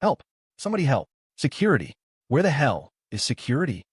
Help! Somebody help! Security! Where the hell is security?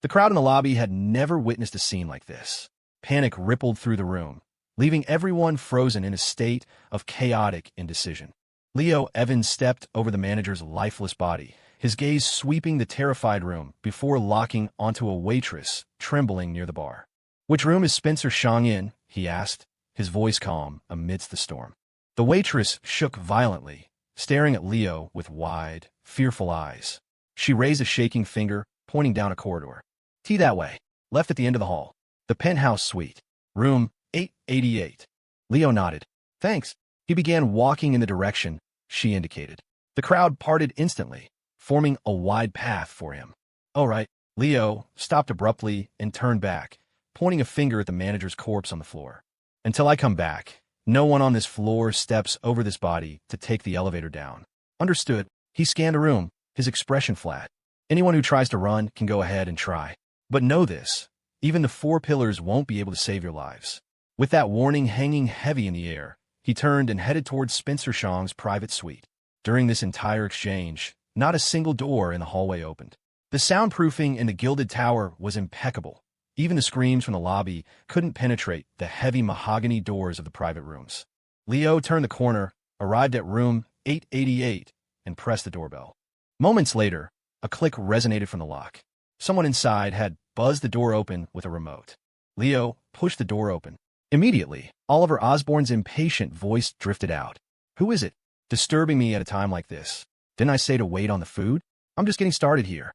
The crowd in the lobby had never witnessed a scene like this. Panic rippled through the room, leaving everyone frozen in a state of chaotic indecision. Leo Evans stepped over the manager's lifeless body, his gaze sweeping the terrified room before locking onto a waitress trembling near the bar. "Which room is Spencer Shang in?" he asked, his voice calm amidst the storm. The waitress shook violently, staring at Leo with wide, fearful eyes. She raised a shaking finger, pointing down a corridor. "T that way, left at the end of the hall. The penthouse suite. Room 888. Leo nodded. "Thanks." He began walking in the direction she indicated. The crowd parted instantly, forming a wide path for him. "All right." Leo stopped abruptly and turned back, pointing a finger at the manager's corpse on the floor. "Until I come back, no one on this floor steps over this body to take the elevator down." "Understood." He scanned the room, his expression flat. "Anyone who tries to run can go ahead and try. But know this, even the 4 pillars won't be able to save your lives." With that warning hanging heavy in the air, he turned and headed towards Spencer Shang's private suite. During this entire exchange, not a single door in the hallway opened. The soundproofing in the Gilded Tower was impeccable. Even the screams from the lobby couldn't penetrate the heavy mahogany doors of the private rooms. Leo turned the corner, arrived at room 888, and pressed the doorbell. Moments later, a click resonated from the lock. Someone inside had buzzed the door open with a remote. Leo pushed the door open. Immediately, Oliver Osborne's impatient voice drifted out. "Who is it? Disturbing me at a time like this? Didn't I say to wait on the food? I'm just getting started here."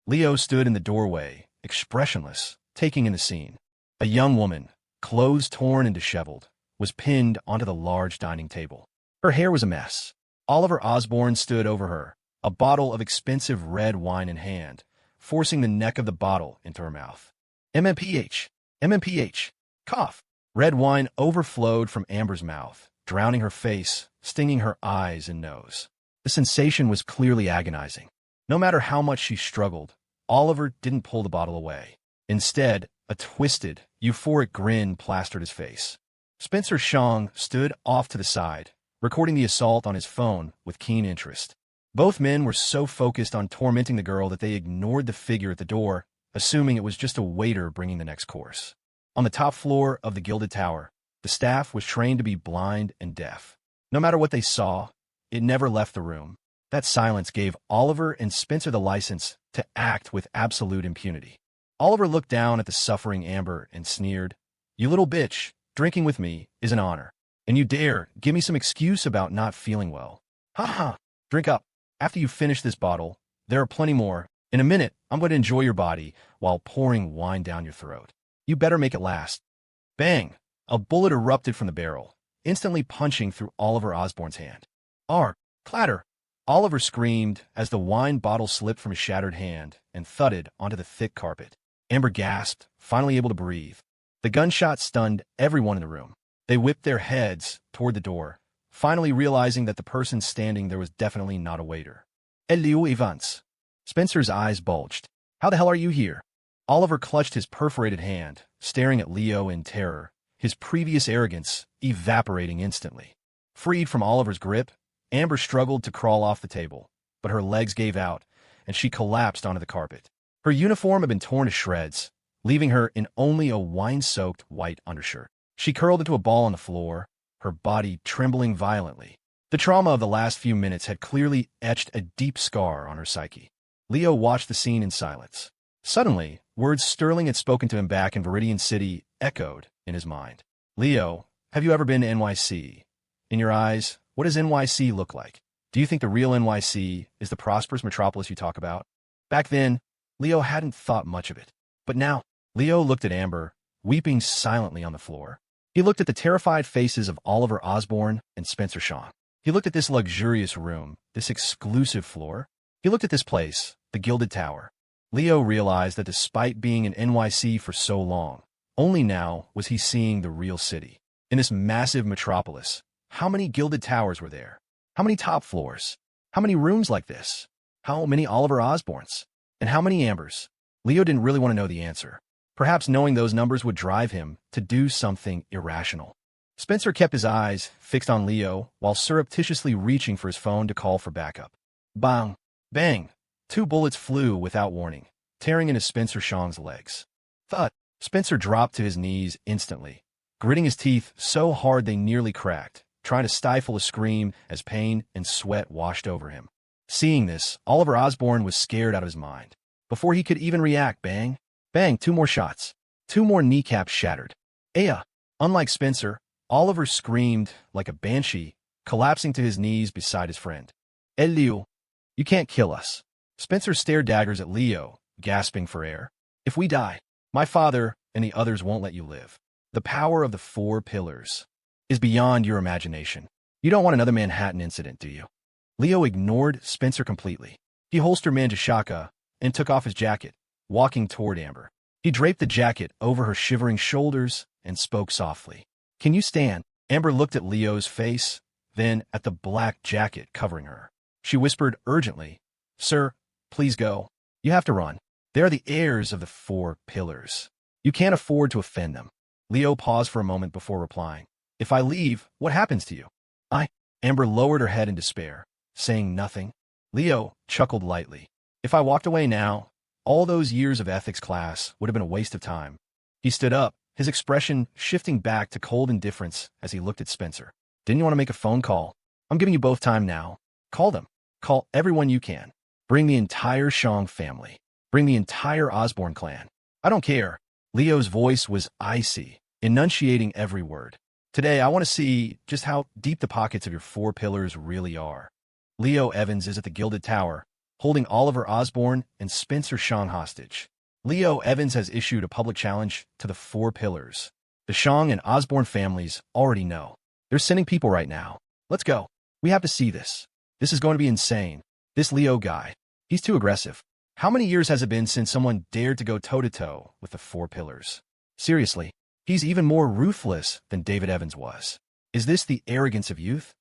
Leo stood in the doorway, expressionless, taking in the scene. A young woman, clothes torn and disheveled, was pinned onto the large dining table. Her hair was a mess. Oliver Osborne stood over her, a bottle of expensive red wine in hand, forcing the neck of the bottle into her mouth. MMPH. MMPH. Cough. Red wine overflowed from Amber's mouth, drowning her face, stinging her eyes and nose. The sensation was clearly agonizing. No matter how much she struggled, Oliver didn't pull the bottle away. Instead, a twisted, euphoric grin plastered his face. Spencer Shang stood off to the side, recording the assault on his phone with keen interest. Both men were so focused on tormenting the girl that they ignored the figure at the door, assuming it was just a waiter bringing the next course. On the top floor of the Gilded Tower, the staff was trained to be blind and deaf. No matter what they saw, it never left the room. That silence gave Oliver and Spencer the license to act with absolute impunity. Oliver looked down at the suffering Amber and sneered, "You little bitch, drinking with me is an honor. And you dare give me some excuse about not feeling well. Ha ha, drink up. After you finish this bottle, there are plenty more. In a minute, I'm going to enjoy your body while pouring wine down your throat. You better make it last." Bang! A bullet erupted from the barrel, instantly punching through Oliver Osborne's hand. Clatter! Oliver screamed as the wine bottle slipped from his shattered hand and thudded onto the thick carpet. Amber gasped, finally able to breathe. The gunshot stunned everyone in the room. They whipped their heads toward the door, finally realizing that the person standing there was definitely not a waiter. "Leo Evans." Spencer's eyes bulged. "How the hell are you here?" Oliver clutched his perforated hand, staring at Leo in terror, his previous arrogance evaporating instantly. Freed from Oliver's grip, Amber struggled to crawl off the table, but her legs gave out, and she collapsed onto the carpet. Her uniform had been torn to shreds, leaving her in only a wine-soaked white undershirt. She curled into a ball on the floor, her body trembling violently. The trauma of the last few minutes had clearly etched a deep scar on her psyche. Leo watched the scene in silence. Suddenly, words Sterling had spoken to him back in Viridian City echoed in his mind. "Leo, have you ever been to NYC? In your eyes, what does NYC look like? Do you think the real NYC is the prosperous metropolis you talk about?" Back then, Leo hadn't thought much of it. But now, Leo looked at Amber, weeping silently on the floor. He looked at the terrified faces of Oliver Osborne and Spencer Shang. He looked at this luxurious room, this exclusive floor. He looked at this place, the Gilded Tower. Leo realized that despite being in NYC for so long, only now was he seeing the real city. In this massive metropolis, how many Gilded Towers were there? How many top floors? How many rooms like this? How many Oliver Osborns? And how many Ambers? Leo didn't really want to know the answer. Perhaps knowing those numbers would drive him to do something irrational. Spencer kept his eyes fixed on Leo while surreptitiously reaching for his phone to call for backup. Bang! Bang! 2 bullets flew without warning, tearing into Spencer Shang's legs. Thud! Spencer dropped to his knees instantly, gritting his teeth so hard they nearly cracked, trying to stifle a scream as pain and sweat washed over him. Seeing this, Oliver Osborn was scared out of his mind. Before he could even react, bang! Bang! 2 more shots. 2 more kneecaps shattered. Aya! Unlike Spencer, Oliver screamed like a banshee, collapsing to his knees beside his friend. Leo, you can't kill us. Spencer stared daggers at Leo, gasping for air. If we die, my father and the others won't let you live. The power of the 4 pillars is beyond your imagination. You don't want another Manhattan incident, do you? Leo ignored Spencer completely. He holstered Manjashaka and took off his jacket, walking toward Amber. He draped the jacket over her shivering shoulders and spoke softly. Can you stand? Amber looked at Leo's face, then at the black jacket covering her. She whispered urgently, Sir, please go. You have to run. They are the heirs of the 4 pillars. You can't afford to offend them. Leo paused for a moment before replying. If I leave, what happens to you? Amber lowered her head in despair, saying nothing. Leo chuckled lightly. If I walked away now, all those years of ethics class would have been a waste of time. He stood up, his expression shifting back to cold indifference as he looked at Spencer. Didn't you want to make a phone call? I'm giving you both time now. Call them. Call everyone you can. Bring the entire Shang family. Bring the entire Osborn clan. I don't care. Leo's voice was icy, enunciating every word. Today, I want to see just how deep the pockets of your 4 pillars really are. Leo Evans is at the Gilded Tower, holding Oliver Osborn and Spencer Shang hostage. Leo Evans has issued a public challenge to the 4 pillars. The Shang and Osborn families already know. They're sending people right now. Let's go. We have to see this. This is going to be insane. This Leo guy, he's too aggressive. How many years has it been since someone dared to go toe-to-toe with the 4 pillars? Seriously, he's even more ruthless than David Evans was. Is this the arrogance of youth?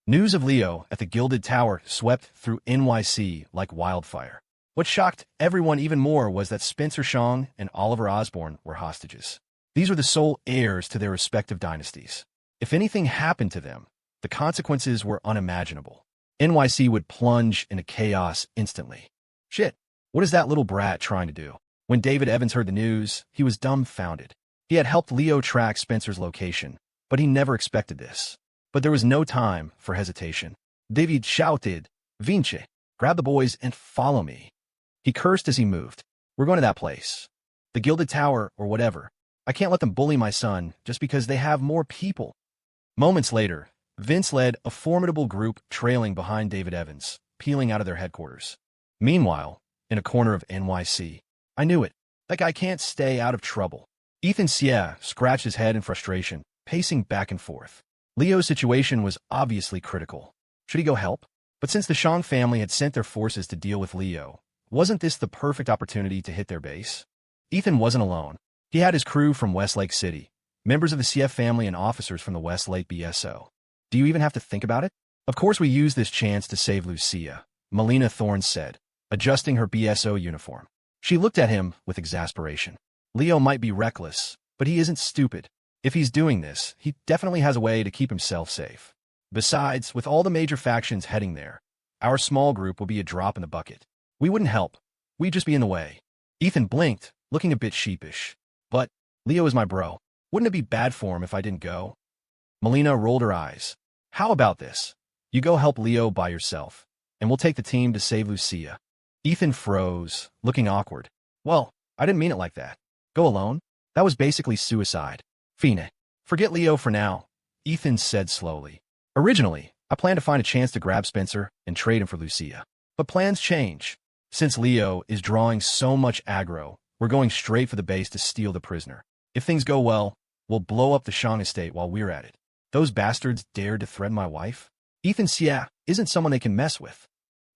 News of Leo at the Gilded Tower swept through NYC like wildfire. What shocked everyone even more was that Spencer Shang and Oliver Osborn were hostages. These were the sole heirs to their respective dynasties. If anything happened to them, the consequences were unimaginable. NYC would plunge into chaos instantly. Shit, what is that little brat trying to do? When David Evans heard the news, he was dumbfounded. He had helped Leo track Spencer's location, but he never expected this. But there was no time for hesitation. David shouted, Vince, grab the boys and follow me. He cursed as he moved. We're going to that place. The Gilded Tower or whatever. I can't let them bully my son just because they have more people. Moments later, Vince led a formidable group trailing behind David Evans, peeling out of their headquarters. Meanwhile, in a corner of NYC, I knew it. That guy can't stay out of trouble. Ethan Sierra scratched his head in frustration, pacing back and forth. Leo's situation was obviously critical. Should he go help? But since the Shang family had sent their forces to deal with Leo, wasn't this the perfect opportunity to hit their base? Ethan wasn't alone. He had his crew from Westlake City, members of the CF family and officers from the Westlake BSO. Do you even have to think about it? Of course we use this chance to save Lucia, Melina Thorne said, adjusting her BSO uniform. She looked at him with exasperation. Leo might be reckless, but he isn't stupid. If he's doing this, he definitely has a way to keep himself safe. Besides, with all the major factions heading there, our small group will be a drop in the bucket. We wouldn't help. We'd just be in the way. Ethan blinked, looking a bit sheepish. But Leo is my bro. Wouldn't it be bad for him if I didn't go? Melina rolled her eyes. How about this? You go help Leo by yourself, and we'll take the team to save Lucia. Ethan froze, looking awkward. Well, I didn't mean it like that. Go alone? That was basically suicide. Fine. Forget Leo for now, Ethan said slowly. Originally, I planned to find a chance to grab Spencer and trade him for Lucia. But plans change. Since Leo is drawing so much aggro, we're going straight for the base to steal the prisoner. If things go well, we'll blow up the Shang estate while we're at it. Those bastards dared to threaten my wife? Ethan Xia isn't someone they can mess with.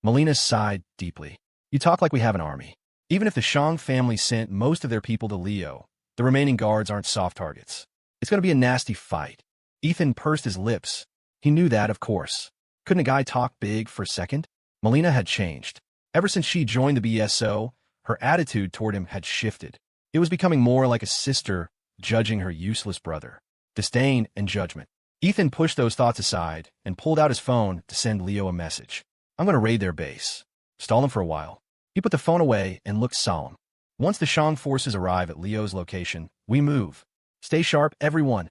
Melina sighed deeply. You talk like we have an army. Even if the Shang family sent most of their people to Leo, the remaining guards aren't soft targets. It's going to be a nasty fight. Ethan pursed his lips. He knew that, of course. Couldn't a guy talk big for a second? Melina had changed. Ever since she joined the BSO, her attitude toward him had shifted. It was becoming more like a sister judging her useless brother. Disdain and judgment. Ethan pushed those thoughts aside and pulled out his phone to send Leo a message. I'm going to raid their base. Stall them for a while. He put the phone away and looked solemn. Once the Shang forces arrive at Leo's location, we move. Stay sharp, everyone.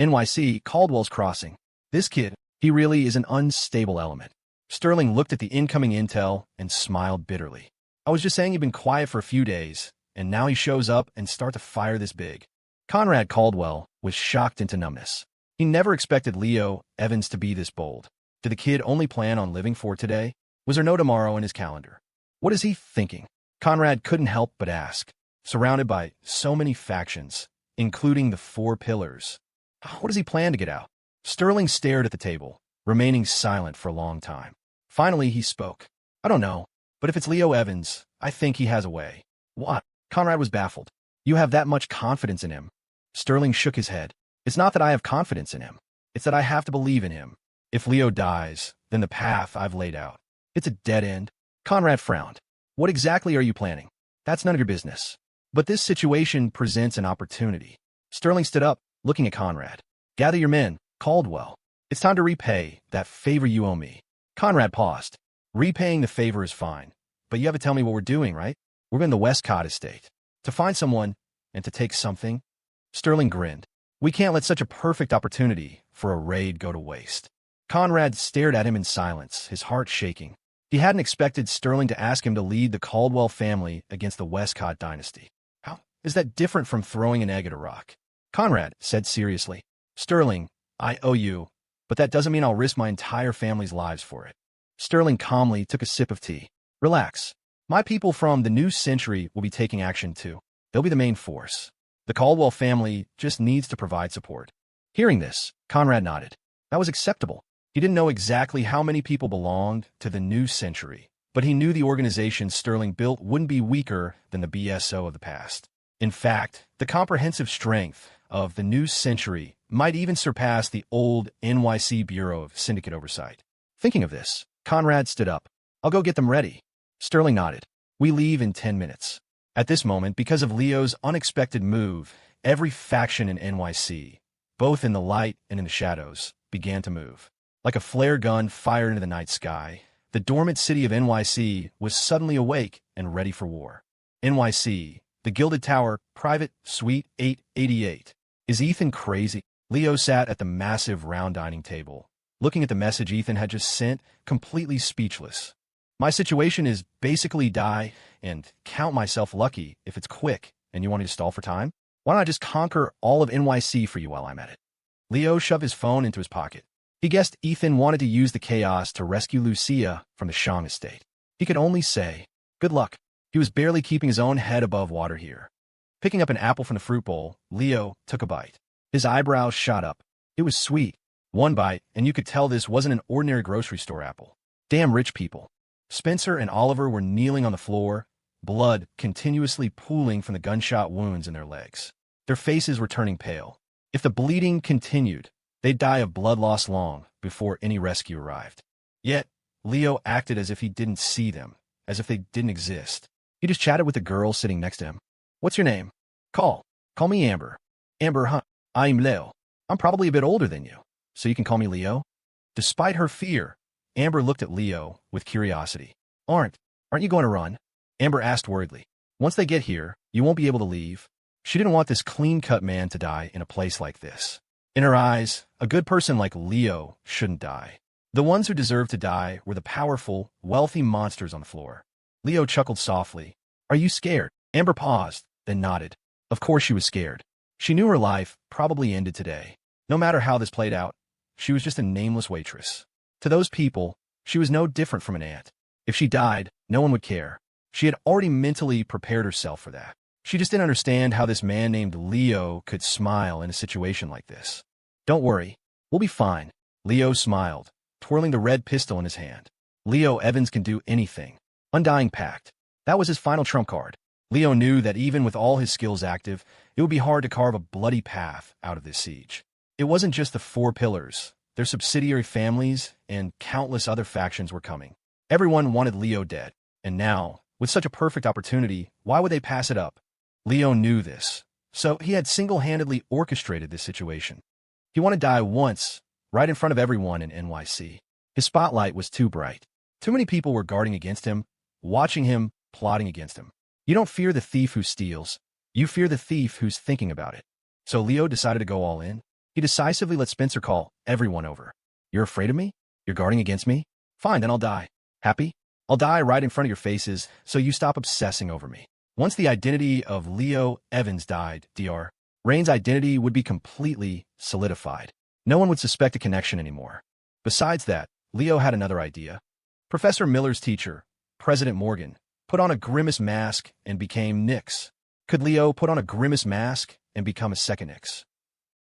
NYC, Caldwell's Crossing. This kid, he really is an unstable element. Sterling looked at the incoming intel and smiled bitterly. I was just saying he'd been quiet for a few days, and now he shows up and starts to fire this big. Conrad Caldwell was shocked into numbness. He never expected Leo Evans to be this bold. Did the kid only plan on living for today? Was there no tomorrow in his calendar? What is he thinking? Conrad couldn't help but ask. Surrounded by so many factions, including the Four Pillars. What does he plan to get out? Sterling stared at the table, remaining silent for a long time. Finally, he spoke. I don't know, but if it's Leo Evans, I think he has a way. What? Conrad was baffled. You have that much confidence in him? Sterling shook his head. It's not that I have confidence in him. It's that I have to believe in him. If Leo dies, then the path I've laid out. It's a dead end. Conrad frowned. What exactly are you planning? That's none of your business. But this situation presents an opportunity. Sterling stood up, looking at Conrad. Gather your men, Caldwell. It's time to repay that favor you owe me. Conrad paused. Repaying the favor is fine, but you have to tell me what we're doing, right? We're in the Westcott estate. To find someone and to take something? Sterling grinned. We can't let such a perfect opportunity for a raid go to waste. Conrad stared at him in silence, his heart shaking. He hadn't expected Sterling to ask him to lead the Caldwell family against the Westcott dynasty. How is that different from throwing an egg at a rock? Conrad said seriously. Sterling, I owe you, but that doesn't mean I'll risk my entire family's lives for it. Sterling calmly took a sip of tea. Relax. My people from the new century will be taking action too. They'll be the main force. The Caldwell family just needs to provide support. Hearing this, Conrad nodded. That was acceptable. He didn't know exactly how many people belonged to the new century, but he knew the organization Sterling built wouldn't be weaker than the BSO of the past. In fact, the comprehensive strength of the new century might even surpass the old NYC Bureau of Syndicate Oversight. Thinking of this, Conrad stood up. I'll go get them ready. Sterling nodded. We leave in 10 minutes. At this moment, because of Leo's unexpected move, every faction in NYC, both in the light and in the shadows, began to move. Like a flare gun fired into the night sky, the dormant city of NYC was suddenly awake and ready for war. NYC, the Gilded Tower, Private Suite 888. Is Ethan crazy? Leo sat at the massive round dining table, looking at the message Ethan had just sent, completely speechless. My situation is basically die and count myself lucky if it's quick and you want me to stall for time. Why don't I just conquer all of NYC for you while I'm at it? Leo shoved his phone into his pocket. He guessed Ethan wanted to use the chaos to rescue Lucia from the Shang estate. He could only say, good luck. He was barely keeping his own head above water here. Picking up an apple from the fruit bowl, Leo took a bite. His eyebrows shot up. It was sweet. One bite, and you could tell this wasn't an ordinary grocery store apple. Damn rich people. Spencer and Oliver were kneeling on the floor, blood continuously pooling from the gunshot wounds in their legs. Their faces were turning pale. If the bleeding continued, they'd die of blood loss long before any rescue arrived. Yet, Leo acted as if he didn't see them, as if they didn't exist. He just chatted with the girl sitting next to him. What's your name? Call me Amber. Amber, huh? I'm Leo. I'm probably a bit older than you, so you can call me Leo. Despite her fear, Amber looked at Leo with curiosity. Aren't you going to run? Amber asked worriedly. Once they get here, you won't be able to leave. She didn't want this clean-cut man to die in a place like this. In her eyes, a good person like Leo shouldn't die. The ones who deserved to die were the powerful, wealthy monsters on the floor. Leo chuckled softly. Are you scared? Amber paused, then nodded. Of course she was scared. She knew her life probably ended today. No matter how this played out, she was just a nameless waitress. To those people, she was no different from an ant. If she died, no one would care. She had already mentally prepared herself for that. She just didn't understand how this man named Leo could smile in a situation like this. Don't worry, we'll be fine. Leo smiled, twirling the red pistol in his hand. Leo Evans can do anything. Undying pact. That was his final trump card. Leo knew that even with all his skills active, it would be hard to carve a bloody path out of this siege. It wasn't just the Four Pillars. Their subsidiary families and countless other factions were coming. Everyone wanted Leo dead, and now, with such a perfect opportunity, why would they pass it up? Leo knew this, so he had single-handedly orchestrated this situation. He wanted to die once, right in front of everyone in NYC. His spotlight was too bright. Too many people were guarding against him, watching him, plotting against him. You don't fear the thief who steals. You fear the thief who's thinking about it. So Leo decided to go all in. He decisively let Spencer call everyone over. You're afraid of me? You're guarding against me? Fine, then I'll die. Happy? I'll die right in front of your faces, so you stop obsessing over me. Once the identity of Leo Evans died, Dr. Rain's identity would be completely solidified. No one would suspect a connection anymore. Besides that, Leo had another idea. Professor Miller's teacher, President Morgan, put on a grimace mask and became Nyx. Could Leo put on a grimace mask and become a second Nyx?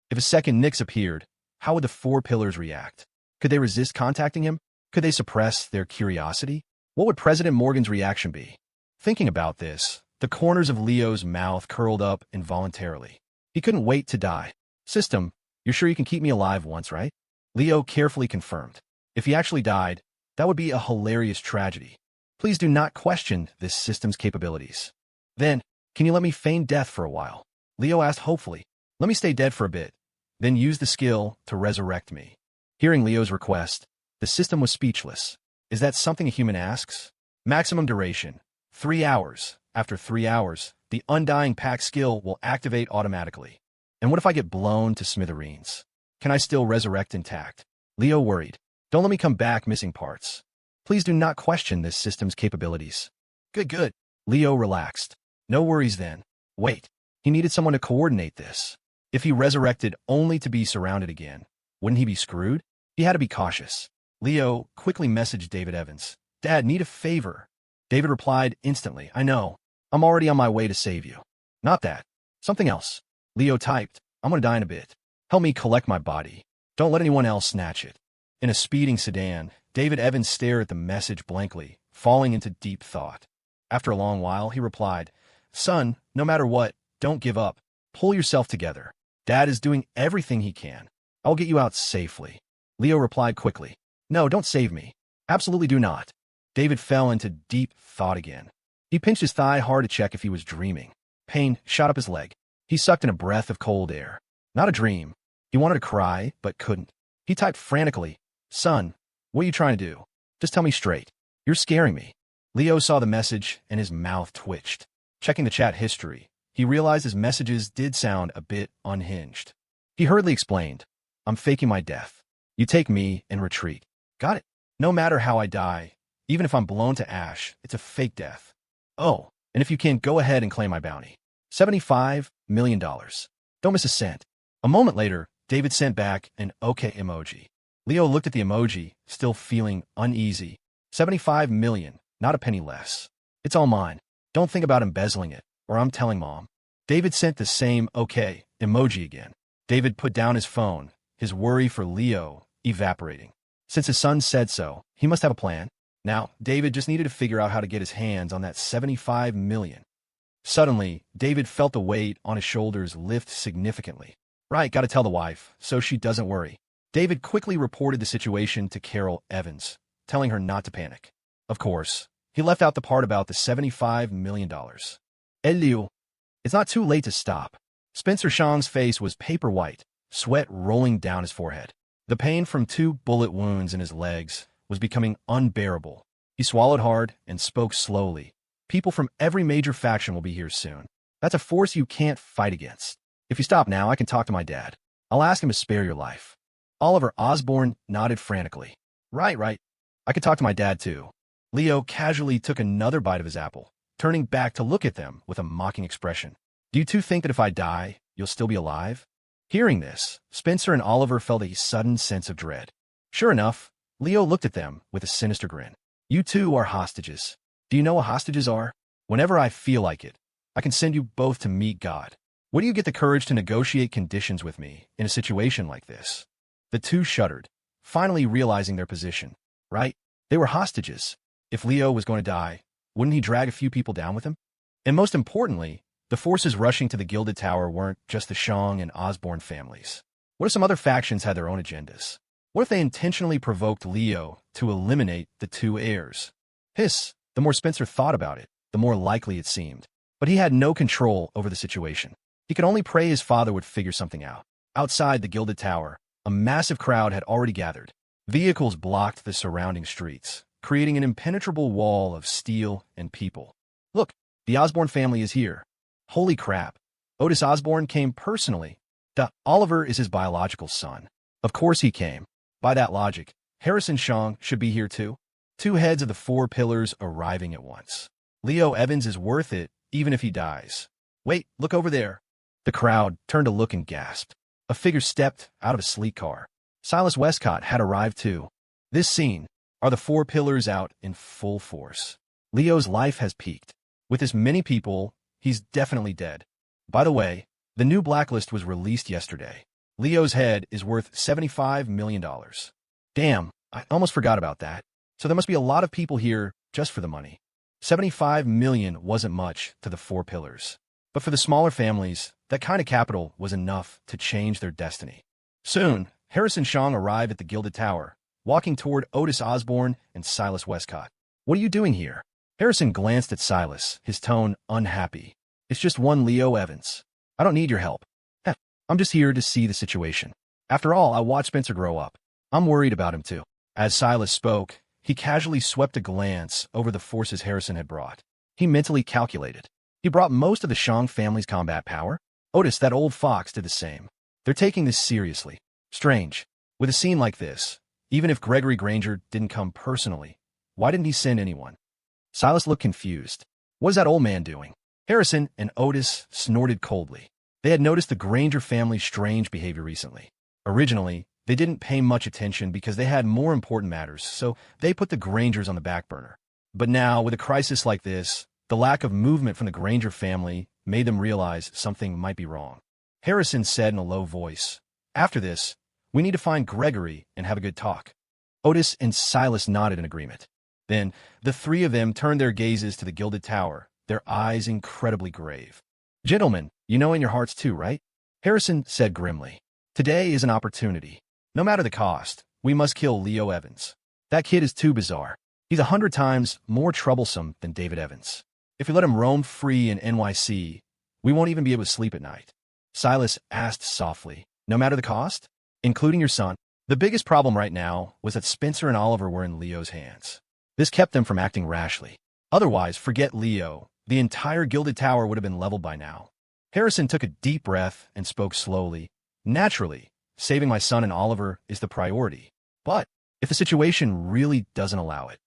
If a second Nyx appeared, how would the four pillars react? Could they resist contacting him? Could they suppress their curiosity? What would President Morgan's reaction be? Thinking about this, the corners of Leo's mouth curled up involuntarily. He couldn't wait to die. System, you're sure you can keep me alive once, right? Leo carefully confirmed. If he actually died, that would be a hilarious tragedy. Please do not question this system's capabilities. Then, can you let me feign death for a while? Leo asked hopefully. Let me stay dead for a bit, then use the skill to resurrect me. Hearing Leo's request, the system was speechless. Is that something a human asks? Maximum duration, 3 hours. After 3 hours, the undying pact skill will activate automatically. And what if I get blown to smithereens? Can I still resurrect intact? Leo worried. Don't let me come back missing parts. Please do not question this system's capabilities. Good. Leo relaxed. No worries then. Wait, he needed someone to coordinate this. If he resurrected only to be surrounded again, wouldn't he be screwed? He had to be cautious. Leo quickly messaged David Evans. Dad, need a favor. David replied instantly. I know. I'm already on my way to save you. Not that. Something else. Leo typed. I'm gonna die in a bit. Help me collect my body. Don't let anyone else snatch it. In a speeding sedan, David Evans stared at the message blankly, falling into deep thought. After a long while, he replied, Son, no matter what, don't give up. Pull yourself together. Dad is doing everything he can. I'll get you out safely. Leo replied quickly. No, don't save me. Absolutely do not. David fell into deep thought again. He pinched his thigh hard to check if he was dreaming. Pain shot up his leg. He sucked in a breath of cold air. Not a dream. He wanted to cry, but couldn't. He typed frantically, Son, what are you trying to do? Just tell me straight. You're scaring me. Leo saw the message and his mouth twitched. Checking the chat history, he realized his messages did sound a bit unhinged. He hurriedly explained, I'm faking my death. You take me and retreat. Got it. No matter how I die, even if I'm blown to ash, it's a fake death. Oh, and if you can, go ahead and claim my bounty. $75 million. Don't miss a cent. A moment later, David sent back an OK emoji. Leo looked at the emoji, still feeling uneasy. 75 million, not a penny less. It's all mine. Don't think about embezzling it, or I'm telling Mom. David sent the same OK emoji again. David put down his phone, his worry for Leo evaporating. Since his son said so, he must have a plan. Now, David just needed to figure out how to get his hands on that 75 million. Suddenly, David felt the weight on his shoulders lift significantly. Right, gotta tell the wife, so she doesn't worry. David quickly reported the situation to Carol Evans, telling her not to panic. Of course, he left out the part about the $75 million. Leo, it's not too late to stop. Spencer Shang's face was paper white, sweat rolling down his forehead. The pain from 2 bullet wounds in his legs was becoming unbearable. He swallowed hard and spoke slowly. People from every major faction will be here soon. That's a force you can't fight against. If you stop now, I can talk to my dad. I'll ask him to spare your life. Oliver Osborne nodded frantically. Right. I could talk to my dad too. Leo casually took another bite of his apple, turning back to look at them with a mocking expression. Do you two think that if I die, you'll still be alive? Hearing this, Spencer and Oliver felt a sudden sense of dread. Sure enough, Leo looked at them with a sinister grin. You two are hostages. Do you know what hostages are? Whenever I feel like it, I can send you both to meet God. Where do you get the courage to negotiate conditions with me in a situation like this? The two shuddered, finally realizing their position. Right? They were hostages. If Leo was going to die, wouldn't he drag a few people down with him? And most importantly, the forces rushing to the Gilded Tower weren't just the Shang and Osborne families. What if some other factions had their own agendas? What if they intentionally provoked Leo to eliminate the 2 heirs? The more Spencer thought about it, the more likely it seemed. But he had no control over the situation. He could only pray his father would figure something out. Outside the Gilded Tower, a massive crowd had already gathered. Vehicles blocked the surrounding streets. creating an impenetrable wall of steel and people. Look, the Osborne family is here. Holy crap. Otis Osborne came personally. Oliver is his biological son. Of course he came. By that logic, Harrison Shang should be here too. Two heads of the four pillars arriving at once. Leo Evans is worth it, even if he dies. Wait, look over there. The crowd turned to look and gasped. A figure stepped out of a sleek car. Silas Westcott had arrived too. This scene are the four pillars out in full force. Leo's life has peaked. With as many people, he's definitely dead. By the way, the new blacklist was released yesterday. Leo's head is worth $75 million. Damn, I almost forgot about that. So there must be a lot of people here just for the money. $75 million wasn't much to the four pillars. But for the smaller families, that kind of capital was enough to change their destiny. Soon, Harrison Shang arrived at the Gilded Tower, walking toward Otis Osborne and Silas Westcott. What are you doing here? Harrison glanced at Silas, his tone unhappy. It's just one Leo Evans. I don't need your help. Heck, I'm just here to see the situation. After all, I watched Spencer grow up. I'm worried about him too. As Silas spoke, he casually swept a glance over the forces Harrison had brought. He mentally calculated. He brought most of the Shang family's combat power. Otis, that old fox, did the same. They're taking this seriously. Strange. With a scene like this, even if Gregory Granger didn't come personally, why didn't he send anyone? Silas looked confused. What is that old man doing? Harrison and Otis snorted coldly. They had noticed the Granger family's strange behavior recently. Originally, they didn't pay much attention because they had more important matters, so they put the Grangers on the back burner. But now, with a crisis like this, the lack of movement from the Granger family made them realize something might be wrong. Harrison said in a low voice, "After this, we need to find Gregory and have a good talk." Otis and Silas nodded in agreement. Then, the three of them turned their gazes to the Gilded Tower, their eyes incredibly grave. "Gentlemen, you know in your hearts too, right?" Harrison said grimly. "Today is an opportunity. No matter the cost, we must kill Leo Evans. That kid is too bizarre. He's 100 times more troublesome than David Evans. If we let him roam free in NYC, we won't even be able to sleep at night." Silas asked softly, "No matter the cost? Including your son?" The biggest problem right now was that Spencer and Oliver were in Leo's hands. This kept them from acting rashly. Otherwise, forget Leo. The entire Gilded Tower would have been leveled by now. Harrison took a deep breath and spoke slowly. "Naturally, saving my son and Oliver is the priority. But if the situation really doesn't allow it."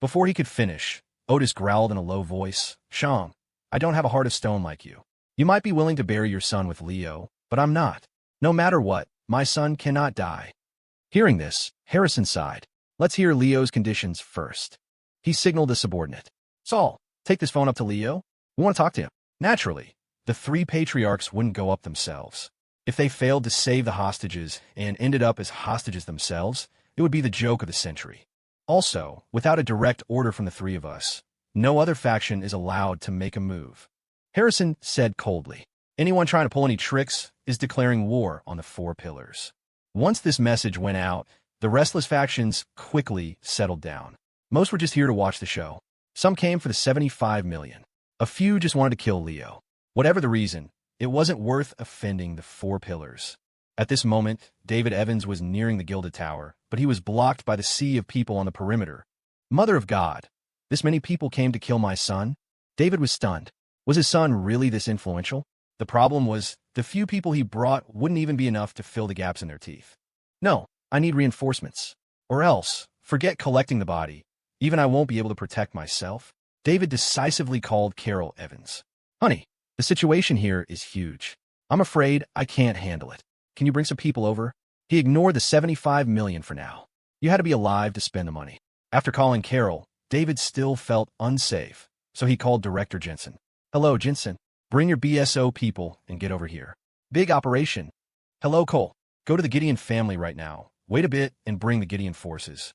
Before he could finish, Otis growled in a low voice, "Shang, I don't have a heart of stone like you. You might be willing to bury your son with Leo, but I'm not. No matter what, my son cannot die." Hearing this, Harrison sighed. "Let's hear Leo's conditions first." He signaled a subordinate. "Saul, take this phone up to Leo. We want to talk to him." Naturally, the three patriarchs wouldn't go up themselves. If they failed to save the hostages and ended up as hostages themselves, it would be the joke of the century. Also, without a direct order from the three of us, no other faction is allowed to make a move. Harrison said coldly, "Anyone trying to pull any tricks is declaring war on the four pillars." Once this message went out, the restless factions quickly settled down. Most were just here to watch the show. Some came for the $75 million. A few just wanted to kill Leo. Whatever the reason, it wasn't worth offending the four pillars. At this moment, David Evans was nearing the Gilded Tower, but he was blocked by the sea of people on the perimeter. "Mother of God, this many people came to kill my son?" David was stunned. Was his son really this influential? The problem was, the few people he brought wouldn't even be enough to fill the gaps in their teeth. "No, I need reinforcements. Or else, forget collecting the body. Even I won't be able to protect myself." David decisively called Carol Evans. "Honey, the situation here is huge. I'm afraid I can't handle it. Can you bring some people over?" He ignored the $75 million for now. You had to be alive to spend the money. After calling Carol, David still felt unsafe, so he called Director Jensen. "Hello, Jensen. Bring your BSO people and get over here. Big operation." "Hello, Cole. Go to the Gideon family right now. Wait a bit and bring the Gideon forces."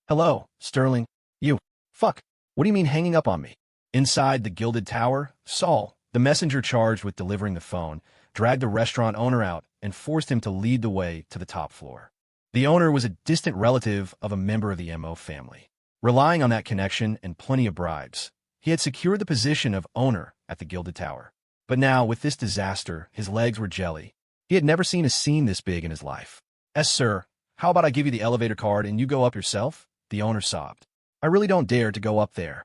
"Hello, Sterling. You. Fuck. What do you mean hanging up on me?" Inside the Gilded Tower, Saul, the messenger charged with delivering the phone, dragged the restaurant owner out and forced him to lead the way to the top floor. The owner was a distant relative of a member of the MO family. Relying on that connection and plenty of bribes, he had secured the position of owner at the Gilded Tower. But now, with this disaster, his legs were jelly. He had never seen a scene this big in his life. "Sir, how about I give you the elevator card and you go up yourself?" the owner sobbed. I really don't dare to go up there.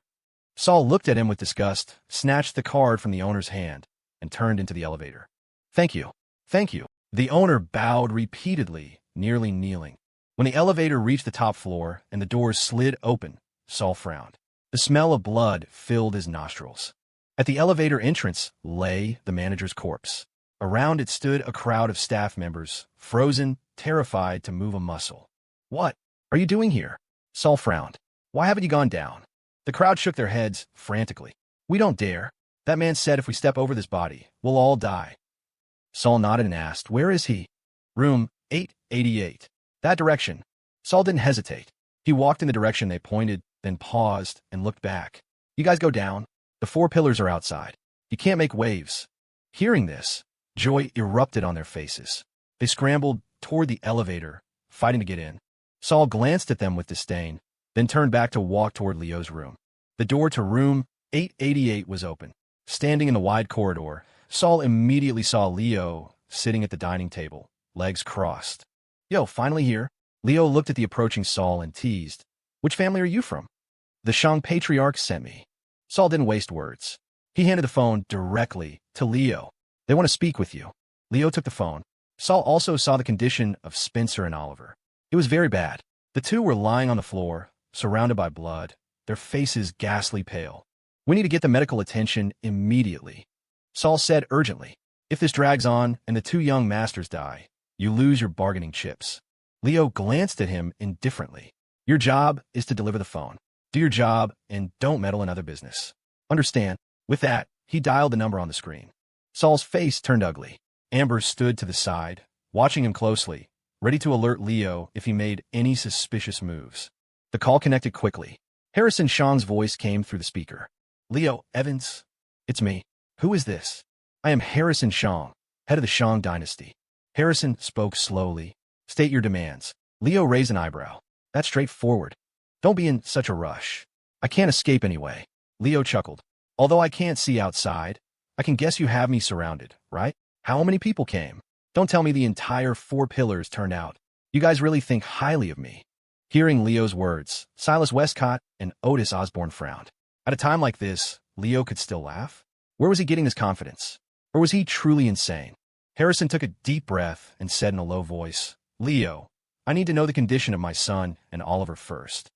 Saul looked at him with disgust, snatched the card from the owner's hand, and turned into the elevator. Thank you. Thank you. The owner bowed repeatedly, nearly kneeling. When the elevator reached the top floor and the doors slid open, Saul frowned. The smell of blood filled his nostrils. At the elevator entrance lay the manager's corpse. Around it stood a crowd of staff members, frozen, terrified to move a muscle. What are you doing here? Saul frowned. Why haven't you gone down? The crowd shook their heads frantically. We don't dare. That man said if we step over this body, we'll all die. Saul nodded and asked, where is he? Room 888. That direction. Saul didn't hesitate. He walked in the direction they pointed, then paused and looked back. You guys go down. The 4 pillars are outside. You can't make waves. Hearing this, joy erupted on their faces. They scrambled toward the elevator, fighting to get in. Saul glanced at them with disdain, then turned back to walk toward Leo's room. The door to room 888 was open. Standing in the wide corridor, Saul immediately saw Leo sitting at the dining table, legs crossed. Yo, finally here. Leo looked at the approaching Saul and teased. Which family are you from? The Shang patriarch sent me. Saul didn't waste words. He handed the phone directly to Leo. They want to speak with you. Leo took the phone. Saul also saw the condition of Spencer and Oliver. It was very bad. The two were lying on the floor, surrounded by blood, their faces ghastly pale. We need to get the medical attention immediately. Saul said urgently. If this drags on and the 2 young masters die, you lose your bargaining chips. Leo glanced at him indifferently. Your job is to deliver the phone. Do your job and don't meddle in other business. Understand? With that, he dialed the number on the screen. Saul's face turned ugly. Amber stood to the side, watching him closely, ready to alert Leo if he made any suspicious moves. The call connected quickly. Harrison Shang's voice came through the speaker. Leo, Evans? It's me. Who is this? I am Harrison Shang, head of the Shang dynasty. Harrison spoke slowly. State your demands. Leo raised an eyebrow. That's straightforward. Don't be in such a rush. I can't escape anyway. Leo chuckled. Although I can't see outside, I can guess you have me surrounded, right? How many people came? Don't tell me the entire 4 pillars turned out. You guys really think highly of me. Hearing Leo's words, Silas Westcott and Otis Osborne frowned. At a time like this, Leo could still laugh? Where was he getting this confidence? Or was he truly insane? Harrison took a deep breath and said in a low voice, Leo, I need to know the condition of my son and Oliver first.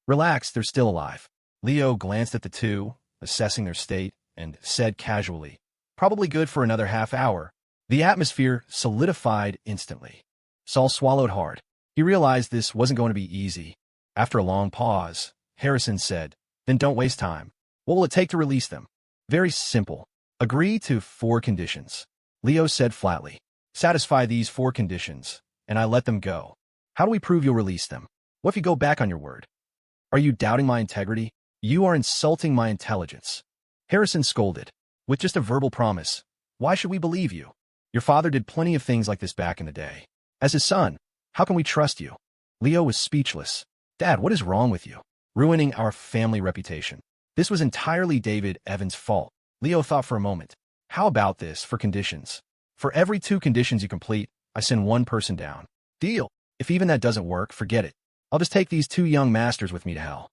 Relax, they're still alive. Leo glanced at the two, assessing their state, and said casually, probably good for another half hour. The atmosphere solidified instantly. Saul swallowed hard. He realized this wasn't going to be easy. After a long pause, Harrison said, then don't waste time. What will it take to release them? Very simple. Agree to 4 conditions. Leo said flatly. Satisfy these 4 conditions, and I let them go. How do we prove you'll release them? What if you go back on your word? Are you doubting my integrity? You are insulting my intelligence. Harrison scolded. With just a verbal promise, why should we believe you? Your father did plenty of things like this back in the day. As his son, how can we trust you? Leo was speechless. Dad, what is wrong with you? Ruining our family reputation. This was entirely David Evans' fault. Leo thought for a moment. How about this for conditions? For every 2 conditions you complete, I send 1 person down. Deal. If even that doesn't work, forget it. I'll just take these 2 young masters with me to hell.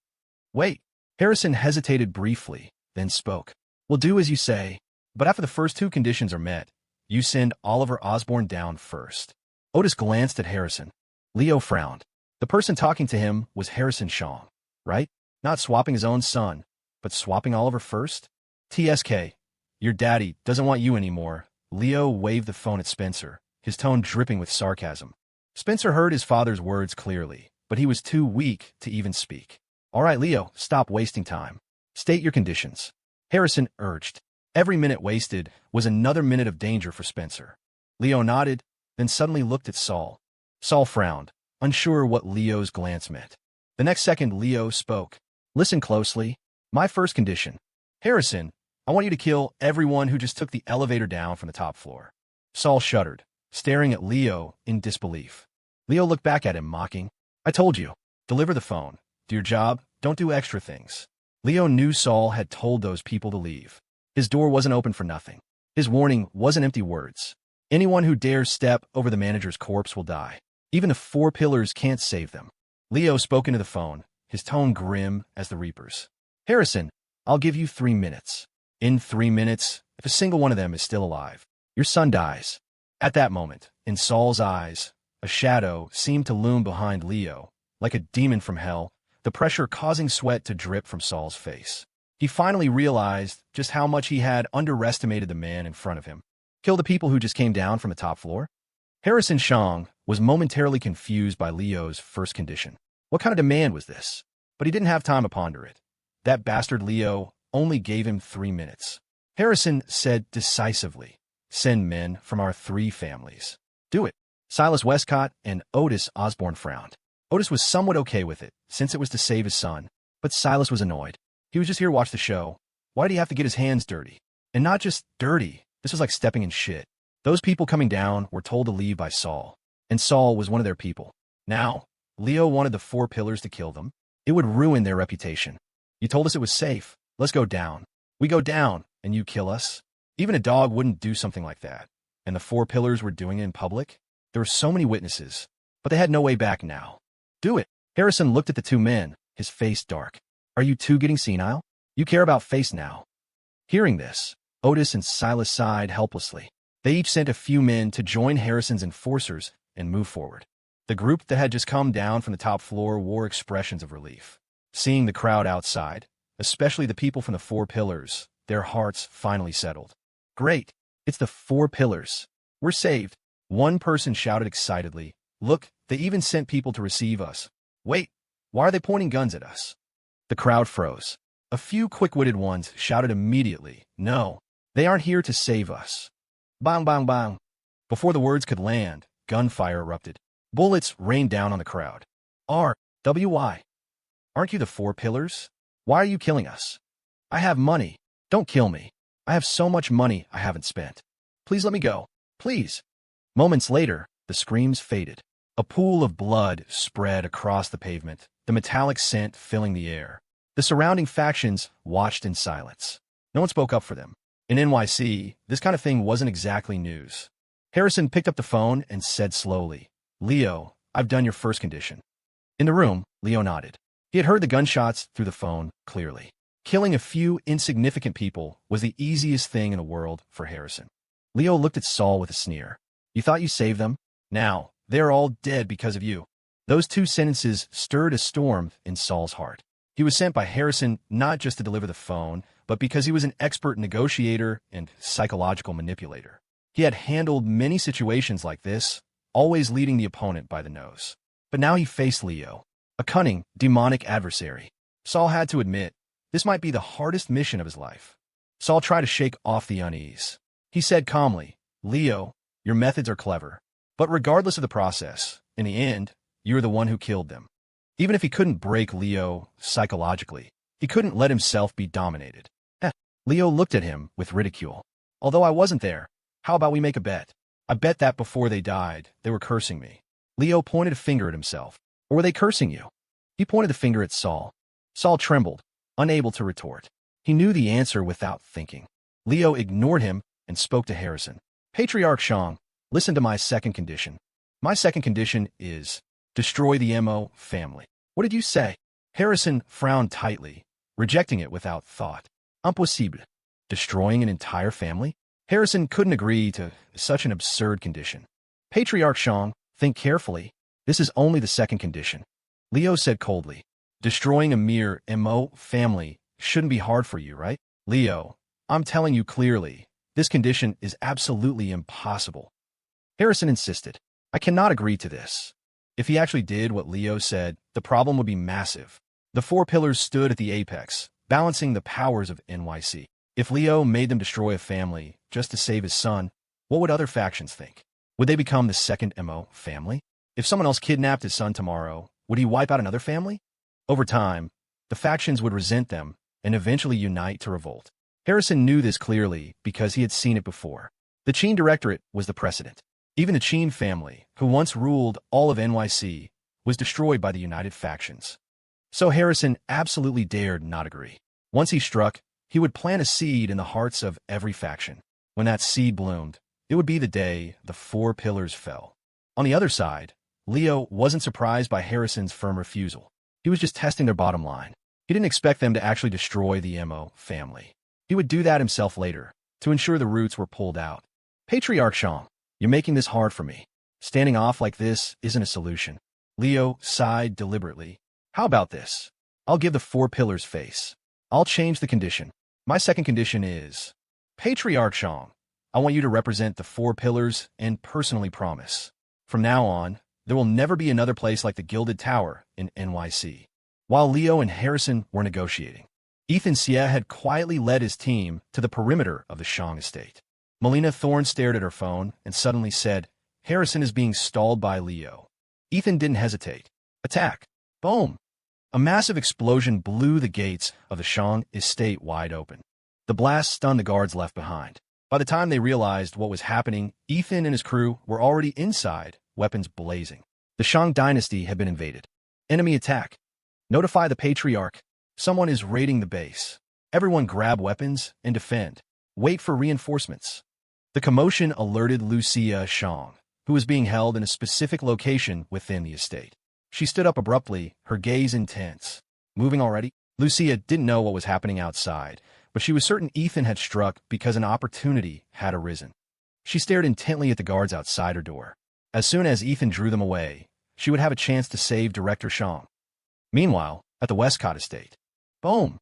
Wait. Harrison hesitated briefly, then spoke. We'll do as you say, but after the first 2 conditions are met, you send Oliver Osborne down first. Otis glanced at Harrison. Leo frowned. The person talking to him was Harrison Shang, right? Not swapping his own son, but swapping Oliver first? TSK, your daddy doesn't want you anymore. Leo waved the phone at Spencer, his tone dripping with sarcasm. Spencer heard his father's words clearly, but he was too weak to even speak. All right, Leo, stop wasting time. State your conditions. Harrison urged. Every minute wasted was another minute of danger for Spencer. Leo nodded, then suddenly looked at Saul. Saul frowned, unsure what Leo's glance meant. The next second, Leo spoke. Listen closely. My first condition. Harrison, I want you to kill everyone who just took the elevator down from the top floor. Saul shuddered, staring at Leo in disbelief. Leo looked back at him, mocking. I told you. Deliver the phone. Do your job. Don't do extra things. Leo knew Saul had told those people to leave. His door wasn't open for nothing. His warning wasn't empty words. Anyone who dares step over the manager's corpse will die. Even the 4 pillars can't save them. Leo spoke into the phone, his tone grim as the Reapers. Harrison, I'll give you 3 minutes. In 3 minutes, if a single one of them is still alive, your son dies. At that moment, in Saul's eyes, a shadow seemed to loom behind Leo, like a demon from hell, the pressure causing sweat to drip from Saul's face. He finally realized just how much he had underestimated the man in front of him. Kill the people who just came down from the top floor? Harrison Shang was momentarily confused by Leo's first condition. What kind of demand was this? But he didn't have time to ponder it. That bastard Leo only gave him 3 minutes. Harrison said decisively, "Send men from our 3 families. Do it." Silas Westcott and Otis Osborne frowned. Otis was somewhat okay with it, since it was to save his son, but Silas was annoyed. He was just here to watch the show. Why did he have to get his hands dirty? And not just dirty, this was like stepping in shit. Those people coming down were told to leave by Saul, and Saul was one of their people. Now, Leo wanted the 4 pillars to kill them. It would ruin their reputation. You told us it was safe. Let's go down. We go down, and you kill us? Even a dog wouldn't do something like that. And the 4 pillars were doing it in public? There were so many witnesses, but they had no way back now. Do it. Harrison looked at the 2 men, his face dark. Are you 2 getting senile? You care about face now. Hearing this, Otis and Silas sighed helplessly. They each sent a few men to join Harrison's enforcers and move forward. The group that had just come down from the top floor wore expressions of relief. Seeing the crowd outside, especially the people from the 4 pillars, their hearts finally settled. Great. It's the 4 pillars. We're saved. One person shouted excitedly. Look, they even sent people to receive us. Wait, why are they pointing guns at us? The crowd froze. A few quick-witted ones shouted immediately. No, they aren't here to save us. Bang, bang, bang. Before the words could land, gunfire erupted. Bullets rained down on the crowd. R.W.Y. Aren't you the 4 pillars? Why are you killing us? I have money. Don't kill me. I have so much money I haven't spent. Please let me go. Please. Moments later, the screams faded. A pool of blood spread across the pavement, the metallic scent filling the air. The surrounding factions watched in silence. No one spoke up for them. In NYC, this kind of thing wasn't exactly news. Harrison picked up the phone and said slowly, Leo, I've done your first condition. In the room, Leo nodded. He had heard the gunshots through the phone clearly. Killing a few insignificant people was the easiest thing in the world for Harrison. Leo looked at Saul with a sneer. You thought you saved them? Now, they're all dead because of you. Those 2 sentences stirred a storm in Saul's heart. He was sent by Harrison not just to deliver the phone, but because he was an expert negotiator and psychological manipulator. He had handled many situations like this, always leading the opponent by the nose. But now he faced Leo, a cunning, demonic adversary. Saul had to admit, this might be the hardest mission of his life. Saul tried to shake off the unease. He said calmly, Leo, your methods are clever. But regardless of the process, in the end, you're the one who killed them. Even if he couldn't break Leo psychologically, he couldn't let himself be dominated. Leo looked at him with ridicule. Although I wasn't there, how about we make a bet? I bet that before they died, they were cursing me. Leo pointed a finger at himself. Or were they cursing you? He pointed the finger at Saul. Saul trembled, unable to retort. He knew the answer without thinking. Leo ignored him and spoke to Harrison. Patriarch Shang, listen to my second condition. My second condition is destroy the Mo family. What did you say? Harrison frowned tightly, rejecting it without thought. Impossible. Destroying an entire family? Harrison couldn't agree to such an absurd condition. Patriarch Shang, think carefully. This is only the second condition. Leo said coldly. Destroying a mere Mo family shouldn't be hard for you, right? Leo, I'm telling you clearly, this condition is absolutely impossible. Harrison insisted. I cannot agree to this. If he actually did what Leo said, the problem would be massive. The 4 pillars stood at the apex, balancing the powers of NYC. If Leo made them destroy a family just to save his son, what would other factions think? Would they become the second Mo family? If someone else kidnapped his son tomorrow, would he wipe out another family? Over time, the factions would resent them and eventually unite to revolt. Harrison knew this clearly because he had seen it before. The Qin Directorate was the precedent. Even the Qin family, who once ruled all of NYC, was destroyed by the united factions. So Harrison absolutely dared not agree. Once he struck, he would plant a seed in the hearts of every faction. When that seed bloomed, it would be the day the 4 pillars fell. On the other side, Leo wasn't surprised by Harrison's firm refusal. He was just testing their bottom line. He didn't expect them to actually destroy the Mo family. He would do that himself later, to ensure the roots were pulled out. Patriarch Shang, you're making this hard for me. Standing off like this isn't a solution. Leo sighed deliberately. How about this? I'll give the 4 pillars face. I'll change the condition. My second condition is, Patriarch Shang, I want you to represent the 4 pillars and personally promise. From now on, there will never be another place like the Gilded Tower in NYC. While Leo and Harrison were negotiating, Ethan Xie had quietly led his team to the perimeter of the Shang estate. Melina Thorne stared at her phone and suddenly said, Harrison is being stalled by Leo. Ethan didn't hesitate. Attack. Boom. A massive explosion blew the gates of the Shang estate wide open. The blast stunned the guards left behind. By the time they realized what was happening, Ethan and his crew were already inside, weapons blazing. The Shang dynasty had been invaded. Enemy attack. Notify the Patriarch. Someone is raiding the base. Everyone grab weapons and defend. Wait for reinforcements. The commotion alerted Lucia Shang, who was being held in a specific location within the estate. She stood up abruptly, her gaze intense. Moving already? Lucia didn't know what was happening outside, but she was certain Ethan had struck because an opportunity had arisen. She stared intently at the guards outside her door. As soon as Ethan drew them away, she would have a chance to save Director Shang. Meanwhile, at the Westcott estate. Boom!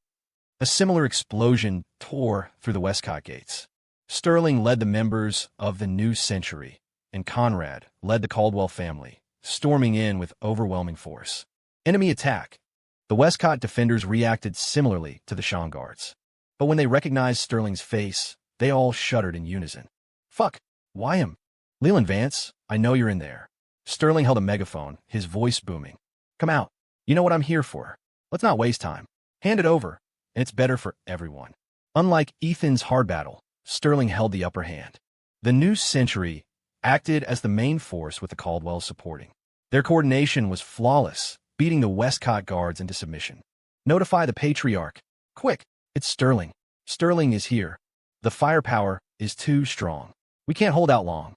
A similar explosion tore through the Westcott gates. Sterling led the members of the New Century, and Conrad led the Caldwell family, storming in with overwhelming force. Enemy attack. The Westcott defenders reacted similarly to the Shang guards. But when they recognized Sterling's face, they all shuddered in unison. Fuck! Why him? Leland Vance, I know you're in there. Sterling held a megaphone, his voice booming. Come out. You know what I'm here for. Let's not waste time. Hand it over, and it's better for everyone. Unlike Ethan's hard battle, Sterling held the upper hand. The New Century acted as the main force with the Caldwells supporting. Their coordination was flawless, beating the Westcott guards into submission. Notify the Patriarch. Quick, it's Sterling. Sterling is here. The firepower is too strong. We can't hold out long.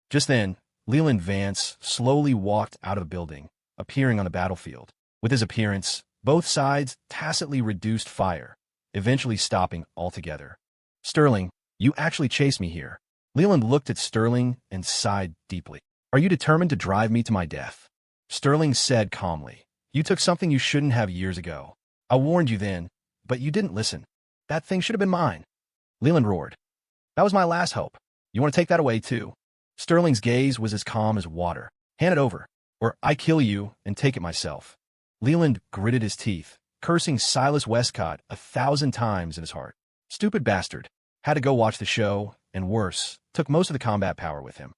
Just then, Leland Vance slowly walked out of the building, appearing on the battlefield. With his appearance, both sides tacitly reduced fire, eventually stopping altogether. Sterling, you actually chased me here. Leland looked at Sterling and sighed deeply. Are you determined to drive me to my death? Sterling said calmly. You took something you shouldn't have years ago. I warned you then, but you didn't listen. That thing should have been mine. Leland roared. That was my last hope. You want to take that away too? Sterling's gaze was as calm as water. Hand it over, or I kill you and take it myself. Leland gritted his teeth, cursing Silas Westcott 1,000 times in his heart. Stupid bastard. Had to go watch the show, and worse, took most of the combat power with him.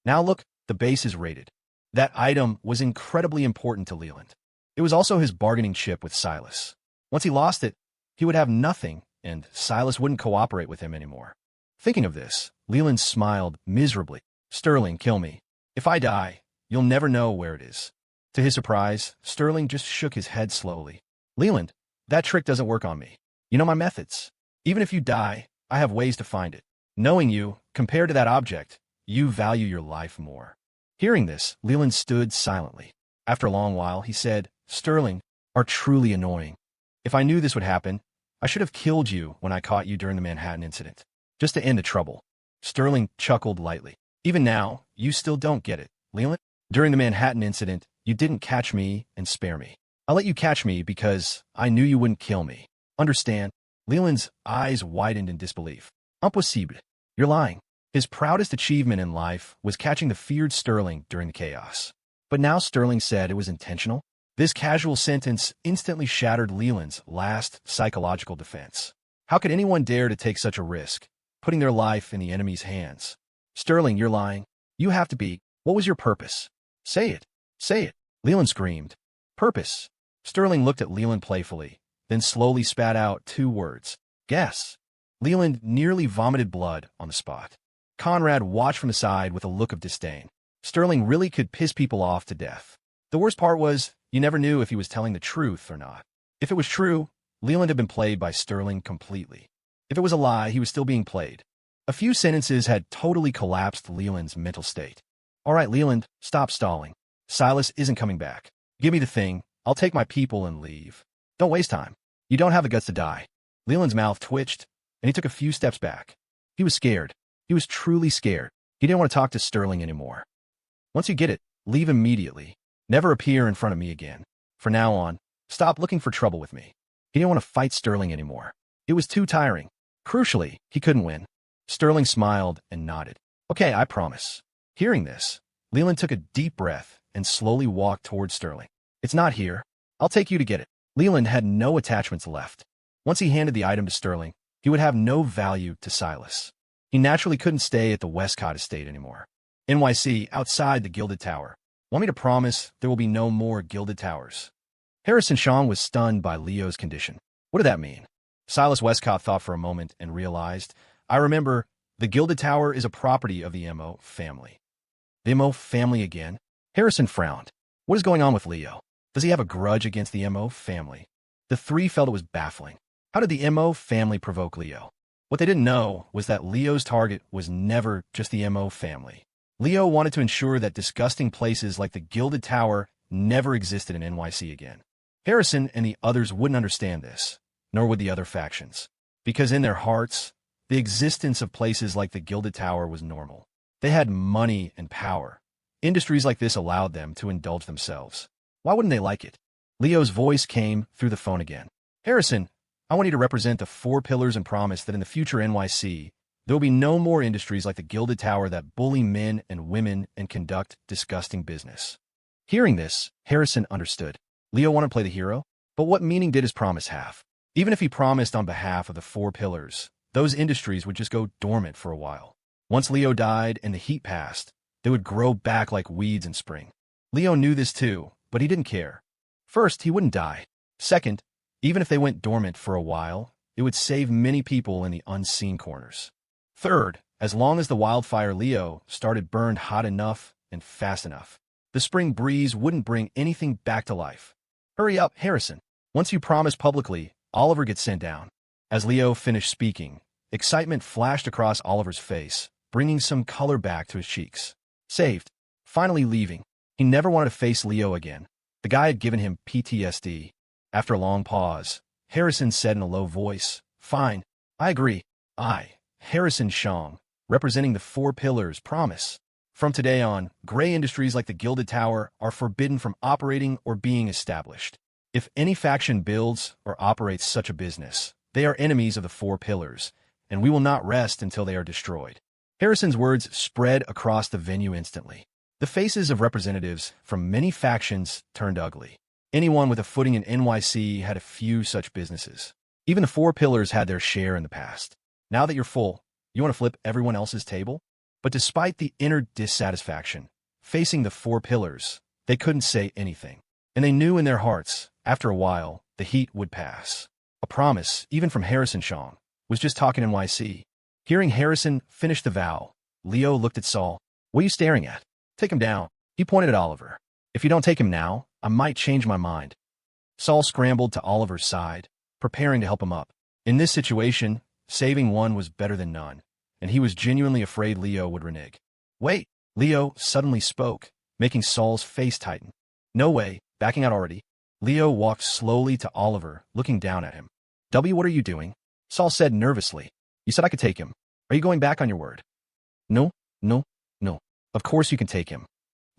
Now look, the base is raided. That item was incredibly important to Leland. It was also his bargaining chip with Silas. Once he lost it, he would have nothing, and Silas wouldn't cooperate with him anymore. Thinking of this, Leland smiled miserably. Sterling, kill me. If I die, you'll never know where it is. To his surprise, Sterling just shook his head slowly. Leland, that trick doesn't work on me. You know my methods. Even if you die, I have ways to find it. Knowing you, compared to that object, you value your life more. Hearing this, Leland stood silently. After a long while, he said, Sterling, are truly annoying. If I knew this would happen, I should have killed you when I caught you during the Manhattan incident, just to end the trouble. Sterling chuckled lightly. Even now, you still don't get it, Leland. During the Manhattan incident, you didn't catch me and spare me. I let you catch me because I knew you wouldn't kill me. Understand? Leland's eyes widened in disbelief. Impossible. You're lying. His proudest achievement in life was catching the feared Sterling during the chaos. But now Sterling said it was intentional. This casual sentence instantly shattered Leland's last psychological defense. How could anyone dare to take such a risk, putting their life in the enemy's hands? Sterling, you're lying. You have to be. What was your purpose? Say it. Say it. Leland screamed. Purpose. Sterling looked at Leland playfully, then slowly spat out 2 words. Guess. Leland nearly vomited blood on the spot. Conrad watched from the side with a look of disdain. Sterling really could piss people off to death. The worst part was, you never knew if he was telling the truth or not. If it was true, Leland had been played by Sterling completely. If it was a lie, he was still being played. A few sentences had totally collapsed Leland's mental state. All right, Leland, stop stalling. Silas isn't coming back. Give me the thing. I'll take my people and leave. Don't waste time. You don't have the guts to die. Leland's mouth twitched, and he took a few steps back. He was scared. He was truly scared. He didn't want to talk to Sterling anymore. Once you get it, leave immediately. Never appear in front of me again. From now on, stop looking for trouble with me. He didn't want to fight Sterling anymore. It was too tiring. Crucially, he couldn't win. Sterling smiled and nodded. Okay, I promise. Hearing this, Leland took a deep breath and slowly walked towards Sterling. It's not here. I'll take you to get it. Leland had no attachments left. Once he handed the item to Sterling, he would have no value to Silas. He naturally couldn't stay at the Westcott estate anymore. NYC, outside the Gilded Tower. Want me to promise there will be no more Gilded Towers? Harrison Shong was stunned by Leo's condition. What did that mean? Silas Westcott thought for a moment and realized, I remember, the Gilded Tower is a property of the M.O. family. The M.O. family again? Harrison frowned. What is going on with Leo? Does he have a grudge against the M.O. family? The three felt it was baffling. How did the M.O. family provoke Leo? What they didn't know was that Leo's target was never just the M.O. family. Leo wanted to ensure that disgusting places like the Gilded Tower never existed in NYC again. Harrison and the others wouldn't understand this, nor would the other factions, because in their hearts, the existence of places like the Gilded Tower was normal. They had money and power. Industries like this allowed them to indulge themselves. Why wouldn't they like it? Leo's voice came through the phone again. Harrison, I want you to represent the 4 pillars and promise that in the future NYC, there will be no more industries like the Gilded Tower that bully men and women and conduct disgusting business. Hearing this, Harrison understood. Leo wanted to play the hero, but what meaning did his promise have? Even if he promised on behalf of the 4 pillars, those industries would just go dormant for a while. Once Leo died and the heat passed, they would grow back like weeds in spring. Leo knew this too, but he didn't care. First, he wouldn't die. Second, even if they went dormant for a while, it would save many people in the unseen corners. Third, as long as the wildfire Leo started burned hot enough and fast enough, the spring breeze wouldn't bring anything back to life. Hurry up, Harrison. Once you promise publicly, Oliver gets sent down. As Leo finished speaking, excitement flashed across Oliver's face, bringing some color back to his cheeks. Saved. Finally leaving. He never wanted to face Leo again. The guy had given him PTSD. After a long pause, Harrison said in a low voice, Fine, I agree. I, Harrison Shong, representing the 4 pillars, promise. From today on, gray industries like the Gilded Tower are forbidden from operating or being established. If any faction builds or operates such a business, they are enemies of the 4 pillars, and we will not rest until they are destroyed. Harrison's words spread across the venue instantly. The faces of representatives from many factions turned ugly. Anyone with a footing in NYC had a few such businesses. Even the 4 pillars had their share in the past. Now that you're full, you want to flip everyone else's table? But despite the inner dissatisfaction, facing the 4 pillars, they couldn't say anything. And they knew in their hearts, after a while, the heat would pass. A promise, even from Harrison Shong, was just talking NYC. Hearing Harrison finish the vow, Leo looked at Saul. What are you staring at? Take him down. He pointed at Oliver. If you don't take him now, I might change my mind. Saul scrambled to Oliver's side, preparing to help him up. In this situation, saving one was better than none, and he was genuinely afraid Leo would renege. Wait, Leo suddenly spoke, making Saul's face tighten. No way, backing out already. Leo walked slowly to Oliver, looking down at him. What are you doing? Saul said nervously. You said I could take him. Are you going back on your word? No. Of course you can take him.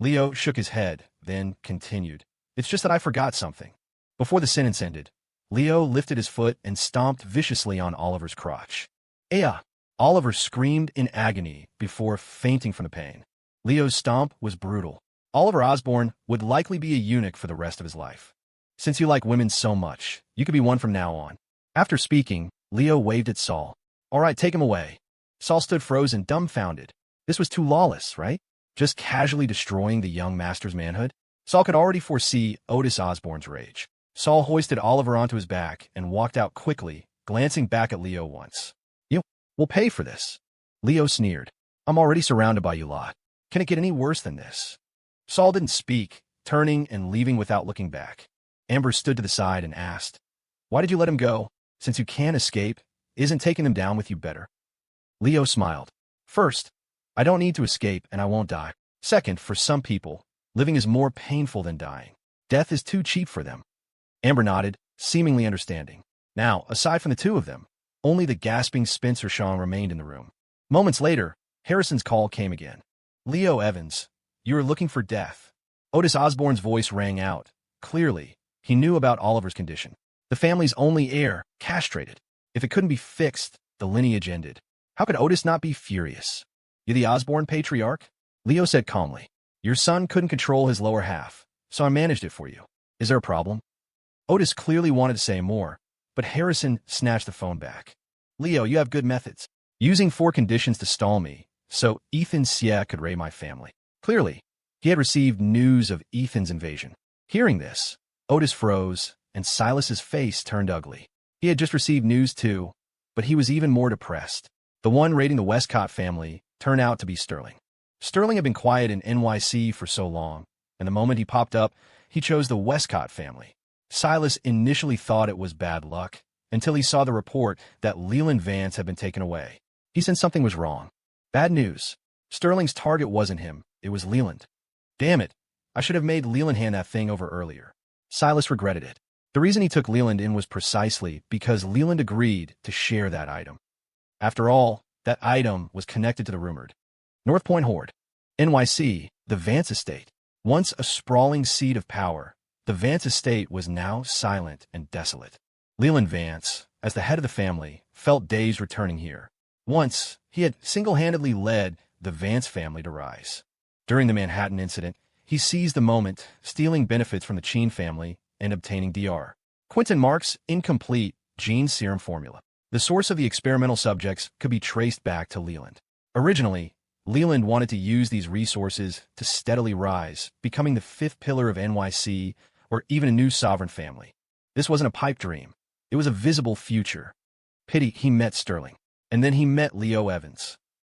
Leo shook his head, then continued. It's just that I forgot something. Before the sentence ended, Leo lifted his foot and stomped viciously on Oliver's crotch. Aya! Oliver screamed in agony before fainting from the pain. Leo's stomp was brutal. Oliver Osborne would likely be a eunuch for the rest of his life. Since you like women so much, you could be one from now on. After speaking, Leo waved at Saul. All right, take him away. Saul stood frozen, dumbfounded. This was too lawless, right? Just casually destroying the young master's manhood? Saul could already foresee Otis Osborne's rage. Saul hoisted Oliver onto his back and walked out quickly, glancing back at Leo once. You will pay for this. Leo sneered. I'm already surrounded by you lot. Can it get any worse than this? Saul didn't speak, turning and leaving without looking back. Amber stood to the side and asked, Why did you let him go? Since you can't escape, isn't taking them down with you better? Leo smiled. First, I don't need to escape and I won't die. Second, for some people, living is more painful than dying. Death is too cheap for them. Amber nodded, seemingly understanding. Now, aside from the two of them, only the gasping Spencer Shaw remained in the room. Moments later, Harrison's call came again. Leo Evans, you are looking for death. Otis Osborne's voice rang out. Clearly, he knew about Oliver's condition. The family's only heir, castrated. If it couldn't be fixed, the lineage ended. How could Otis not be furious? You the Osborne patriarch? Leo said calmly. Your son couldn't control his lower half, so I managed it for you. Is there a problem? Otis clearly wanted to say more, but Harrison snatched the phone back. Leo, you have good methods. Using 4 conditions to stall me, so Ethan Sia could raid my family. Clearly, he had received news of Ethan's invasion. Hearing this, Otis froze, and Silas's face turned ugly. He had just received news too, but he was even more depressed. The one raiding the Westcott family turned out to be Sterling. Sterling had been quiet in NYC for so long, and the moment he popped up, he chose the Westcott family. Silas initially thought it was bad luck, until he saw the report that Leland Vance had been taken away. He sensed something was wrong. Bad news. Sterling's target wasn't him, it was Leland. Damn it, I should have made Leland hand that thing over earlier. Silas regretted it. The reason he took Leland in was precisely because Leland agreed to share that item. After all, that item was connected to the rumored North Point Horde. NYC, the Vance estate. Once a sprawling seat of power, the Vance estate was now silent and desolate. Leland Vance, as the head of the family, felt days returning here. Once, he had single-handedly led the Vance family to rise. During the Manhattan incident, he seized the moment, stealing benefits from the Cheen family and obtaining Dr. Quentin Mark's incomplete gene serum formula. The source of the experimental subjects could be traced back to Leland. Originally, Leland wanted to use these resources to steadily rise, becoming the 5th pillar of NYC or even a new sovereign family. This wasn't a pipe dream. It was a visible future. Pity he met Sterling. And then he met Leo Evans.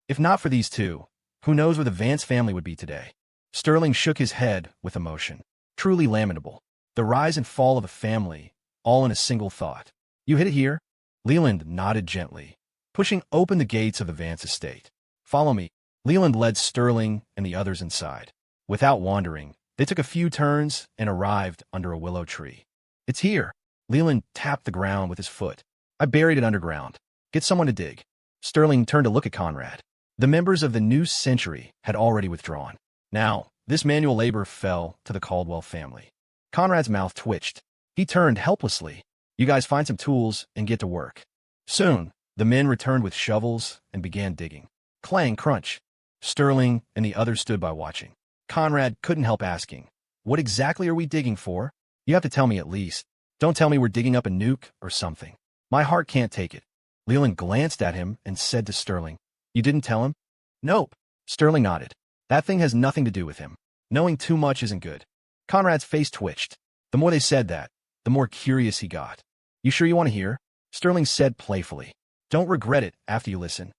If not for these two, who knows where the Vance family would be today? Sterling shook his head with emotion. Truly lamentable. The rise and fall of a family, all in a single thought. You hit it here? Leland nodded gently, pushing open the gates of the Vance estate. Follow me. Leland led Sterling and the others inside. Without wandering, they took a few turns and arrived under a willow tree. It's here. Leland tapped the ground with his foot. I buried it underground. Get someone to dig. Sterling turned to look at Conrad. The members of the new century had already withdrawn. Now, this manual labor fell to the Caldwell family. Conrad's mouth twitched. He turned helplessly. You guys find some tools and get to work. Soon, the men returned with shovels and began digging. Clang, crunch. Sterling and the others stood by watching. Conrad couldn't help asking, what exactly are we digging for? You have to tell me at least. Don't tell me we're digging up a nuke or something. My heart can't take it. Leland glanced at him and said to Sterling, you didn't tell him? Nope. Sterling nodded. That thing has nothing to do with him. Knowing too much isn't good. Conrad's face twitched. The more they said that, the more curious he got. You sure you want to hear? Sterling said playfully. Don't regret it after you listen.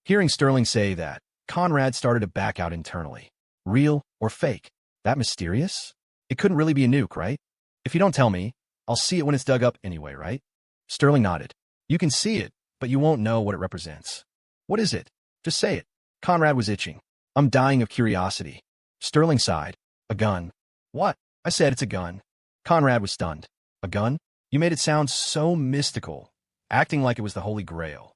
Hearing Sterling say that, Conrad started to back out internally. Real or fake? That mysterious? It couldn't really be a nuke, right? If you don't tell me, I'll see it when it's dug up anyway, right? Sterling nodded. You can see it, but you won't know what it represents. What is it? Just say it. Conrad was itching. I'm dying of curiosity. Sterling sighed. A gun. What? I said it's a gun. Conrad was stunned. A gun? You made it sound so mystical, acting like it was the Holy Grail.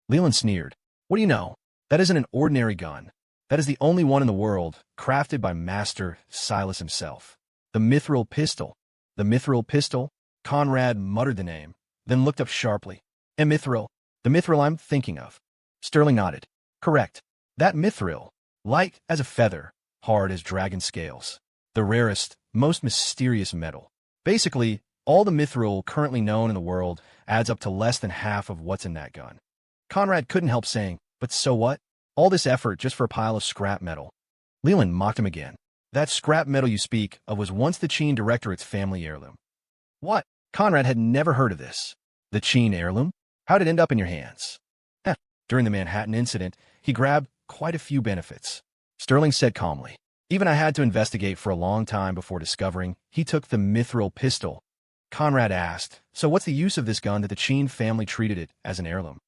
Leland sneered. What do you know? That isn't an ordinary gun. That is the only one in the world, crafted by Master Silas himself. The Mithril pistol. The Mithril pistol? Conrad muttered the name, then looked up sharply. Mithril. The Mithril I'm thinking of. Sterling nodded. Correct. That Mithril. Light as a feather, hard as dragon scales. The rarest, most mysterious metal. Basically, all the Mithril currently known in the world adds up to less than half of what's in that gun. Conrad couldn't help saying, but so what? All this effort just for a pile of scrap metal. Leland mocked him again. That scrap metal you speak of was once the Cheen Directorate's family heirloom. What? Conrad had never heard of this. The Cheen heirloom? How did it end up in your hands? During the Manhattan incident, he grabbed quite a few benefits. Sterling said calmly. Even I had to investigate for a long time before discovering he took the Mithril pistol. Conrad asked, so what's the use of this gun that the Cheen family treated it as an heirloom?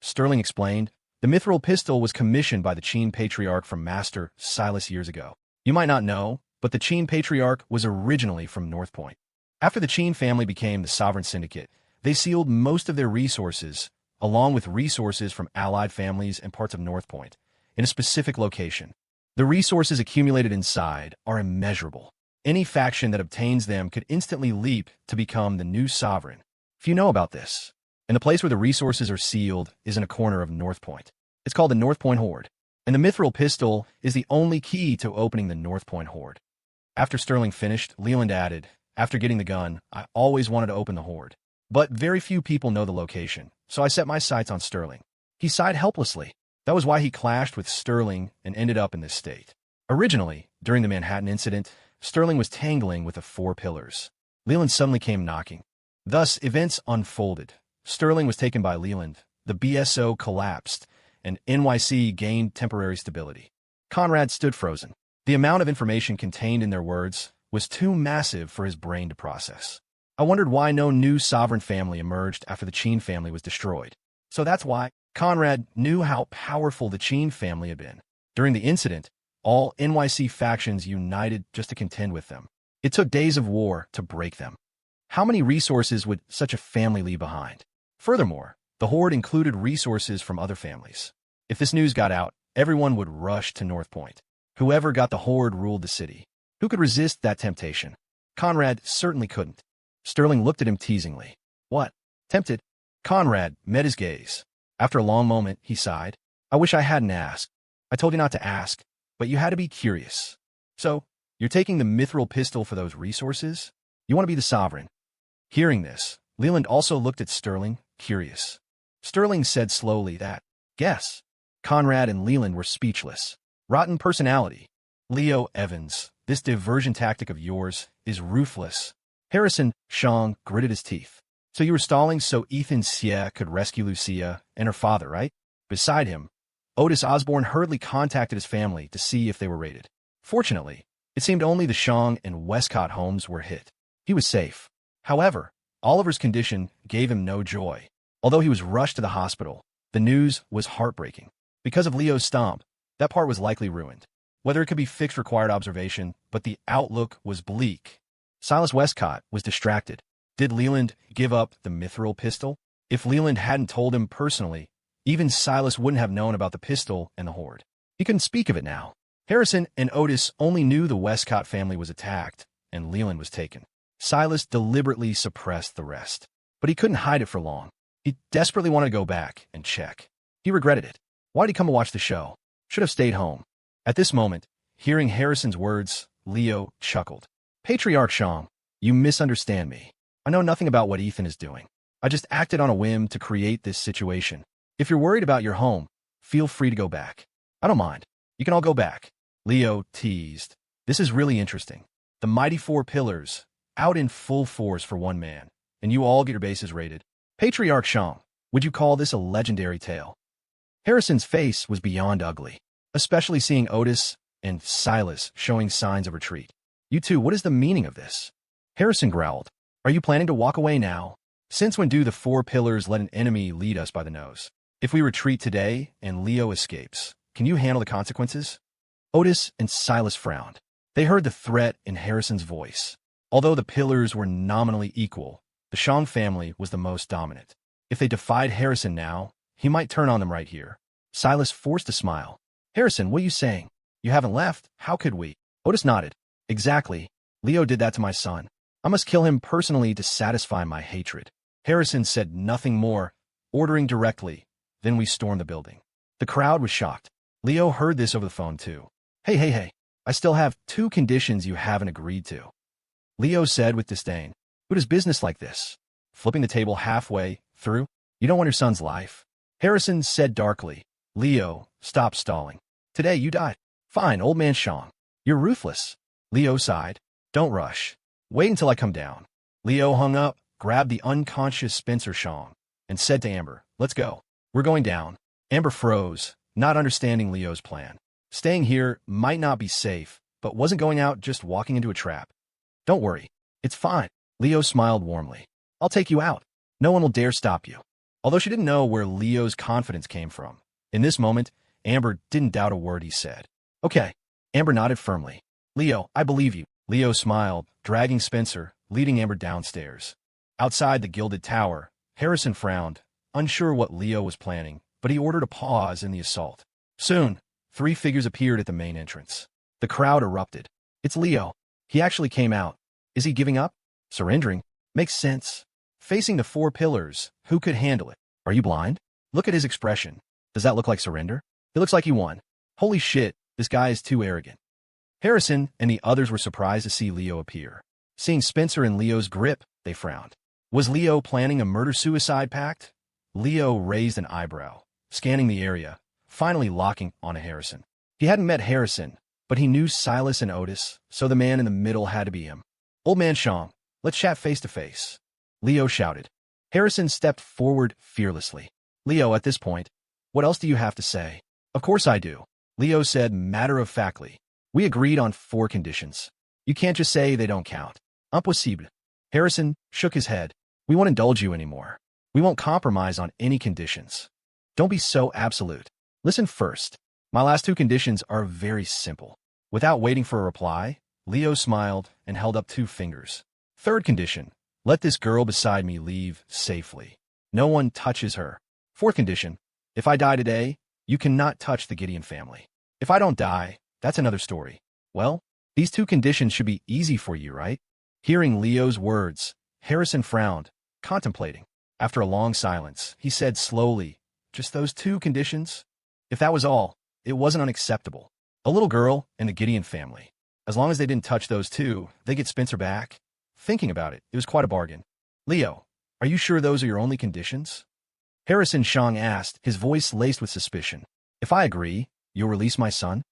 Sterling explained, the Mithril pistol was commissioned by the Cheen patriarch from Master Silas years ago. You might not know, but the Qin patriarch was originally from North Point. After the Qin family became the sovereign syndicate, they sealed most of their resources, along with resources from allied families and parts of North Point, in a specific location. The resources accumulated inside are immeasurable. Any faction that obtains them could instantly leap to become the new sovereign. Few know about this. And the place where the resources are sealed is in a corner of North Point. It's called the North Point Horde. And the Mithril pistol is the only key to opening the North Point Horde. After Sterling finished, Leland added, "After getting the gun, I always wanted to open the Horde. But very few people know the location, so I set my sights on Sterling." He sighed helplessly. That was why he clashed with Sterling and ended up in this state. Originally, during the Manhattan incident, Sterling was tangling with the Four Pillars. Leland suddenly came knocking. Thus, events unfolded. Sterling was taken by Leland, the BSO collapsed, and NYC gained temporary stability. Conrad stood frozen. The amount of information contained in their words was too massive for his brain to process. I wondered why no new sovereign family emerged after the Qin family was destroyed. So that's why. Conrad knew how powerful the Qin family had been. During the incident, all NYC factions united just to contend with them. It took days of war to break them. How many resources would such a family leave behind? Furthermore, the Horde included resources from other families. If this news got out, everyone would rush to North Point. Whoever got the Horde ruled the city. Who could resist that temptation? Conrad certainly couldn't. Sterling looked at him teasingly. What? Tempted? Conrad met his gaze. After a long moment, he sighed. I wish I hadn't asked. I told you not to ask, but you had to be curious. So, you're taking the Mithril pistol for those resources? You want to be the sovereign? Hearing this, Leland also looked at Sterling, curious. Sterling said slowly that, guess. Conrad and Leland were speechless. Rotten personality. Leo Evans, this diversion tactic of yours is ruthless. Harrison Shang gritted his teeth. So you were stalling so Ethan Xie could rescue Lucia and her father, right? Beside him, Otis Osborne hurriedly contacted his family to see if they were raided. Fortunately, it seemed only the Shang and Westcott homes were hit. He was safe. However, Oliver's condition gave him no joy. Although he was rushed to the hospital, the news was heartbreaking. Because of Leo's stomp, that part was likely ruined. Whether it could be fixed required observation, but the outlook was bleak. Silas Westcott was distracted. Did Leland give up the Mithril pistol? If Leland hadn't told him personally, even Silas wouldn't have known about the pistol and the Horde. He couldn't speak of it now. Harrison and Otis only knew the Westcott family was attacked, and Leland was taken. Silas deliberately suppressed the rest. But he couldn't hide it for long. He desperately wanted to go back and check. He regretted it. Why did he come and watch the show? Should have stayed home. At this moment, hearing Harrison's words, Leo chuckled. Patriarch Shang, you misunderstand me. I know nothing about what Ethan is doing. I just acted on a whim to create this situation. If you're worried about your home, feel free to go back. I don't mind. You can all go back. Leo teased. This is really interesting. The mighty Four Pillars, out in full force for one man, and you all get your bases raided. Patriarch Shang, would you call this a legendary tale? Harrison's face was beyond ugly, especially seeing Otis and Silas showing signs of retreat. You two, what is the meaning of this? Harrison growled. Are you planning to walk away now? Since when do the Four Pillars let an enemy lead us by the nose? If we retreat today and Leo escapes, can you handle the consequences? Otis and Silas frowned. They heard the threat in Harrison's voice. Although the pillars were nominally equal, the Shang family was the most dominant. If they defied Harrison now, he might turn on them right here. Silas forced a smile. Harrison, what are you saying? You haven't left? How could we? Otis nodded. Exactly. Leo did that to my son. I must kill him personally to satisfy my hatred. Harrison said nothing more, ordering directly. Then we stormed the building. The crowd was shocked. Leo heard this over the phone too. Hey. I still have 2 conditions you haven't agreed to. Leo said with disdain. Who does business like this? Flipping the table halfway through? You don't want your son's life? Harrison said darkly. Leo, stop stalling. Today you died. Fine, old man Shang. You're ruthless. Leo sighed. Don't rush. Wait until I come down. Leo hung up, grabbed the unconscious Spencer Shang, and said to Amber, let's go. We're going down. Amber froze, not understanding Leo's plan. Staying here might not be safe, but wasn't going out just walking into a trap. Don't worry. It's fine. Leo smiled warmly. I'll take you out. No one will dare stop you. Although she didn't know where Leo's confidence came from. In this moment, Amber didn't doubt a word he said. Okay. Amber nodded firmly. Leo, I believe you. Leo smiled, dragging Spencer, leading Amber downstairs. Outside the gilded tower, Harrison frowned, unsure what Leo was planning, but he ordered a pause in the assault. Soon, 3 figures appeared at the main entrance. The crowd erupted. It's Leo. He actually came out. Is he giving up? Surrendering? Makes sense. Facing the 4 pillars, who could handle it? Are you blind? Look at his expression. Does that look like surrender? It looks like he won. Holy shit, this guy is too arrogant. Harrison and the others were surprised to see Leo appear. Seeing Spencer in Leo's grip, they frowned. Was Leo planning a murder-suicide pact? Leo raised an eyebrow, scanning the area, finally locking onto Harrison. He hadn't met Harrison, but he knew Silas and Otis, so the man in the middle had to be him. Old man Shang, let's chat face to face. Leo shouted. Harrison stepped forward fearlessly. Leo, at this point, what else do you have to say? Of course I do. Leo said matter-of-factly. We agreed on 4 conditions. You can't just say they don't count. Impossible. Harrison shook his head. We won't indulge you anymore. We won't compromise on any conditions. Don't be so absolute. Listen first. My last 2 conditions are very simple. Without waiting for a reply, Leo smiled and held up 2 fingers. 3rd condition. Let this girl beside me leave safely. No one touches her. 4th condition. If I die today, you cannot touch the Gideon family. If I don't die, that's another story. Well, these 2 conditions should be easy for you, right? Hearing Leo's words, Harrison frowned, contemplating. After a long silence, he said slowly, just those 2 conditions? If that was all, it wasn't unacceptable. A little girl and the Gideon family. As long as they didn't touch those 2, they get Spencer back. Thinking about it, it was quite a bargain. Leo, are you sure those are your only conditions? Harrison Shang asked, his voice laced with suspicion. If I agree, you'll release my son?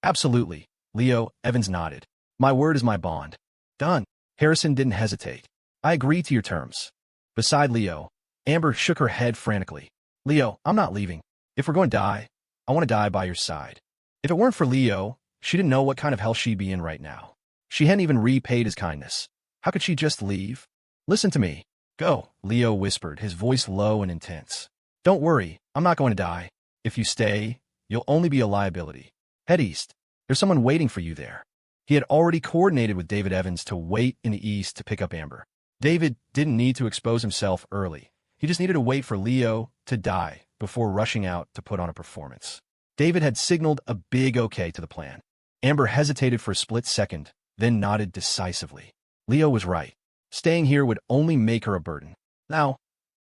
Absolutely. Leo Evans nodded. My word is my bond. Done. Harrison didn't hesitate. I agree to your terms. Beside Leo, Amber shook her head frantically. Leo, I'm not leaving. If we're going to die, I want to die by your side. If it weren't for Leo, she didn't know what kind of hell she'd be in right now. She hadn't even repaid his kindness. How could she just leave? Listen to me. Go, Leo whispered, his voice low and intense. Don't worry, I'm not going to die. If you stay, you'll only be a liability. Head east. There's someone waiting for you there. He had already coordinated with David Evans to wait in the east to pick up Amber. David didn't need to expose himself early. He just needed to wait for Leo to die before rushing out to put on a performance. David had signaled a big okay to the plan. Amber hesitated for a split second, then nodded decisively. Leo was right. Staying here would only make her a burden. Now,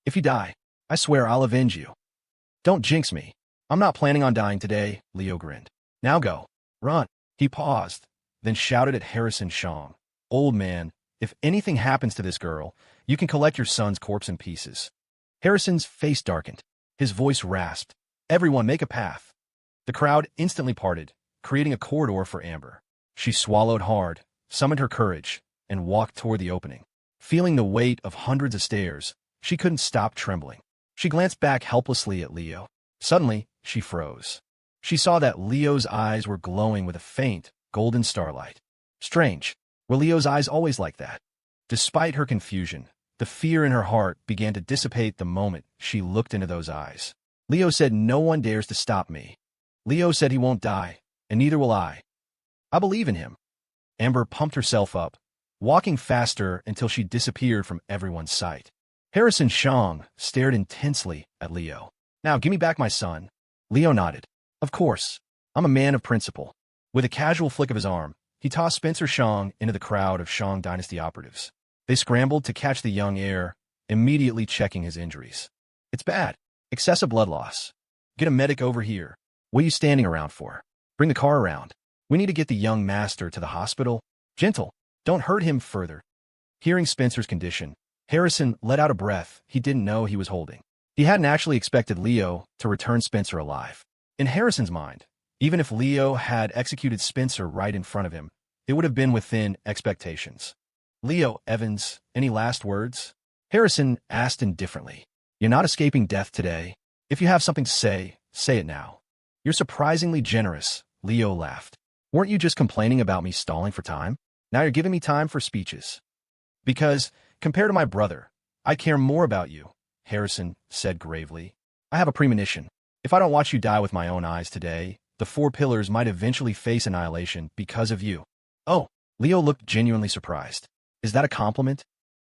if you die, I swear I'll avenge you. Don't jinx me. I'm not planning on dying today, Leo grinned. Now go. Run. He paused, then shouted at Harrison Shang. Old man, if anything happens to this girl, you can collect your son's corpse in pieces. Harrison's face darkened. His voice rasped. Everyone make a path. The crowd instantly parted, creating a corridor for Amber. She swallowed hard, summoned her courage, and walked toward the opening. Feeling the weight of hundreds of stairs, she couldn't stop trembling. She glanced back helplessly at Leo. Suddenly, she froze. She saw that Leo's eyes were glowing with a faint, golden starlight. Strange. Were Leo's eyes always like that? Despite her confusion, the fear in her heart began to dissipate the moment she looked into those eyes. Leo said, no one dares to stop me. Leo said he won't die, and neither will I. I believe in him. Amber pumped herself up, walking faster until she disappeared from everyone's sight. Harrison Shang stared intensely at Leo. Now, give me back my son. Leo nodded. Of course. I'm a man of principle. With a casual flick of his arm, he tossed Spencer Shang into the crowd of Shang Dynasty operatives. They scrambled to catch the young heir, immediately checking his injuries. It's bad. Excessive blood loss. Get a medic over here. What are you standing around for? Bring the car around. We need to get the young master to the hospital. Gentle. Don't hurt him further. Hearing Spencer's condition, Harrison let out a breath he didn't know he was holding. He hadn't actually expected Leo to return Spencer alive. In Harrison's mind, even if Leo had executed Spencer right in front of him, it would have been within expectations. Leo Evans, any last words? Harrison asked indifferently. You're not escaping death today. If you have something to say it now. You're surprisingly generous, Leo laughed. Weren't you just complaining about me stalling for time? Now you're giving me time for speeches. Because, compared to my brother, I care more about you, Harrison said gravely. I have a premonition. If I don't watch you die with my own eyes today, the 4 pillars might eventually face annihilation because of you. Oh, Leo looked genuinely surprised. Is that a compliment?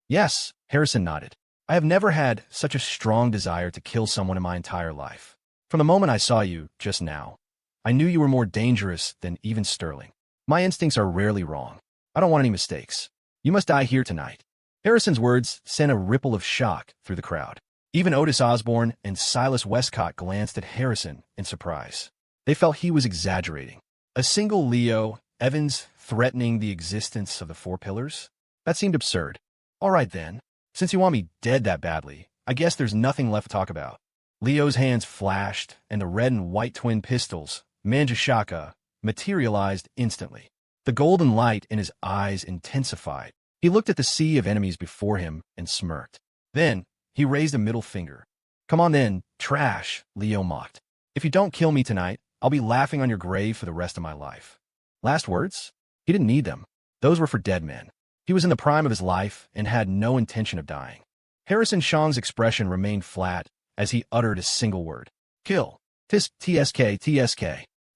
Yes, Harrison nodded. I have never had such a strong desire to kill someone in my entire life. From the moment I saw you just now, I knew you were more dangerous than even Sterling. My instincts are rarely wrong. I don't want any mistakes. You must die here tonight. Harrison's words sent a ripple of shock through the crowd. Even Otis Osborne and Silas Westcott glanced at Harrison in surprise. They felt he was exaggerating. A single Leo Evans threatening the existence of the Four Pillars? That seemed absurd. All right then. Since you want me dead that badly, I guess there's nothing left to talk about. Leo's hands flashed, and the red and white twin pistols, Manjashaka, materialized instantly. The golden light in his eyes intensified. He looked at the sea of enemies before him and smirked. Then, he raised a middle finger. Come on then, trash, Leo mocked. If you don't kill me tonight, I'll be laughing on your grave for the rest of my life. Last words? He didn't need them. Those were for dead men. He was in the prime of his life and had no intention of dying. Harrison Shang's expression remained flat as he uttered a single word. Kill. TSK.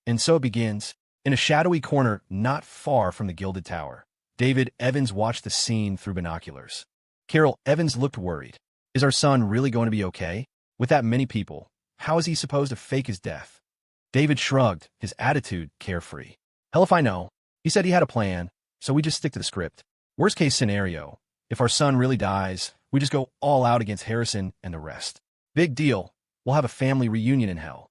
And so it begins. In a shadowy corner not far from the Gilded Tower, David Evans watched the scene through binoculars. Carol Evans looked worried. Is our son really going to be okay? With that many people, how is he supposed to fake his death? David shrugged, his attitude carefree. Hell if I know. He said he had a plan, so we just stick to the script. Worst case scenario, if our son really dies, we just go all out against Harrison and the rest. Big deal. We'll have a family reunion in hell.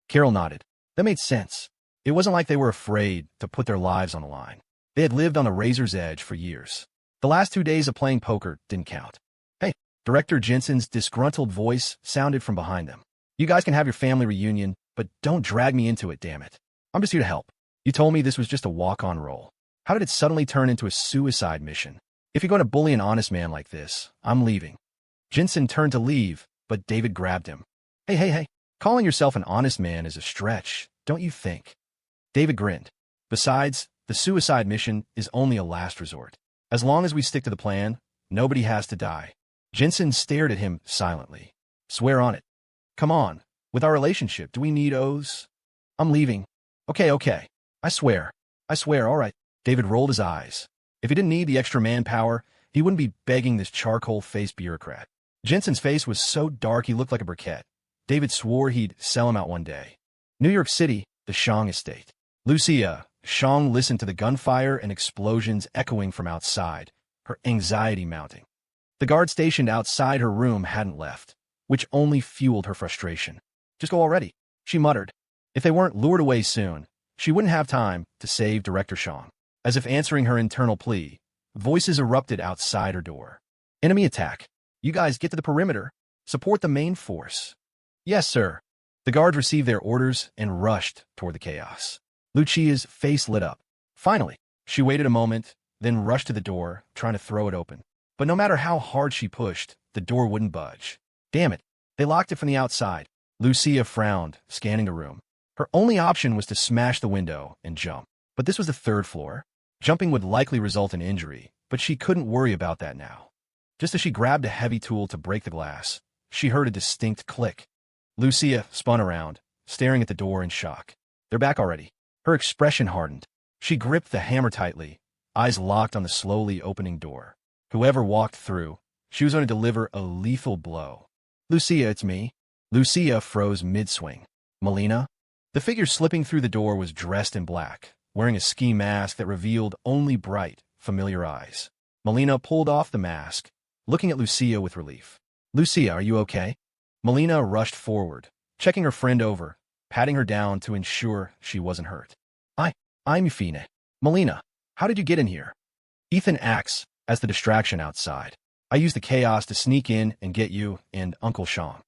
Carol nodded. That made sense. It wasn't like they were afraid to put their lives on the line. They had lived on the razor's edge for years. The last 2 days of playing poker didn't count. Hey, Director Jensen's disgruntled voice sounded from behind them. You guys can have your family reunion, but don't drag me into it, damn it. I'm just here to help. You told me this was just a walk-on role. How did it suddenly turn into a suicide mission? If you're going to bully an honest man like this, I'm leaving. Jensen turned to leave, but David grabbed him. Hey. Calling yourself an honest man is a stretch, don't you think? David grinned. Besides, the suicide mission is only a last resort. As long as we stick to the plan, nobody has to die. Jensen stared at him silently. Swear on it. Come on. With our relationship, do we need oaths? I'm leaving. Okay. I swear, all right. David rolled his eyes. If he didn't need the extra manpower, he wouldn't be begging this charcoal-faced bureaucrat. Jensen's face was so dark he looked like a briquette. David swore he'd sell him out one day. New York City, the Shang estate. Lucia, Shang listened to the gunfire and explosions echoing from outside, her anxiety mounting. The guard stationed outside her room hadn't left, which only fueled her frustration. Just go already, she muttered. If they weren't lured away soon, she wouldn't have time to save Director Shang. As if answering her internal plea, voices erupted outside her door. Enemy attack. You guys get to the perimeter. Support the main force. Yes, sir. The guards received their orders and rushed toward the chaos. Lucia's face lit up. Finally, she waited a moment, then rushed to the door, trying to throw it open. But no matter how hard she pushed, the door wouldn't budge. Damn it. They locked it from the outside. Lucia frowned, scanning the room. Her only option was to smash the window and jump. But this was the 3rd floor. Jumping would likely result in injury, but she couldn't worry about that now. Just as she grabbed a heavy tool to break the glass, she heard a distinct click. Lucia spun around, staring at the door in shock. They're back already. Her expression hardened. She gripped the hammer tightly, eyes locked on the slowly opening door. Whoever walked through, she was going to deliver a lethal blow. Lucia, it's me. Lucia froze mid-swing. Melina? The figure slipping through the door was dressed in black, wearing a ski mask that revealed only bright, familiar eyes. Melina pulled off the mask, looking at Lucia with relief. Lucia, are you okay? Melina rushed forward, checking her friend over, patting her down to ensure she wasn't hurt. I'm fine. Melina, how did you get in here? Ethan acts as the distraction outside. I used the chaos to sneak in and get you and Uncle Sean.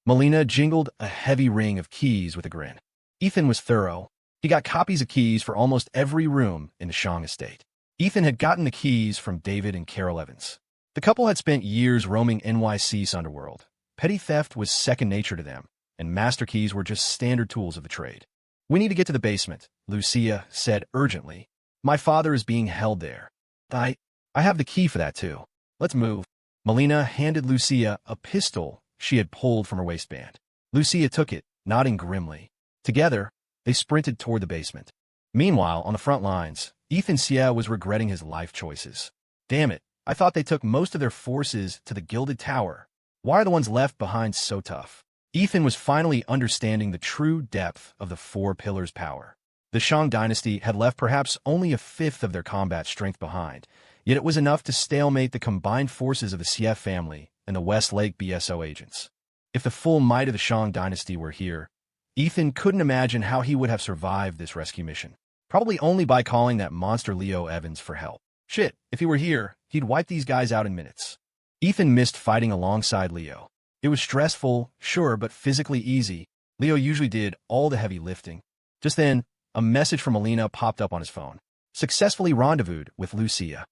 Melina jingled a heavy ring of keys with a grin. Ethan was thorough. He got copies of keys for almost every room in the Shang estate. Ethan had gotten the keys from David and Carol Evans. The couple had spent years roaming NYC's underworld. Petty theft was second nature to them, and master keys were just standard tools of the trade. We need to get to the basement, Lucia said urgently. My father is being held there. I have the key for that too. Let's move. Melina handed Lucia a pistol she had pulled from her waistband. Lucia took it, nodding grimly. Together, they sprinted toward the basement. Meanwhile, on the front lines, Ethan Sia was regretting his life choices. Damn it, I thought they took most of their forces to the Gilded Tower. Why are the ones left behind so tough? Ethan was finally understanding the true depth of the Four Pillars' power. The Shang dynasty had left perhaps only a fifth of their combat strength behind, yet it was enough to stalemate the combined forces of the Xie family and the West Lake BSO agents. If the full might of the Shang dynasty were here, Ethan couldn't imagine how he would have survived this rescue mission. Probably only by calling that monster Leo Evans for help. Shit, if he were here, he'd wipe these guys out in minutes. Ethan missed fighting alongside Leo. It was stressful, sure, but physically easy. Leo usually did all the heavy lifting. Just then, a message from Alina popped up on his phone. Successfully rendezvoused with Lucia.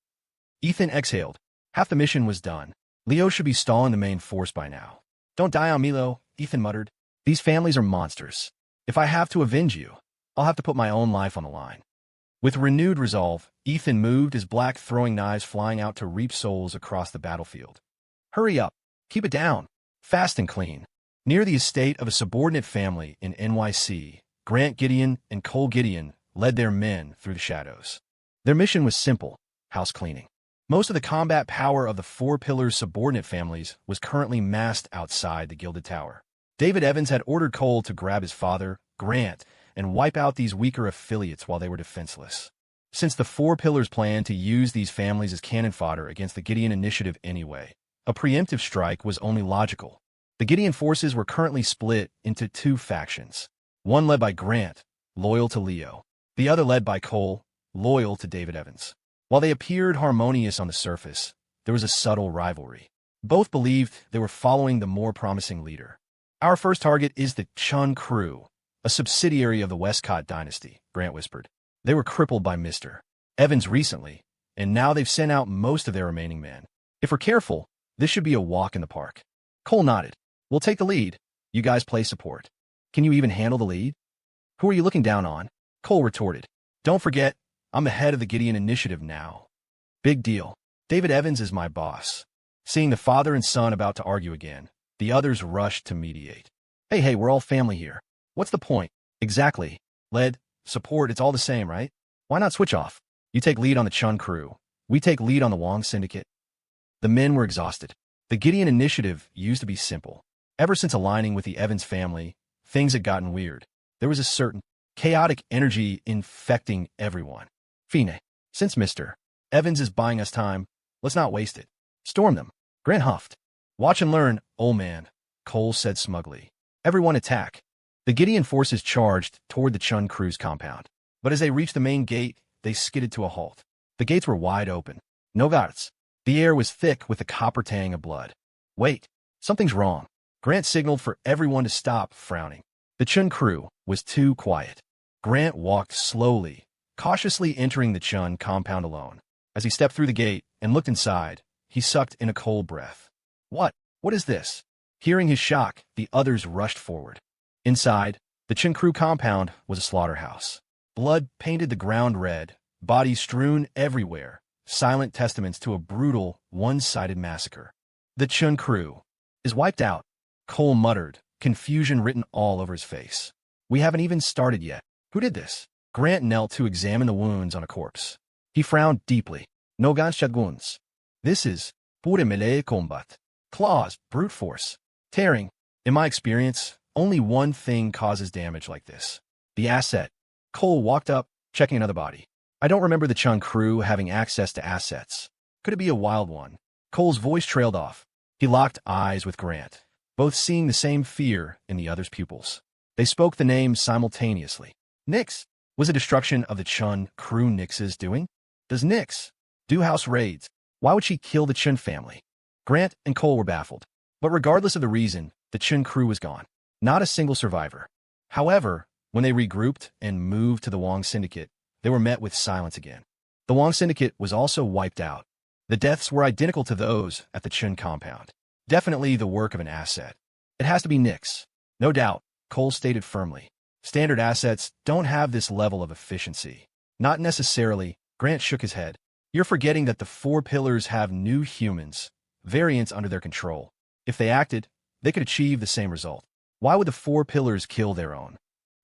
Ethan exhaled. Half the mission was done. Leo should be stalling the main force by now. Don't die on me, Leo, Ethan muttered. These families are monsters. If I have to avenge you, I'll have to put my own life on the line. With renewed resolve, Ethan moved, his black throwing knives flying out to reap souls across the battlefield. Hurry up. Keep it down. Fast and clean. Near the estate of a subordinate family in NYC, Grant Gideon and Cole Gideon led their men through the shadows. Their mission was simple: house cleaning. Most of the combat power of the Four Pillars' subordinate families was currently massed outside the Gilded Tower. David Evans had ordered Cole to grab his father, Grant, and wipe out these weaker affiliates while they were defenseless. Since the Four Pillars planned to use these families as cannon fodder against the Gideon initiative anyway, a preemptive strike was only logical. The Gideon forces were currently split into two factions, one led by Grant, loyal to Leo, the other led by Cole, loyal to David Evans. While they appeared harmonious on the surface, there was a subtle rivalry. Both believed they were following the more promising leader. Our first target is the Chun crew, a subsidiary of the Westcott dynasty, Grant whispered. They were crippled by Mr. Evans recently, and now they've sent out most of their remaining men. If we're careful, this should be a walk in the park. Cole nodded. We'll take the lead. You guys play support. Can you even handle the lead? Who are you looking down on? Cole retorted. Don't forget, I'm the head of the Gideon initiative now. Big deal. David Evans is my boss. Seeing the father and son about to argue again, the others rushed to mediate. Hey, we're all family here. What's the point? Exactly. Lead, support, it's all the same, right? Why not switch off? You take lead on the Chun crew. We take lead on the Wong Syndicate. The men were exhausted. The Gideon initiative used to be simple. Ever since aligning with the Evans family, things had gotten weird. There was a certain chaotic energy infecting everyone. Fine. Since Mr. Evans is buying us time, let's not waste it. Storm them. Grant huffed. Watch and learn, old man, Cole said smugly. Everyone attack. The Gideon forces charged toward the Chun crew's compound. But as they reached the main gate, they skidded to a halt. The gates were wide open. No guards. The air was thick with the copper tang of blood. Wait, something's wrong. Grant signaled for everyone to stop, frowning. The Chun crew was too quiet. Grant walked slowly, cautiously entering the Chun compound alone. As he stepped through the gate and looked inside, he sucked in a cold breath. What is this? Hearing his shock, the others rushed forward. Inside, the Chun crew compound was a slaughterhouse. Blood painted the ground red, bodies strewn everywhere, silent testaments to a brutal, one-sided massacre. The Chun crew is wiped out, Cole muttered, confusion written all over his face. We haven't even started yet. Who did this? Grant knelt to examine the wounds on a corpse. He frowned deeply. No goons. This is pure melee combat. Claws, brute force. Tearing. In my experience, only one thing causes damage like this. The asset. Cole walked up, checking another body. I don't remember the Chun crew having access to assets. Could it be a wild one? Cole's voice trailed off. He locked eyes with Grant, both seeing the same fear in the other's pupils. They spoke the name simultaneously. Nyx. Was the destruction of the Chun crew Nyx's doing? Does Nyx do house raids? Why would she kill the Chun family? Grant and Cole were baffled. But regardless of the reason, the Chun crew was gone. Not a single survivor. However, when they regrouped and moved to the Wong Syndicate, they were met with silence again. The Wong Syndicate was also wiped out. The deaths were identical to those at the Chun compound. Definitely the work of an asset. It has to be Nyx. No doubt, Cole stated firmly. Standard assets don't have this level of efficiency. Not necessarily, Grant shook his head. You're forgetting that the Four Pillars have new humans, variants under their control. If they acted, they could achieve the same result. Why would the Four Pillars kill their own?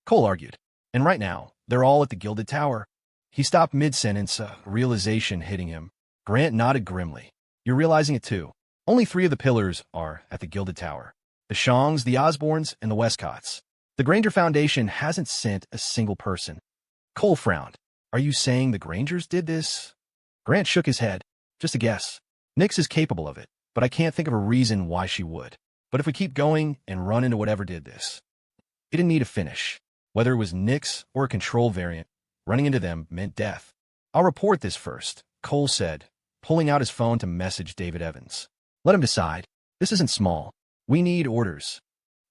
Cole argued. And right now, they're all at the Gilded Tower. He stopped mid-sentence, realization hitting him. Grant nodded grimly. You're realizing it too. Only 3 of the pillars are at the Gilded Tower. The Shongs, the Osborns, and the Westcotts. The Granger Foundation hasn't sent a single person. Cole frowned. Are you saying the Grangers did this? Grant shook his head. Just a guess. Nyx is capable of it, but I can't think of a reason why she would. But if we keep going and run into whatever did this, it didn't need a finish. Whether it was Nyx or a control variant, running into them meant death. I'll report this first, Cole said, pulling out his phone to message David Evans. Let him decide. This isn't small. We need orders.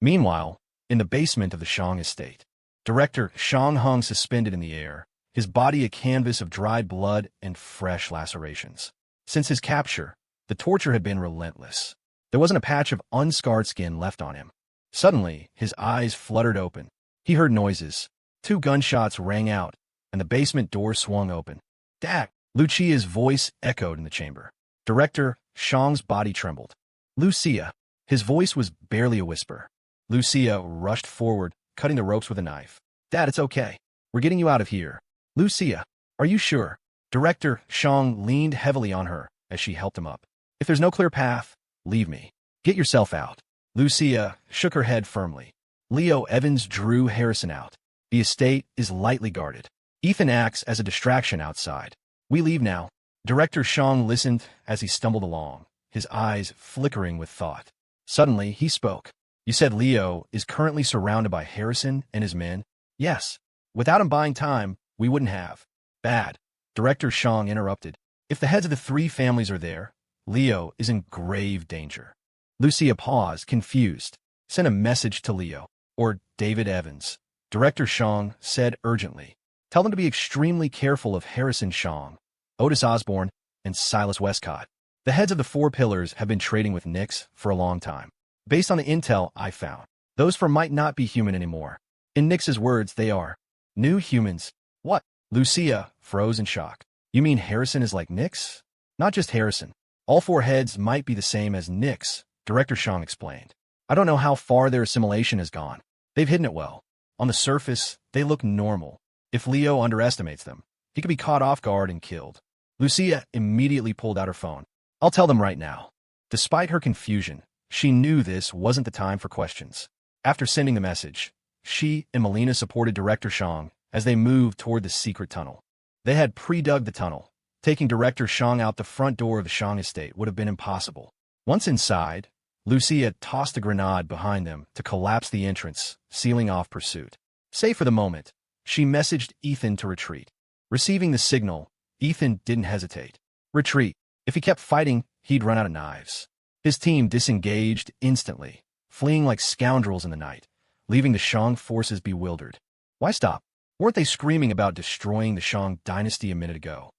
Meanwhile, in the basement of the Shong estate, Director Shong hung suspended in the air, his body a canvas of dried blood and fresh lacerations. Since his capture, the torture had been relentless. There wasn't a patch of unscarred skin left on him. Suddenly, his eyes fluttered open. He heard noises. 2 gunshots rang out, and the basement door swung open. Dak! Lucia's voice echoed in the chamber. Director Shong's body trembled. Lucia. His voice was barely a whisper. Lucia rushed forward, cutting the ropes with a knife. Dad, it's okay. We're getting you out of here. Lucia, are you sure? Director Shong leaned heavily on her as she helped him up. If there's no clear path, leave me. Get yourself out. Lucia shook her head firmly. Leo Evans drew Harrison out. The estate is lightly guarded. Ethan acts as a distraction outside. We leave now. Director Shong listened as he stumbled along, his eyes flickering with thought. Suddenly, he spoke. You said Leo is currently surrounded by Harrison and his men? Yes. Without him buying time, we wouldn't have. Bad. Director Shong interrupted. If the heads of the 3 families are there, Leo is in grave danger. Lucia paused, confused. Send a message to Leo, or David Evans. Director Shong said urgently. Tell them to be extremely careful of Harrison Shong, Otis Osborne, and Silas Westcott. The heads of the 4 pillars have been trading with Nyx for a long time. Based on the intel I found, those 4 might not be human anymore. In Nyx's words, they are new humans. What? Lucia froze in shock. You mean Harrison is like Nyx? Not just Harrison. All 4 heads might be the same as Nyx, Director Shong explained. I don't know how far their assimilation has gone. They've hidden it well. On the surface, they look normal. If Leo underestimates them, he could be caught off guard and killed. Lucia immediately pulled out her phone. I'll tell them right now. Despite her confusion, she knew this wasn't the time for questions. After sending the message, she and Melina supported Director Shong as they moved toward the secret tunnel. They had pre-dug the tunnel. Taking Director Shong out the front door of the Shong estate would have been impossible. Once inside, Lucia tossed a grenade behind them to collapse the entrance, sealing off pursuit. Safe for the moment, she messaged Ethan to retreat. Receiving the signal, Ethan didn't hesitate. Retreat. If he kept fighting, he'd run out of knives. His team disengaged instantly, fleeing like scoundrels in the night, leaving the Shong forces bewildered. Why stop? Weren't they screaming about destroying the Shong dynasty a minute ago?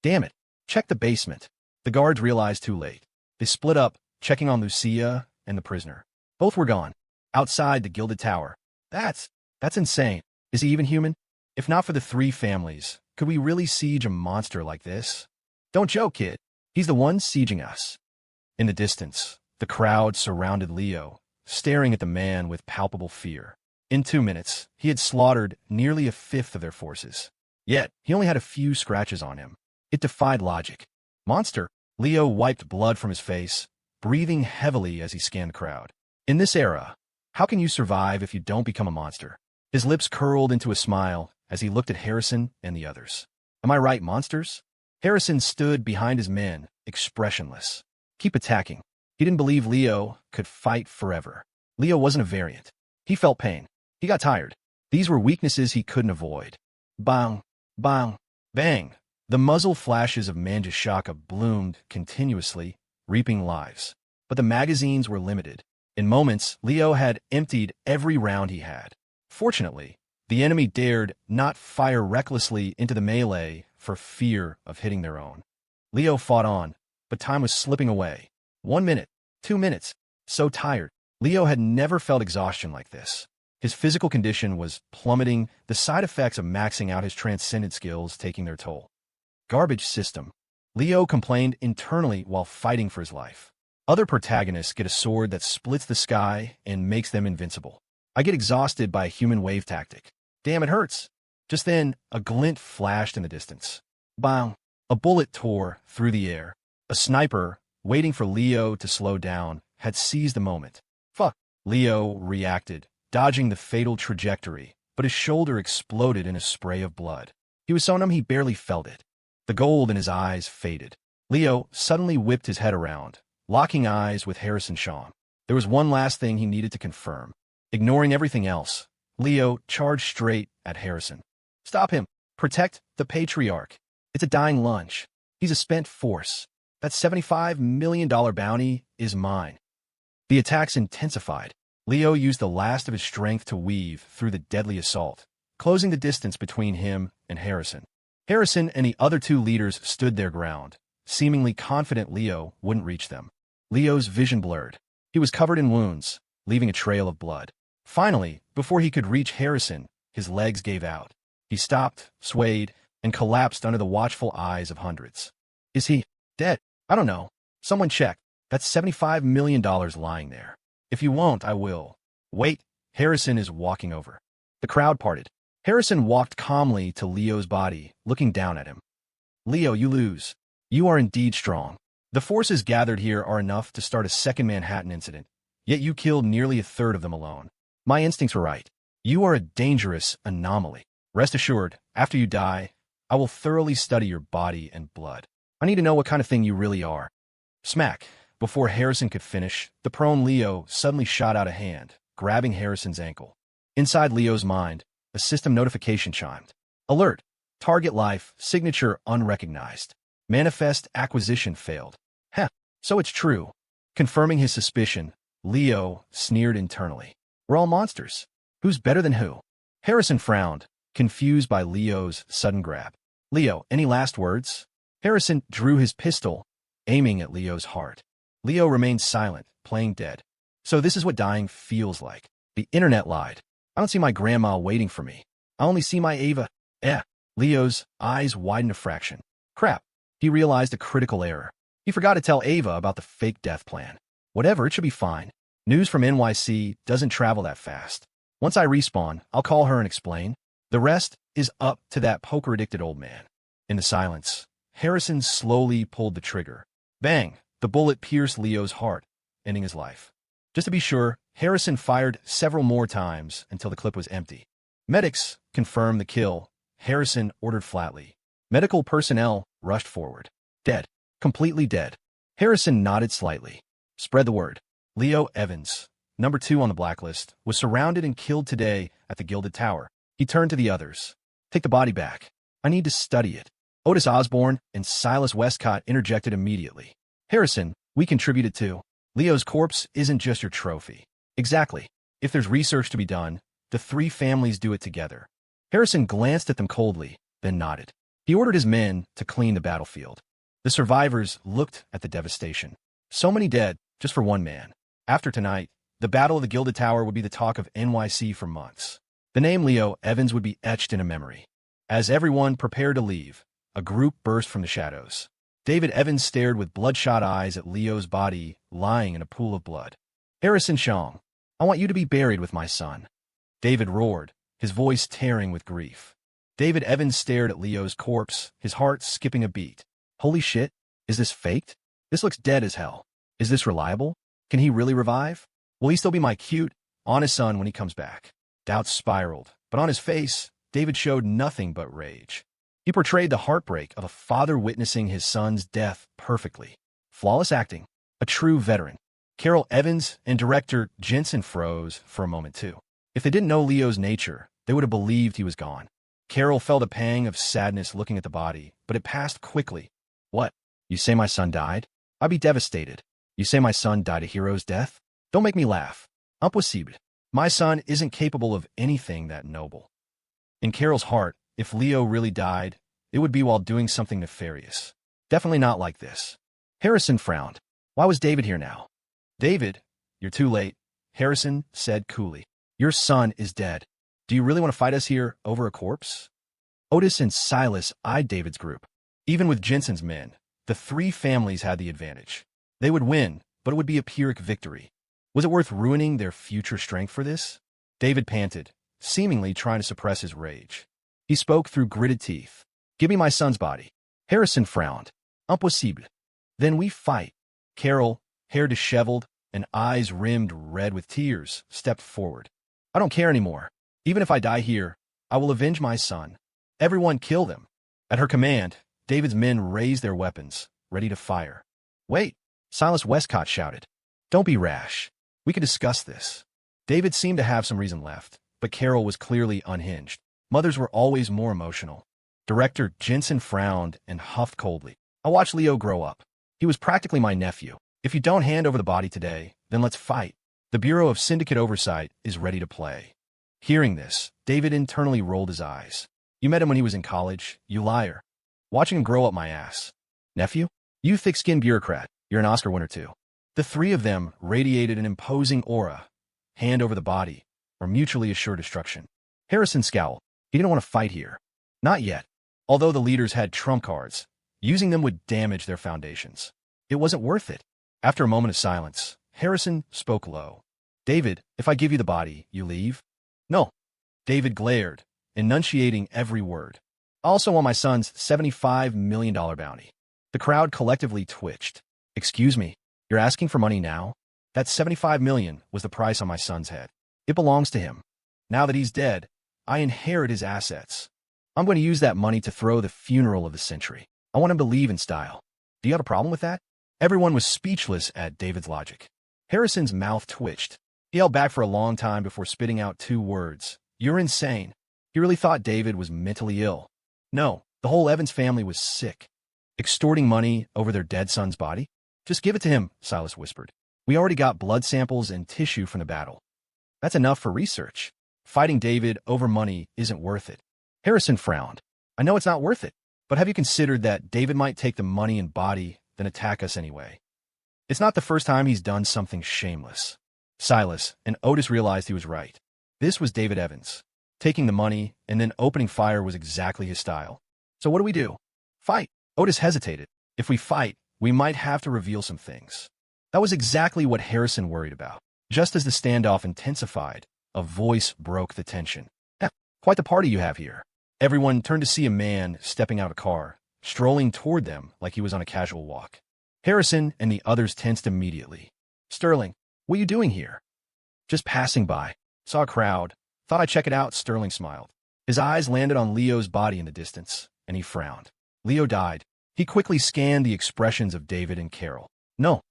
Damn it. Check the basement. The guards realized too late. They split up, checking on Lucia and the prisoner. Both were gone. Outside the Gilded Tower. That's insane. Is he even human? If not for the 3 families, could we really siege a monster like this? Don't joke, kid. He's the one sieging us. In the distance, the crowd surrounded Leo, staring at the man with palpable fear. In 2 minutes, he had slaughtered nearly 1/5 of their forces. Yet, he only had a few scratches on him. It defied logic. Monster. Leo wiped blood from his face, breathing heavily as he scanned the crowd. In this era, how can you survive if you don't become a monster? His lips curled into a smile as he looked at Harrison and the others. Am I right, monsters? Harrison stood behind his men, expressionless. Keep attacking. He didn't believe Leo could fight forever. Leo wasn't a variant. He felt pain. He got tired. These were weaknesses he couldn't avoid. Bang, bang, bang. The muzzle flashes of Manjashaka bloomed continuously, reaping lives. But the magazines were limited. In moments, Leo had emptied every round he had. Fortunately, the enemy dared not fire recklessly into the melee for fear of hitting their own. Leo fought on, but time was slipping away. 1 minute, 2 minutes. So tired. Leo had never felt exhaustion like this. His physical condition was plummeting, the side effects of maxing out his transcendent skills taking their toll. Garbage system. Leo complained internally while fighting for his life. Other protagonists get a sword that splits the sky and makes them invincible. I get exhausted by a human wave tactic. Damn, it hurts. Just then, a glint flashed in the distance. Bang! A bullet tore through the air. A sniper, waiting for Leo to slow down, had seized the moment. Fuck! Leo reacted, dodging the fatal trajectory, but his shoulder exploded in a spray of blood. He was so numb he barely felt it. The gold in his eyes faded. Leo suddenly whipped his head around, locking eyes with Harrison Shaw. There was one last thing he needed to confirm. Ignoring everything else, Leo charged straight at Harrison. Stop him! Protect the patriarch! It's a dying lunch. He's a spent force. That $75 million bounty is mine. The attacks intensified. Leo used the last of his strength to weave through the deadly assault, closing the distance between him and Harrison. Harrison and the other two leaders stood their ground, seemingly confident Leo wouldn't reach them. Leo's vision blurred. He was covered in wounds, leaving a trail of blood. Finally, before he could reach Harrison, his legs gave out. He stopped, swayed, and collapsed under the watchful eyes of hundreds. Is he dead? I don't know. Someone check. That's $75 million lying there. If you won't, I will. Wait, Harrison is walking over. The crowd parted. Harrison walked calmly to Leo's body, looking down at him. Leo, you lose. You are indeed strong. The forces gathered here are enough to start a second Manhattan incident, yet you killed nearly a third of them alone. My instincts were right. You are a dangerous anomaly. Rest assured, after you die, I will thoroughly study your body and blood. I need to know what kind of thing you really are. Smack! Before Harrison could finish, the prone Leo suddenly shot out a hand, grabbing Harrison's ankle. Inside Leo's mind, a system notification chimed. Alert! Target life, signature unrecognized. Manifest acquisition failed. Heh, so it's true. Confirming his suspicion, Leo sneered internally. We're all monsters. Who's better than who? Harrison frowned, confused by Leo's sudden grab. Leo, any last words? Harrison drew his pistol, aiming at Leo's heart. Leo remained silent, playing dead. So this is what dying feels like. The internet lied. I don't see my grandma waiting for me. I only see my Ava. Leo's eyes widened a fraction. Crap. He realized a critical error. He forgot to tell Ava about the fake death plan. Whatever, it should be fine. News from NYC doesn't travel that fast. Once I respawn, I'll call her and explain. The rest is up to that poker-addicted old man. In the silence, Harrison slowly pulled the trigger. Bang! The bullet pierced Leo's heart, ending his life. Just to be sure, Harrison fired several more times until the clip was empty. Medics confirmed the kill. Harrison ordered flatly. Medical personnel rushed forward. Dead. Completely dead. Harrison nodded slightly. Spread the word. Leo Evans, number 2 on the blacklist, was surrounded and killed today at the Gilded Tower. He turned to the others. Take the body back. I need to study it. Otis Osborne and Silas Westcott interjected immediately. Harrison, we contributed too. Leo's corpse isn't just your trophy. Exactly. If there's research to be done, the 3 families do it together. Harrison glanced at them coldly, then nodded. He ordered his men to clean the battlefield. The survivors looked at the devastation. So many dead, just for one man. After tonight, the Battle of the Gilded Tower would be the talk of NYC for months. The name Leo Evans would be etched in a memory. As everyone prepared to leave, a group burst from the shadows. David Evans stared with bloodshot eyes at Leo's body lying in a pool of blood. Harrison Shong, I want you to be buried with my son. David roared, his voice tearing with grief. David Evans stared at Leo's corpse, his heart skipping a beat. Holy shit, is this faked? This looks dead as hell. Is this reliable? Can he really revive? Will he still be my cute, honest son when he comes back? Doubts spiraled, but on his face, David showed nothing but rage. He portrayed the heartbreak of a father witnessing his son's death perfectly. Flawless acting. A true veteran. Carol Evans and director Jensen froze for a moment too. If they didn't know Leo's nature, they would have believed he was gone. Carol felt a pang of sadness looking at the body, but it passed quickly. What? You say my son died? I'd be devastated. You say my son died a hero's death? Don't make me laugh. Impossible. My son isn't capable of anything that noble. In Carol's heart, if Leo really died, it would be while doing something nefarious. Definitely not like this. Harrison frowned. Why was David here now? David, you're too late, Harrison said coolly. Your son is dead. Do you really want to fight us here over a corpse? Otis and Silas eyed David's group. Even with Jensen's men, the 3 families had the advantage. They would win, but it would be a Pyrrhic victory. Was it worth ruining their future strength for this? David panted, seemingly trying to suppress his rage. He spoke through gritted teeth. Give me my son's body. Harrison frowned. Impossible. Then we fight. Carol, hair disheveled and eyes rimmed red with tears, stepped forward. I don't care anymore. Even if I die here, I will avenge my son. Everyone kill them. At her command, David's men raised their weapons, ready to fire. Wait, Silas Westcott shouted. Don't be rash. We can discuss this. David seemed to have some reason left, but Carol was clearly unhinged. Mothers were always more emotional. Director Jensen frowned and huffed coldly. I watched Leo grow up. He was practically my nephew. If you don't hand over the body today, then let's fight. The Bureau of Syndicate Oversight is ready to play. Hearing this, David internally rolled his eyes. You met him when he was in college, you liar. Watching him grow up my ass. Nephew? You thick-skinned bureaucrat. You're an Oscar winner too. The three of them radiated an imposing aura. Hand over the body, or mutually assured destruction. Harrison scowled. He didn't want to fight here. Not yet. Although the leaders had trump cards, using them would damage their foundations. It wasn't worth it. After a moment of silence, Harrison spoke low. David, if I give you the body, you leave? No. David glared, enunciating every word. I also want my son's $75 million bounty. The crowd collectively twitched. Excuse me, you're asking for money now? That $75 million was the price on my son's head. It belongs to him. Now that he's dead, I inherit his assets. I'm going to use that money to throw the funeral of the century. I want him to leave in style. Do you have a problem with that? Everyone was speechless at David's logic. Harrison's mouth twitched. He held back for a long time before spitting out two words. You're insane. He really thought David was mentally ill. No, the whole Evans family was sick. Extorting money over their dead son's body? Just give it to him, Silas whispered. We already got blood samples and tissue from the battle. That's enough for research. Fighting David over money isn't worth it. Harrison frowned. I know it's not worth it, but have you considered that David might take the money and body, then attack us anyway? It's not the first time he's done something shameless. Silas and Otis realized he was right. This was David Evans. Taking the money and then opening fire was exactly his style. So what do? Fight. Otis hesitated. If we fight, we might have to reveal some things. That was exactly what Harrison worried about. Just as the standoff intensified, a voice broke the tension. Quite the party you have here. Everyone turned to see a man stepping out of a car, strolling toward them like he was on a casual walk. Harrison and the others tensed immediately. Sterling, what are you doing here? Just passing by. Saw a crowd. Thought I'd check it out, Sterling smiled. His eyes landed on Leo's body in the distance, and he frowned. Leo died. He quickly scanned the expressions of David and Carol. No,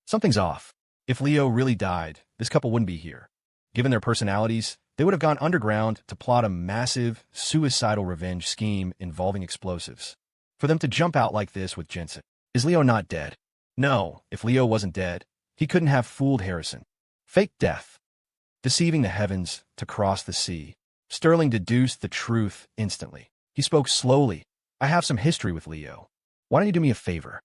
something's off. If Leo really died, this couple wouldn't be here. Given their personalities, they would have gone underground to plot a massive, suicidal revenge scheme involving explosives. For them to jump out like this with Jensen. Is Leo not dead? No, if Leo wasn't dead, he couldn't have fooled Harrison. Fake death. Deceiving the heavens to cross the sea. Sterling deduced the truth instantly. He spoke slowly. I have some history with Leo. Why don't you do me a favor?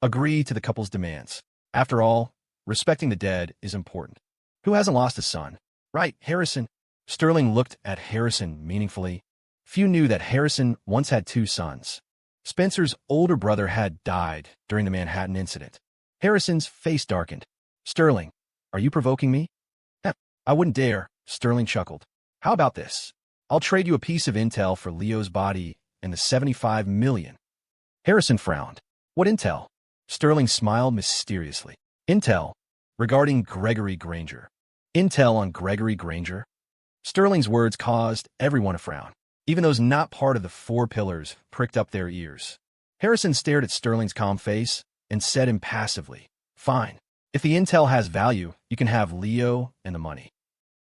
Agree to the couple's demands. After all, respecting the dead is important. Who hasn't lost a son? Right, Harrison. Sterling looked at Harrison meaningfully. Few knew that Harrison once had two sons. Spencer's older brother had died during the Manhattan incident. Harrison's face darkened. Sterling, are you provoking me? I wouldn't dare, Sterling chuckled. How about this? I'll trade you a piece of intel for Leo's body and the $75 million. Harrison frowned. What intel? Sterling smiled mysteriously. Intel regarding Gregory Granger. Intel on Gregory Granger? Sterling's words caused everyone to frown. Even those not part of the four pillars pricked up their ears. Harrison stared at Sterling's calm face and said impassively, Fine. If the intel has value, you can have Leo and the money.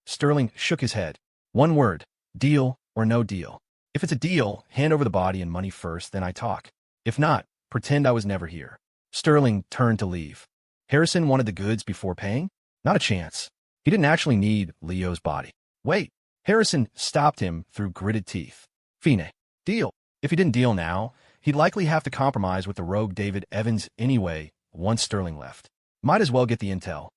Sterling shook his head. One word, deal or no deal. If it's a deal, hand over the body and money first, then I talk. If not, pretend I was never here. Sterling turned to leave. Harrison wanted the goods before paying? Not a chance. He didn't actually need Leo's body. Wait. Harrison stopped him through gritted teeth. Fine. Deal. If he didn't deal now, he'd likely have to compromise with the rogue David Evans anyway once Sterling left. Might as well get the intel.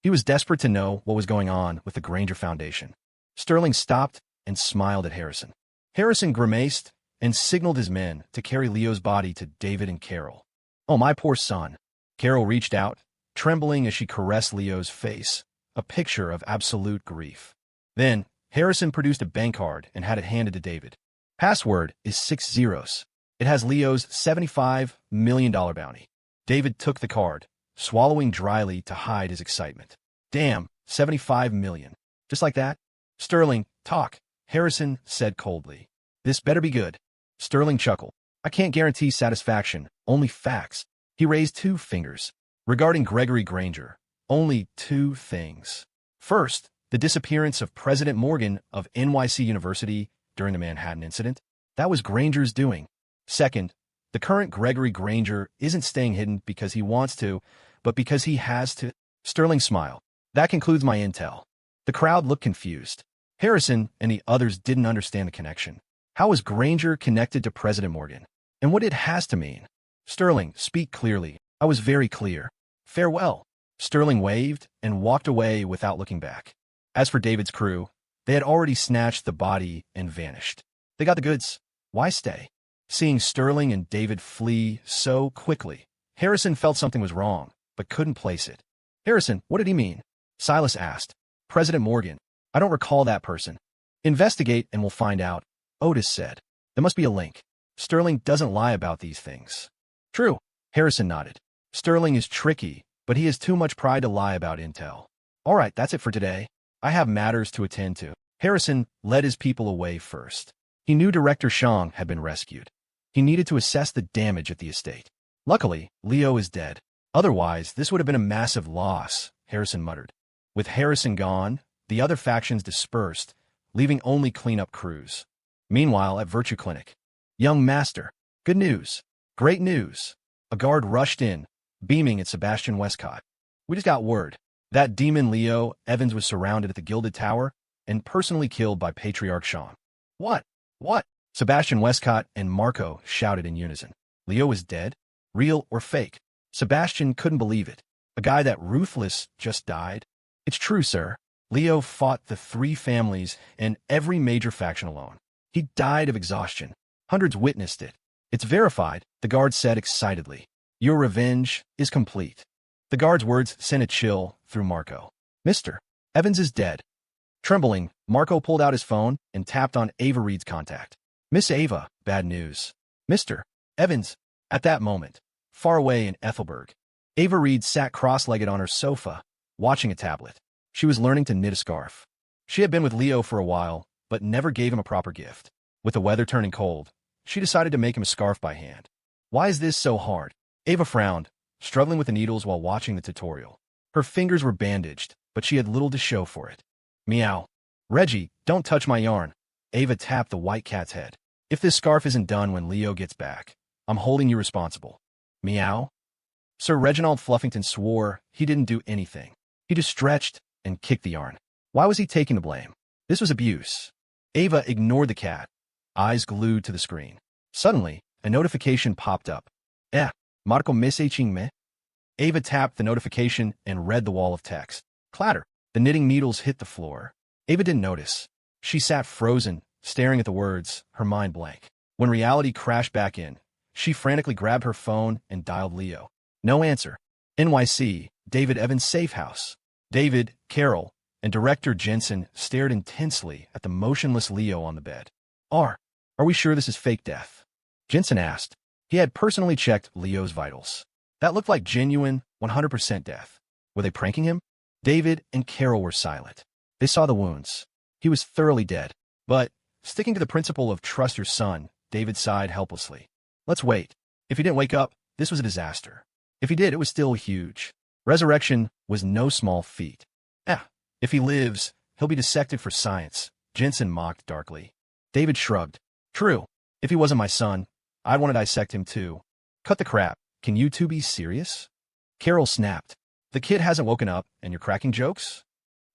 He was desperate to know what was going on with the Granger Foundation. Sterling stopped and smiled at Harrison. Harrison grimaced and signaled his men to carry Leo's body to David and Carol. Oh, my poor son. Carol reached out, trembling as she caressed Leo's face, a picture of absolute grief. Then, Harrison produced a bank card and had it handed to David. Password is 6 zeros. It has Leo's $75 million bounty. David took the card, swallowing dryly to hide his excitement. Damn, 75 million. Just like that? Sterling, talk, Harrison said coldly. This better be good. Sterling chuckled. I can't guarantee satisfaction, only facts. He raised 2 fingers. Regarding Gregory Granger, only 2 things. First, the disappearance of President Morgan of NYC University during the Manhattan incident. That was Granger's doing. Second, the current Gregory Granger isn't staying hidden because he wants to, but because he has to. Sterling smiled. That concludes my intel. The crowd looked confused. Harrison and the others didn't understand the connection. How was Granger connected to President Morgan? And what it has to mean? Sterling, speak clearly. I was very clear. Farewell. Sterling waved and walked away without looking back. As for David's crew, they had already snatched the body and vanished. They got the goods. Why stay? Seeing Sterling and David flee so quickly, Harrison felt something was wrong, but couldn't place it. Harrison, what did he mean? Silas asked. President Morgan. I don't recall that person. Investigate and we'll find out, Otis said. There must be a link. Sterling doesn't lie about these things. True. Harrison nodded. Sterling is tricky, but he has too much pride to lie about intel. All right, that's it for today. I have matters to attend to. Harrison led his people away first. He knew Director Shang had been rescued. He needed to assess the damage at the estate. Luckily, Leo is dead. Otherwise, this would have been a massive loss, Harrison muttered. With Harrison gone, the other factions dispersed, leaving only cleanup crews. Meanwhile, at Virtue Clinic. Young Master. Good news. Great news. A guard rushed in, beaming at Sebastian Westcott. We just got word. That demon Leo Evans was surrounded at the Gilded Tower and personally killed by Patriarch Shang. What? What? Sebastian Westcott and Marco shouted in unison. Leo is dead? Real or fake? Sebastian couldn't believe it. A guy that ruthless just died? It's true, sir. Leo fought the 3 families and every major faction alone. He died of exhaustion. Hundreds witnessed it. It's verified, the guard said excitedly. Your revenge is complete. The guard's words sent a chill through Marco. Mr. Evans is dead. Trembling, Marco pulled out his phone and tapped on Ava Reed's contact. Miss Ava, bad news. Mr. Evans. At that moment, far away in Ethelberg, Ava Reed sat cross-legged on her sofa, watching a tablet. She was learning to knit a scarf. She had been with Leo for a while, but never gave him a proper gift. With the weather turning cold, she decided to make him a scarf by hand. Why is this so hard? Ava frowned, struggling with the needles while watching the tutorial. Her fingers were bandaged, but she had little to show for it. Meow. Reggie, don't touch my yarn. Ava tapped the white cat's head. If this scarf isn't done when Leo gets back, I'm holding you responsible. Meow. Sir Reginald Fluffington swore he didn't do anything. He just stretched and kicked the yarn. Why was he taking the blame? This was abuse. Ava ignored the cat, eyes glued to the screen. Suddenly, a notification popped up. Marco messaging me? Ava tapped the notification and read the wall of text. Clatter. The knitting needles hit the floor. Ava didn't notice. She sat frozen, staring at the words, her mind blank. When reality crashed back in, she frantically grabbed her phone and dialed Leo. No answer. NYC, David Evans' safe house. David, Carol, and Director Jensen stared intensely at the motionless Leo on the bed. Are we sure this is fake death? Jensen asked. He had personally checked Leo's vitals. That looked like genuine, 100% death. Were they pranking him? David and Carol were silent. They saw the wounds. He was thoroughly dead. But, sticking to the principle of trust your son, David sighed helplessly. Let's wait. If he didn't wake up, this was a disaster. If he did, it was still huge. Resurrection was no small feat. If he lives, he'll be dissected for science, Jensen mocked darkly. David shrugged. True. If he wasn't my son, I'd want to dissect him too. Cut the crap. Can you two be serious? Carol snapped. The kid hasn't woken up, and you're cracking jokes?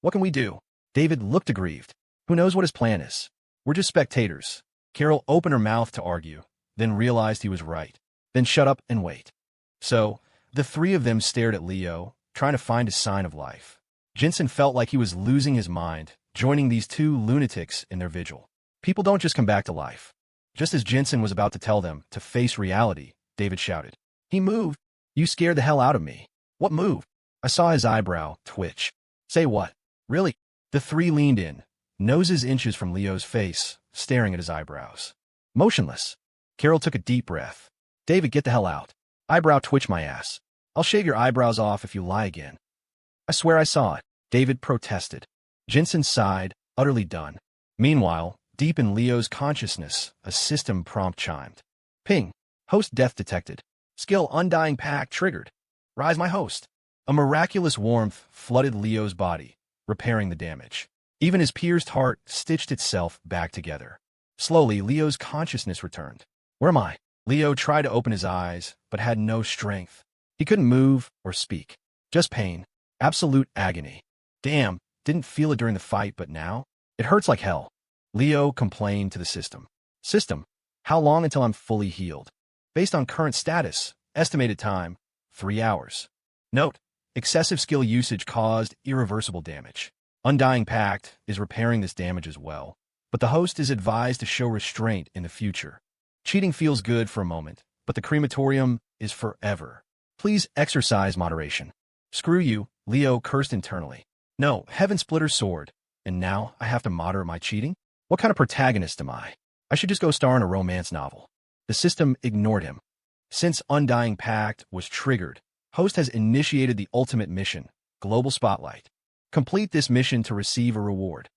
What can we do? David looked aggrieved. Who knows what his plan is? We're just spectators. Carol opened her mouth to argue, then realized he was right. Then shut up and wait. So, the 3 of them stared at Leo, trying to find a sign of life. Jensen felt like he was losing his mind, joining these 2 lunatics in their vigil. People don't just come back to life. Just as Jensen was about to tell them to face reality, David shouted. He moved. You scared the hell out of me. What moved? I saw his eyebrow twitch. Say what? Really? The 3 leaned in, noses inches from Leo's face, staring at his eyebrows. Motionless. Carol took a deep breath. David, get the hell out. Eyebrow twitch my ass. I'll shave your eyebrows off if you lie again. I swear I saw it. David protested. Jensen sighed, utterly done. Meanwhile, deep in Leo's consciousness, a system prompt chimed. Ping. Host death detected. Skill undying pact triggered. Rise my host. A miraculous warmth flooded Leo's body, repairing the damage. Even his pierced heart stitched itself back together. Slowly, Leo's consciousness returned. Where am I? Leo tried to open his eyes, but had no strength. He couldn't move or speak. Just pain. Absolute agony. Damn, didn't feel it during the fight, but now? It hurts like hell. Leo complained to the system. System, how long until I'm fully healed? Based on current status, estimated time, 3 hours. Note, excessive skill usage caused irreversible damage. Undying Pact is repairing this damage as well, but the host is advised to show restraint in the future. Cheating feels good for a moment, but the crematorium is forever. Please exercise moderation. Screw you, Leo cursed internally. No, Heaven Splitter's sword. And now I have to moderate my cheating? What kind of protagonist am I? I should just go star in a romance novel. The system ignored him. Since Undying Pact was triggered, Host has initiated the ultimate mission, Global Spotlight. Complete this mission to receive a reward.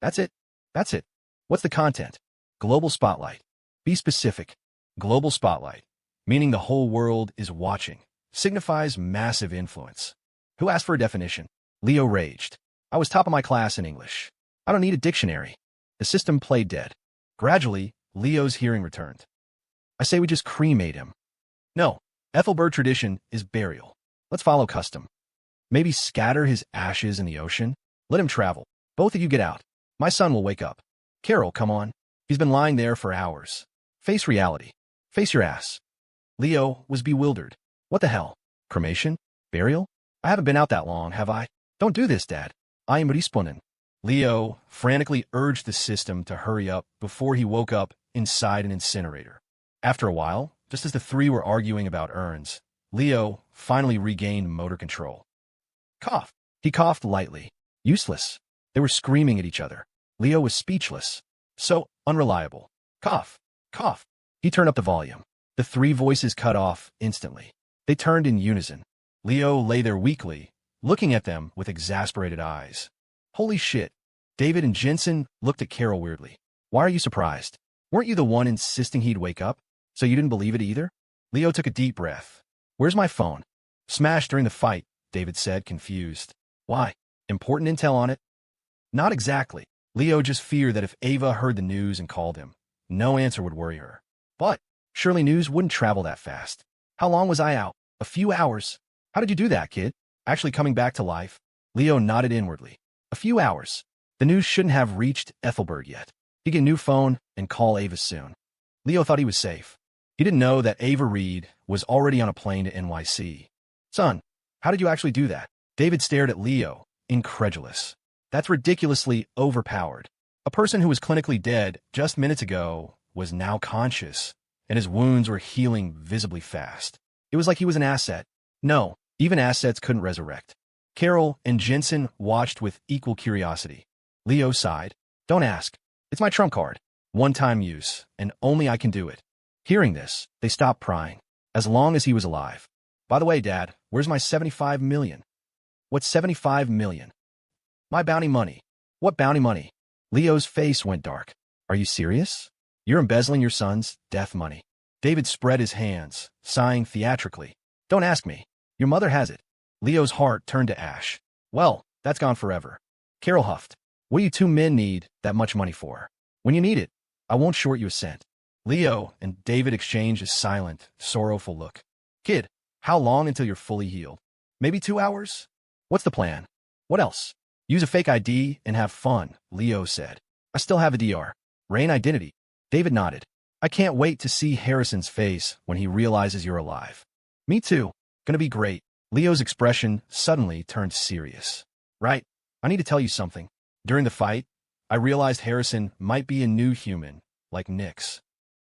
That's it. That's it. What's the content? Global Spotlight. Be specific. Global Spotlight, meaning the whole world is watching, signifies massive influence. Who asked for a definition? Leo raged. I was top of my class in English. I don't need a dictionary. The system played dead. Gradually, Leo's hearing returned. I say we just cremate him. No, Ethelbert tradition is burial. Let's follow custom. Maybe scatter his ashes in the ocean? Let him travel. Both of you get out. My son will wake up. Carol, come on. He's been lying there for hours. Face reality. Face your ass. Leo was bewildered. What the hell? Cremation? Burial? I haven't been out that long, have I? Don't do this, Dad. I am respawning. Leo frantically urged the system to hurry up before he woke up inside an incinerator. After a while, just as the three were arguing about urns, Leo finally regained motor control. Cough. He coughed lightly. Useless. They were screaming at each other. Leo was speechless. So unreliable. Cough. Cough. He turned up the volume. The three voices cut off instantly. They turned in unison. Leo lay there weakly, looking at them with exasperated eyes. Holy shit. David and Jensen looked at Carol weirdly. Why are you surprised? Weren't you the one insisting he'd wake up? So you didn't believe it either? Leo took a deep breath. Where's my phone? Smashed during the fight, David said, confused. Why? Important intel on it? Not exactly. Leo just feared that if Ava heard the news and called him, no answer would worry her. But surely news wouldn't travel that fast. How long was I out? A few hours. How did you do that, kid? Actually coming back to life? Leo nodded inwardly. A few hours. The news shouldn't have reached Ethelbert yet. He'd get a new phone and call Ava soon. Leo thought he was safe. He didn't know that Ava Reed was already on a plane to NYC. Son, how did you actually do that? David stared at Leo, incredulous. That's ridiculously overpowered. A person who was clinically dead just minutes ago was now conscious, and his wounds were healing visibly fast. It was like he was an asset. No, even assets couldn't resurrect. Carol and Jensen watched with equal curiosity. Leo sighed. Don't ask. It's my trump card. One-time use, and only I can do it. Hearing this, they stopped prying. As long as he was alive. By the way, Dad, where's my 75 million? What's 75 million? My bounty money. What bounty money? Leo's face went dark. Are you serious? You're embezzling your son's death money. David spread his hands, sighing theatrically. Don't ask me. Your mother has it. Leo's heart turned to ash. Well, that's gone forever. Carol huffed. What do you two men need that much money for? When you need it, I won't short you a cent. Leo and David exchanged a silent, sorrowful look. Kid, how long until you're fully healed? Maybe 2 hours? What's the plan? What else? Use a fake ID and have fun, Leo said. I still have a DR. Rain identity. David nodded. I can't wait to see Harrison's face when he realizes you're alive. Me too. Gonna be great. Leo's expression suddenly turned serious. Right, I need to tell you something. During the fight, I realized Harrison might be a new human, like Nyx.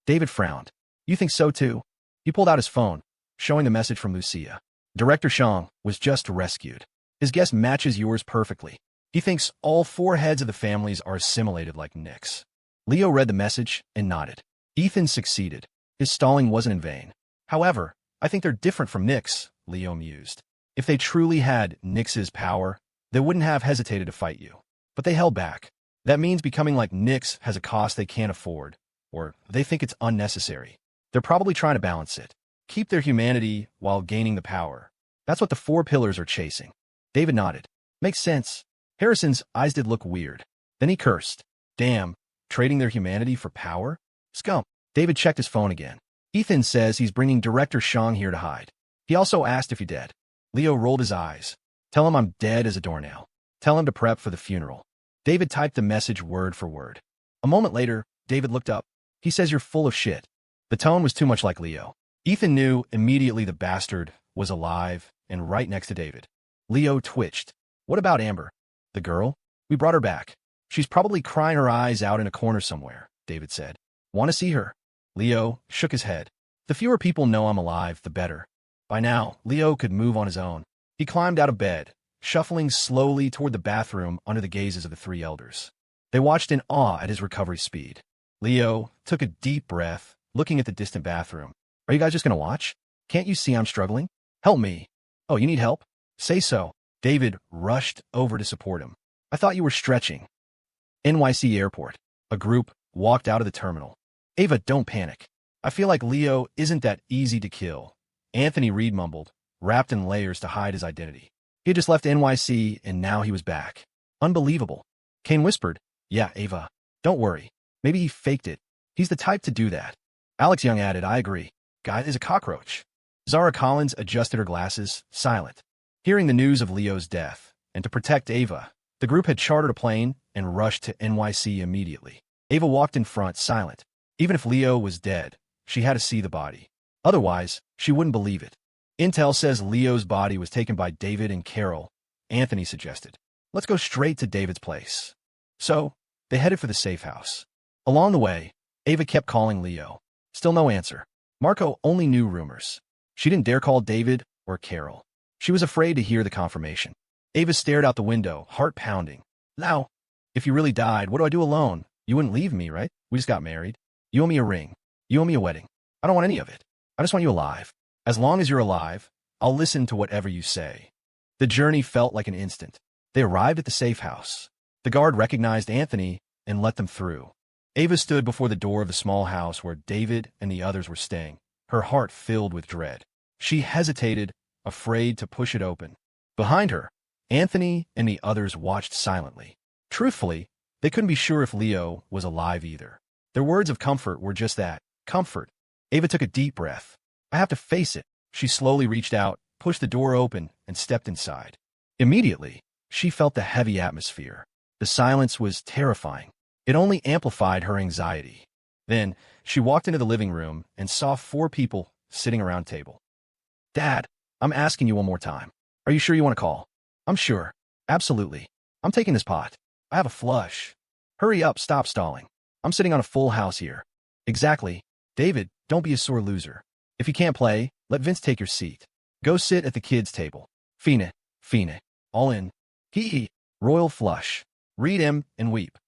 David frowned. You think so too? He pulled out his phone, showing a message from Lucia. Director Shang was just rescued. His guess matches yours perfectly. He thinks all 4 heads of the families are assimilated like Nyx. Leo read the message and nodded. Ethan succeeded. His stalling wasn't in vain. However, I think they're different from Nyx, Leo mused. If they truly had Nyx's power, they wouldn't have hesitated to fight you. But they held back. That means becoming like Nyx has a cost they can't afford, or they think it's unnecessary. They're probably trying to balance it. Keep their humanity while gaining the power. That's what the four pillars are chasing. David nodded. Makes sense. Harrison's eyes did look weird. Then he cursed. Damn, trading their humanity for power? Scum. David checked his phone again. Ethan says he's bringing Director Shang here to hide. He also asked if you're dead. Leo rolled his eyes. Tell him I'm dead as a doornail. Tell him to prep for the funeral. David typed the message word for word. A moment later, David looked up. He says you're full of shit. The tone was too much like Leo. Ethan knew immediately the bastard was alive and right next to David. Leo twitched. What about Amber? The girl? We brought her back. She's probably crying her eyes out in a corner somewhere, David said. Want to see her? Leo shook his head. The fewer people know I'm alive, the better. By now, Leo could move on his own. He climbed out of bed, shuffling slowly toward the bathroom under the gazes of the three elders. They watched in awe at his recovery speed. Leo took a deep breath, looking at the distant bathroom. Are you guys just going to watch? Can't you see I'm struggling? Help me. Oh, you need help? Say so. David rushed over to support him. I thought you were stretching. NYC Airport. A group walked out of the terminal. Ava, don't panic. I feel like Leo isn't that easy to kill. Anthony Reed mumbled, wrapped in layers to hide his identity. He had just left NYC and now he was back. Unbelievable. Kane whispered, yeah, Ava. Don't worry. Maybe he faked it. He's the type to do that. Alex Young added, I agree. Guy is a cockroach. Zara Collins adjusted her glasses, silent. Hearing the news of Leo's death, and to protect Ava, the group had chartered a plane and rushed to NYC immediately. Ava walked in front, silent. Even if Leo was dead, she had to see the body. Otherwise, she wouldn't believe it. Intel says Leo's body was taken by David and Carol, Anthony suggested. Let's go straight to David's place. So, they headed for the safe house. Along the way, Ava kept calling Leo. Still no answer. Marco only knew rumors. She didn't dare call David or Carol. She was afraid to hear the confirmation. Ava stared out the window, heart pounding. Now, if you really died, what do I do alone? You wouldn't leave me, right? We just got married. You owe me a ring. You owe me a wedding. I don't want any of it. I just want you alive. As long as you're alive, I'll listen to whatever you say. The journey felt like an instant. They arrived at the safe house. The guard recognized Anthony and let them through. Ava stood before the door of the small house where David and the others were staying, her heart filled with dread. She hesitated, afraid to push it open. Behind her, Anthony and the others watched silently. Truthfully, they couldn't be sure if Leo was alive either. Their words of comfort were just that, comfort. Ava took a deep breath. I have to face it. She slowly reached out, pushed the door open, and stepped inside. Immediately, she felt the heavy atmosphere. The silence was terrifying. It only amplified her anxiety. Then, she walked into the living room and saw 4 people sitting around a table. Dad, I'm asking you one more time. Are you sure you want to call? I'm sure. Absolutely. I'm taking this pot. I have a flush. Hurry up, stop stalling. I'm sitting on a full house here. Exactly. David, don't be a sore loser. If you can't play, let Vince take your seat. Go sit at the kids' table. Fine. All in. Hee. Royal flush. Read him and weep.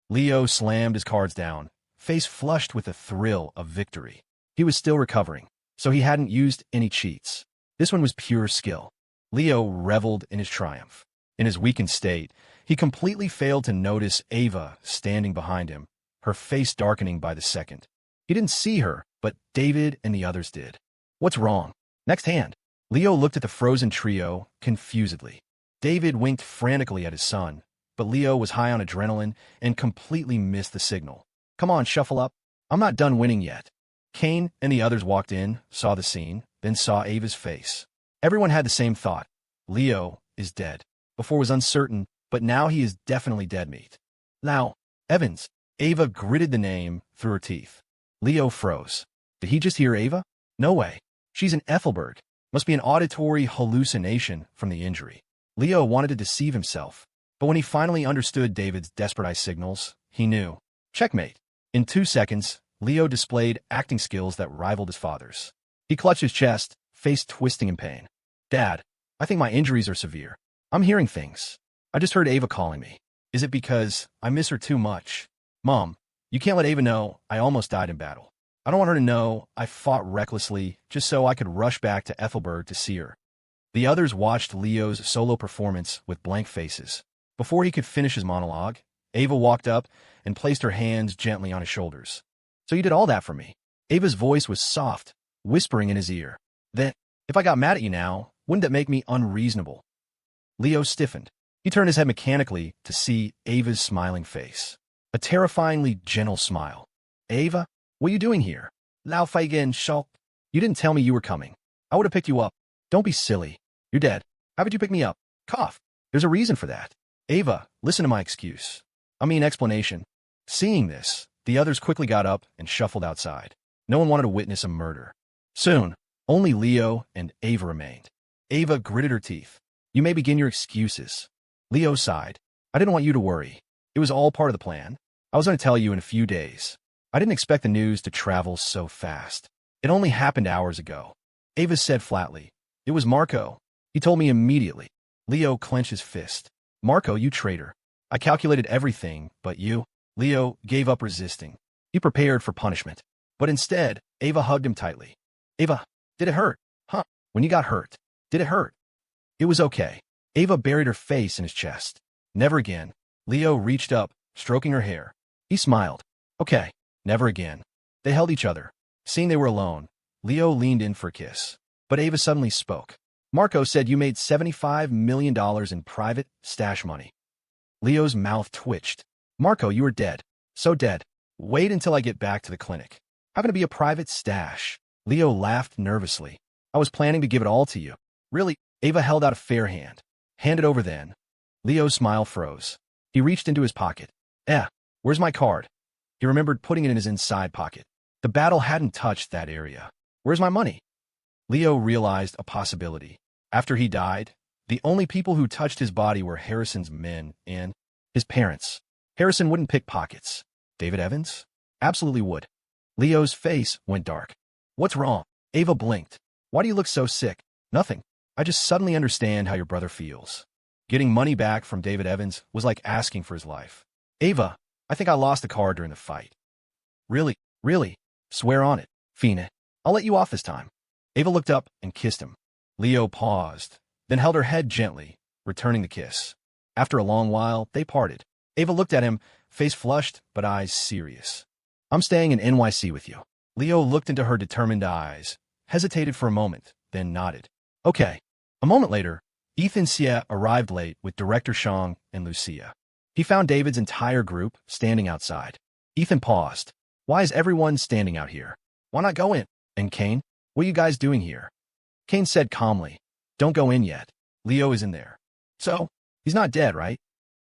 Leo slammed his cards down, face flushed with the thrill of victory. He was still recovering, so he hadn't used any cheats. This one was pure skill. Leo reveled in his triumph. In his weakened state, he completely failed to notice Ava standing behind him, her face darkening by the second. He didn't see her, but David and the others did. What's wrong? Next hand. Leo looked at the frozen trio confusedly. David winked frantically at his son, but Leo was high on adrenaline and completely missed the signal. Come on, shuffle up. I'm not done winning yet. Kane and the others walked in, saw the scene, then saw Ava's face. Everyone had the same thought. Leo is dead. Before was uncertain, but now he is definitely dead meat. Now, Evans. Ava gritted the name through her teeth. Leo froze. Did he just hear Ava? No way. She's an Ethelberg. Must be an auditory hallucination from the injury. Leo wanted to deceive himself, but when he finally understood David's desperate eye signals, he knew. Checkmate. In 2 seconds, Leo displayed acting skills that rivaled his father's. He clutched his chest, face twisting in pain. Dad, I think my injuries are severe. I'm hearing things. I just heard Ava calling me. Is it because I miss her too much? Mom, you can't let Ava know I almost died in battle. I don't want her to know I fought recklessly just so I could rush back to Ethelberg to see her. The others watched Leo's solo performance with blank faces. Before he could finish his monologue, Ava walked up and placed her hands gently on his shoulders. So you did all that for me. Ava's voice was soft, whispering in his ear. Then, if I got mad at you now, wouldn't that make me unreasonable? Leo stiffened. He turned his head mechanically to see Ava's smiling face. A terrifyingly gentle smile. Ava, what are you doing here? Lao Feigen Shulk. You didn't tell me you were coming. I would have picked you up. Don't be silly. You're dead. How would you pick me up? Cough. There's a reason for that. Ava, listen to my excuse. Explanation. Seeing this, the others quickly got up and shuffled outside. No one wanted to witness a murder. Soon, only Leo and Ava remained. Ava gritted her teeth. You may begin your excuses. Leo sighed. I didn't want you to worry. It was all part of the plan. I was going to tell you in a few days. I didn't expect the news to travel so fast. It only happened hours ago. Ava said flatly. It was Marco. He told me immediately. Leo clenched his fist. Marco, you traitor. I calculated everything, but you. Leo gave up resisting. He prepared for punishment. But instead, Ava hugged him tightly. Ava, did it hurt? Huh? When you got hurt, did it hurt? It was okay. Ava buried her face in his chest. Never again. Leo reached up, stroking her hair. He smiled. Okay, never again. They held each other. Seeing they were alone, Leo leaned in for a kiss. But Ava suddenly spoke. Marco said you made $75 million in private stash money. Leo's mouth twitched. Marco, you are dead. So dead. Wait until I get back to the clinic. How can it be a private stash? Leo laughed nervously. I was planning to give it all to you. Really? Ava held out a fair hand. Hand it over then. Leo's smile froze. He reached into his pocket. Where's my card? He remembered putting it in his inside pocket. The battle hadn't touched that area. Where's my money? Leo realized a possibility. After he died, the only people who touched his body were Harrison's men and his parents. Harrison wouldn't pick pockets. David Evans? Absolutely would. Leo's face went dark. What's wrong? Ava blinked. Why do you look so sick? Nothing. I just suddenly understand how your brother feels. Getting money back from David Evans was like asking for his life. Ava, I think I lost the card during the fight. Really? Really? Swear on it. Fina. I'll let you off this time. Ava looked up and kissed him. Leo paused, then held her head gently, returning the kiss. After a long while, they parted. Ava looked at him, face flushed but eyes serious. I'm staying in NYC with you. Leo looked into her determined eyes, hesitated for a moment, then nodded. Okay. A moment later, Ethan Xie arrived late with Director Shang and Lucia. He found David's entire group standing outside. Ethan paused. Why is everyone standing out here? Why not go in? And Kane? What are you guys doing here? Kane said calmly. Don't go in yet. Leo is in there. So, he's not dead, right?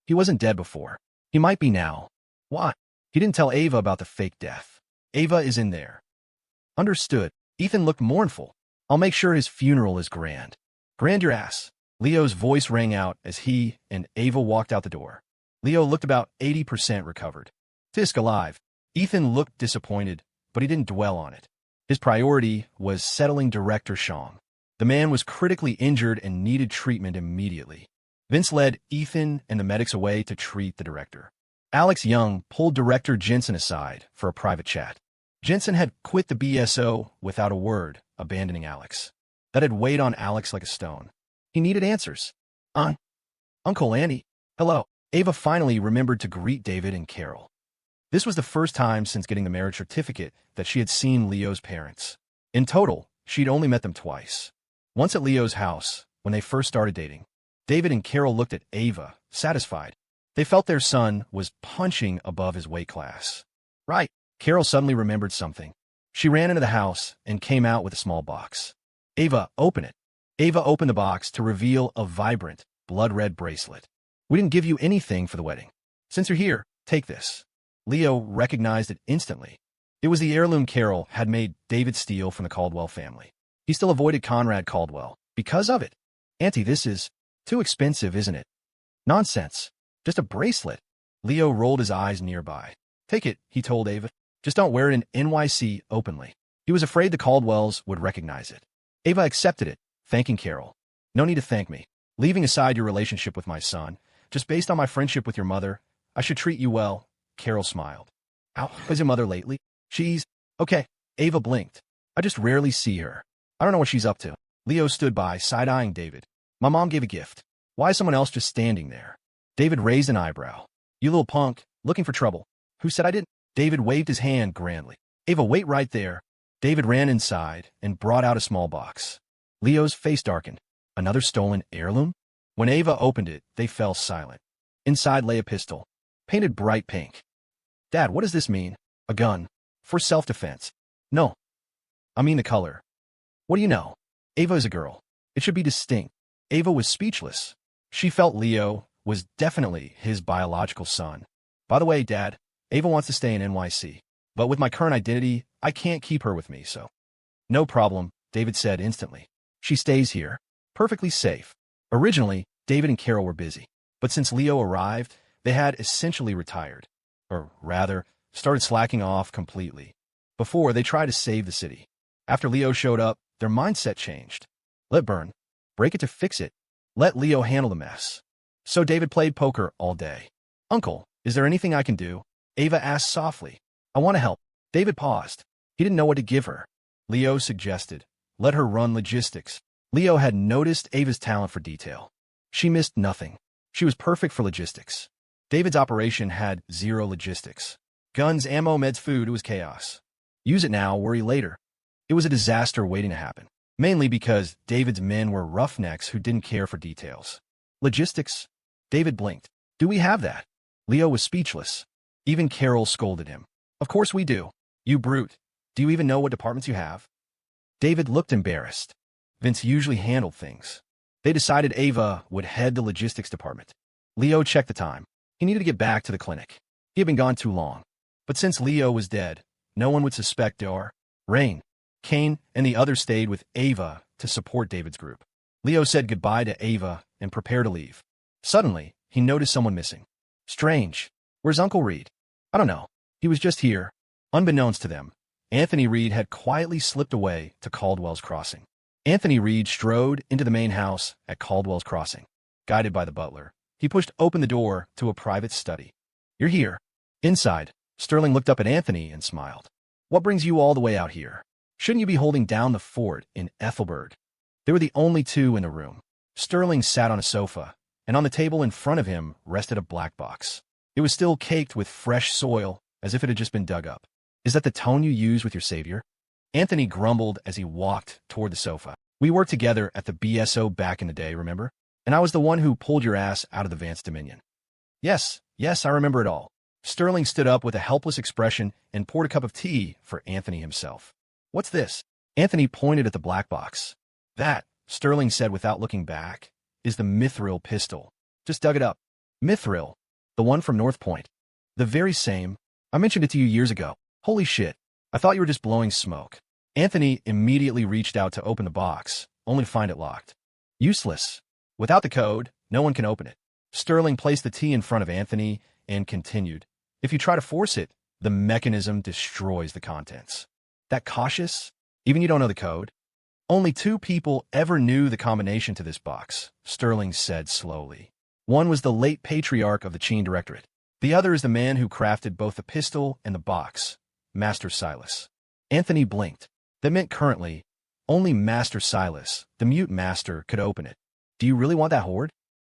He wasn't dead before. He might be now. Why? He didn't tell Ava about the fake death. Ava is in there. Understood. Ethan looked mournful. I'll make sure his funeral is grand. Grand your ass. Leo's voice rang out as he and Ava walked out the door. Leo looked about 80% recovered. Tisk alive. Ethan looked disappointed, but he didn't dwell on it. His priority was settling Director Shang. The man was critically injured and needed treatment immediately. Vince led Ethan and the medics away to treat the director. Alex Young pulled Director Jensen aside for a private chat. Jensen had quit the BSO without a word, abandoning Alex. That had weighed on Alex like a stone. He needed answers. Uncle Andy. Hello. Ava finally remembered to greet David and Carol. This was the first time since getting the marriage certificate that she had seen Leo's parents. In total, she'd only met them twice. Once at Leo's house, when they first started dating. David and Carol looked at Ava, satisfied. They felt their son was punching above his weight class. Right. Carol suddenly remembered something. She ran into the house and came out with a small box. Ava, open it. Ava opened the box to reveal a vibrant, blood-red bracelet. We didn't give you anything for the wedding. Since you're here, take this. Leo recognized it instantly. It was the heirloom Carol had made David steal from the Caldwell family. He still avoided Conrad Caldwell because of it. Auntie, this is too expensive, isn't it? Nonsense. Just a bracelet. Leo rolled his eyes nearby. Take it, he told Ava. Just don't wear it in NYC openly. He was afraid the Caldwells would recognize it. Ava accepted it, thanking Carol. No need to thank me. Leaving aside your relationship with my son, just based on my friendship with your mother, I should treat you well. Carol smiled. How was your mother lately? She's okay. Ava blinked. I just rarely see her. I don't know what she's up to. Leo stood by, side-eyeing David. My mom gave a gift. Why is someone else just standing there? David raised an eyebrow. You little punk, looking for trouble. Who said I didn't? David waved his hand grandly. Ava, wait right there. David ran inside and brought out a small box. Leo's face darkened. Another stolen heirloom? When Ava opened it, they fell silent. Inside lay a pistol, painted bright pink. Dad, what does this mean? A gun. For self-defense. No. I mean the color. What do you know? Ava is a girl. It should be distinct. Ava was speechless. She felt Leo was definitely his biological son. By the way, Dad, Ava wants to stay in NYC. But with my current identity, I can't keep her with me, so. No problem, David said instantly. She stays here. Perfectly safe. Originally, David and Carol were busy. But since Leo arrived, they had essentially retired. Or rather, started slacking off completely. Before, they tried to save the city. After Leo showed up, their mindset changed. Let burn. Break it to fix it. Let Leo handle the mess. So David played poker all day. Uncle, is there anything I can do? Ava asked softly. I want to help. David paused. He didn't know what to give her. Leo suggested. Let her run logistics. Leo had noticed Ava's talent for detail. She missed nothing. She was perfect for logistics. David's operation had zero logistics. Guns, ammo, meds, food, it was chaos. Use it now, worry later. It was a disaster waiting to happen, mainly because David's men were roughnecks who didn't care for details. Logistics? David blinked. Do we have that? Leo was speechless. Even Carol scolded him. Of course we do. You brute. Do you even know what departments you have? David looked embarrassed. Vince usually handled things. They decided Ava would head the logistics department. Leo checked the time. He needed to get back to the clinic. He had been gone too long. But since Leo was dead, no one would suspect Rain, Kane, and the others stayed with Ava to support David's group. Leo said goodbye to Ava and prepared to leave. Suddenly, he noticed someone missing. Strange. Where's Uncle Reed? I don't know. He was just here. Unbeknownst to them, Anthony Reed had quietly slipped away to Caldwell's Crossing. Anthony Reed strode into the main house at Caldwell's Crossing. Guided by the butler, he pushed open the door to a private study. You're here. Inside, Sterling looked up at Anthony and smiled. What brings you all the way out here? Shouldn't you be holding down the fort in Ethelberg? They were the only two in the room. Sterling sat on a sofa, and on the table in front of him rested a black box. It was still caked with fresh soil, as if it had just been dug up. Is that the tone you use with your savior? Anthony grumbled as he walked toward the sofa. We worked together at the BSO back in the day, remember? And I was the one who pulled your ass out of the Vance Dominion. Yes, I remember it all. Sterling stood up with a helpless expression and poured a cup of tea for Anthony himself. What's this? Anthony pointed at the black box. That, Sterling said without looking back, is the Mithril pistol. Just dug it up. Mithril, the one from North Point. The very same. I mentioned it to you years ago. Holy shit. I thought you were just blowing smoke. Anthony immediately reached out to open the box, only to find it locked. Useless. Without the code, no one can open it. Sterling placed the tea in front of Anthony and continued. If you try to force it, the mechanism destroys the contents. That cautious? Even you don't know the code? Only 2 people ever knew the combination to this box, Sterling said slowly. One was the late patriarch of the Cheen Directorate. The other is the man who crafted both the pistol and the box, Master Silas. Anthony blinked. That meant currently, only Master Silas, the mute master, could open it. Do you really want that Horde?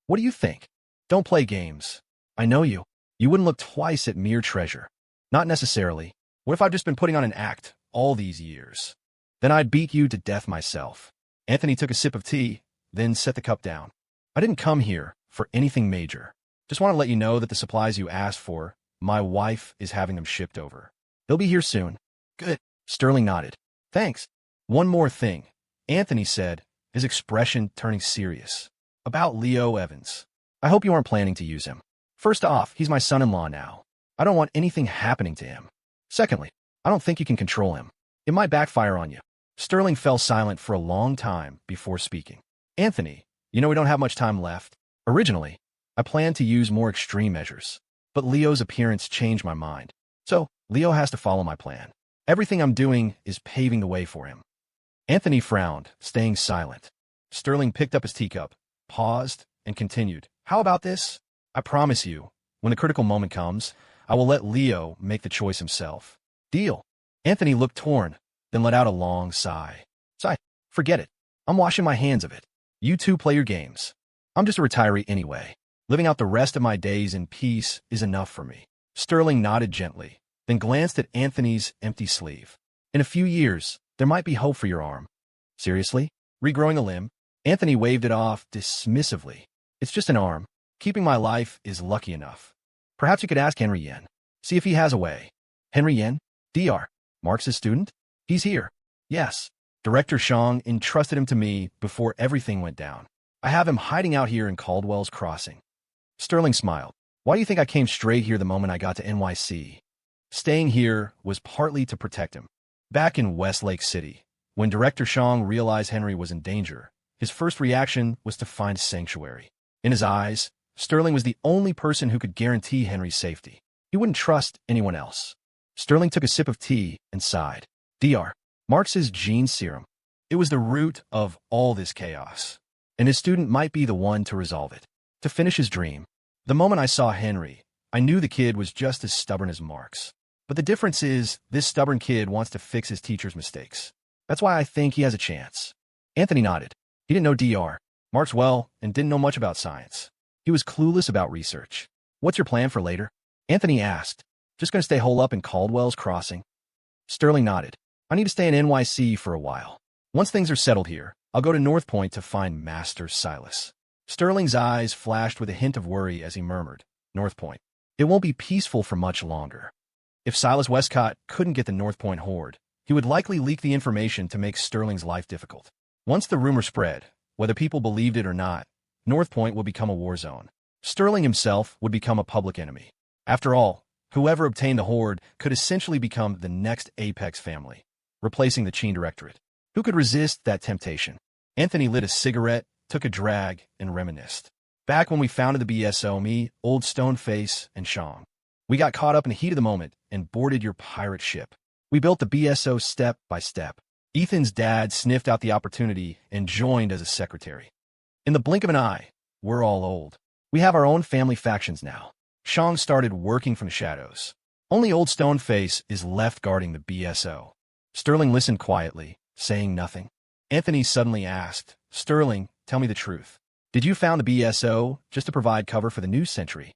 What do you think? Don't play games. I know you. You wouldn't look twice at mere treasure. Not necessarily. What if I've just been putting on an act all these years? Then I'd beat you to death myself. Anthony took a sip of tea, then set the cup down. I didn't come here for anything major. Just want to let you know that the supplies you asked for, my wife is having them shipped over. They'll be here soon. Good. Sterling nodded. Thanks. One more thing, Anthony said, his expression turning serious. About Leo Evans. I hope you aren't planning to use him. First off, he's my son-in-law now. I don't want anything happening to him. Secondly, I don't think you can control him. It might backfire on you. Sterling fell silent for a long time before speaking. Anthony, you know we don't have much time left. Originally, I planned to use more extreme measures, but Leo's appearance changed my mind. So, Leo has to follow my plan. Everything I'm doing is paving the way for him. Anthony frowned, staying silent. Sterling picked up his teacup, paused, and continued. How about this? I promise you, when the critical moment comes, I will let Leo make the choice himself. Deal. Anthony looked torn. then let out a long sigh. Sigh. Forget it. I'm washing my hands of it. You two play your games. I'm just a retiree anyway. Living out the rest of my days in peace is enough for me. Sterling nodded gently, then glanced at Anthony's empty sleeve. In a few years, there might be hope for your arm. Seriously? Regrowing a limb? Anthony waved it off dismissively. It's just an arm. Keeping my life is lucky enough. Perhaps you could ask Henry Yen. See if he has a way. Henry Yen? Dr. Marx's student? He's here. Yes. Director Shang entrusted him to me before everything went down. I have him hiding out here in Caldwell's Crossing. Sterling smiled. Why do you think I came straight here the moment I got to NYC? Staying here was partly to protect him. Back in Westlake City, when Director Shang realized Henry was in danger, his first reaction was to find sanctuary. In his eyes, Sterling was the only person who could guarantee Henry's safety. He wouldn't trust anyone else. Sterling took a sip of tea and sighed. Dr. Marx's gene serum. It was the root of all this chaos, and his student might be the one to resolve it, to finish his dream. The moment I saw Henry, I knew the kid was just as stubborn as Marx. But the difference is, this stubborn kid wants to fix his teacher's mistakes. That's why I think he has a chance. Anthony nodded. He didn't know Dr. Marx well and didn't know much about science. He was clueless about research. What's your plan for later? Anthony asked. Just going to stay holed up in Caldwell's Crossing? Sterling nodded. I need to stay in NYC for a while. Once things are settled here, I'll go to North Point to find Master Silas. Sterling's eyes flashed with a hint of worry as he murmured, North Point. It won't be peaceful for much longer. If Silas Westcott couldn't get the North Point Horde, he would likely leak the information to make Sterling's life difficult. Once the rumor spread, whether people believed it or not, North Point would become a war zone. Sterling himself would become a public enemy. After all, whoever obtained the Horde could essentially become the next Apex family, replacing the Qin Directorate. Who could resist that temptation? Anthony lit a cigarette, took a drag, and reminisced. Back when we founded the BSO, me, Old Stoneface, and Shang. We got caught up in the heat of the moment and boarded your pirate ship. We built the BSO step by step. Ethan's dad sniffed out the opportunity and joined as a secretary. In the blink of an eye, we're all old. We have our own family factions now. Shang started working from the shadows. Only Old Stoneface is left guarding the BSO. Sterling listened quietly, saying nothing. Anthony suddenly asked, Sterling, tell me the truth. Did you found the BSO just to provide cover for the New Century?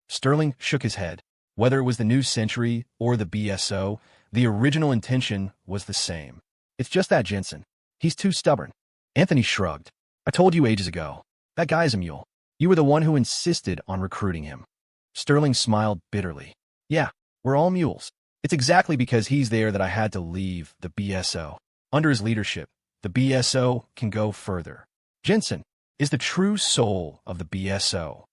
Sterling shook his head. Whether it was the New Century or the BSO, the original intention was the same. It's just that Jensen. He's too stubborn. Anthony shrugged. I told you ages ago. That guy is a mule. You were the one who insisted on recruiting him. Sterling smiled bitterly. Yeah, we're all mules. It's exactly because he's there that I had to leave the BSO. Under his leadership, the BSO can go further. Jensen is the true soul of the BSO.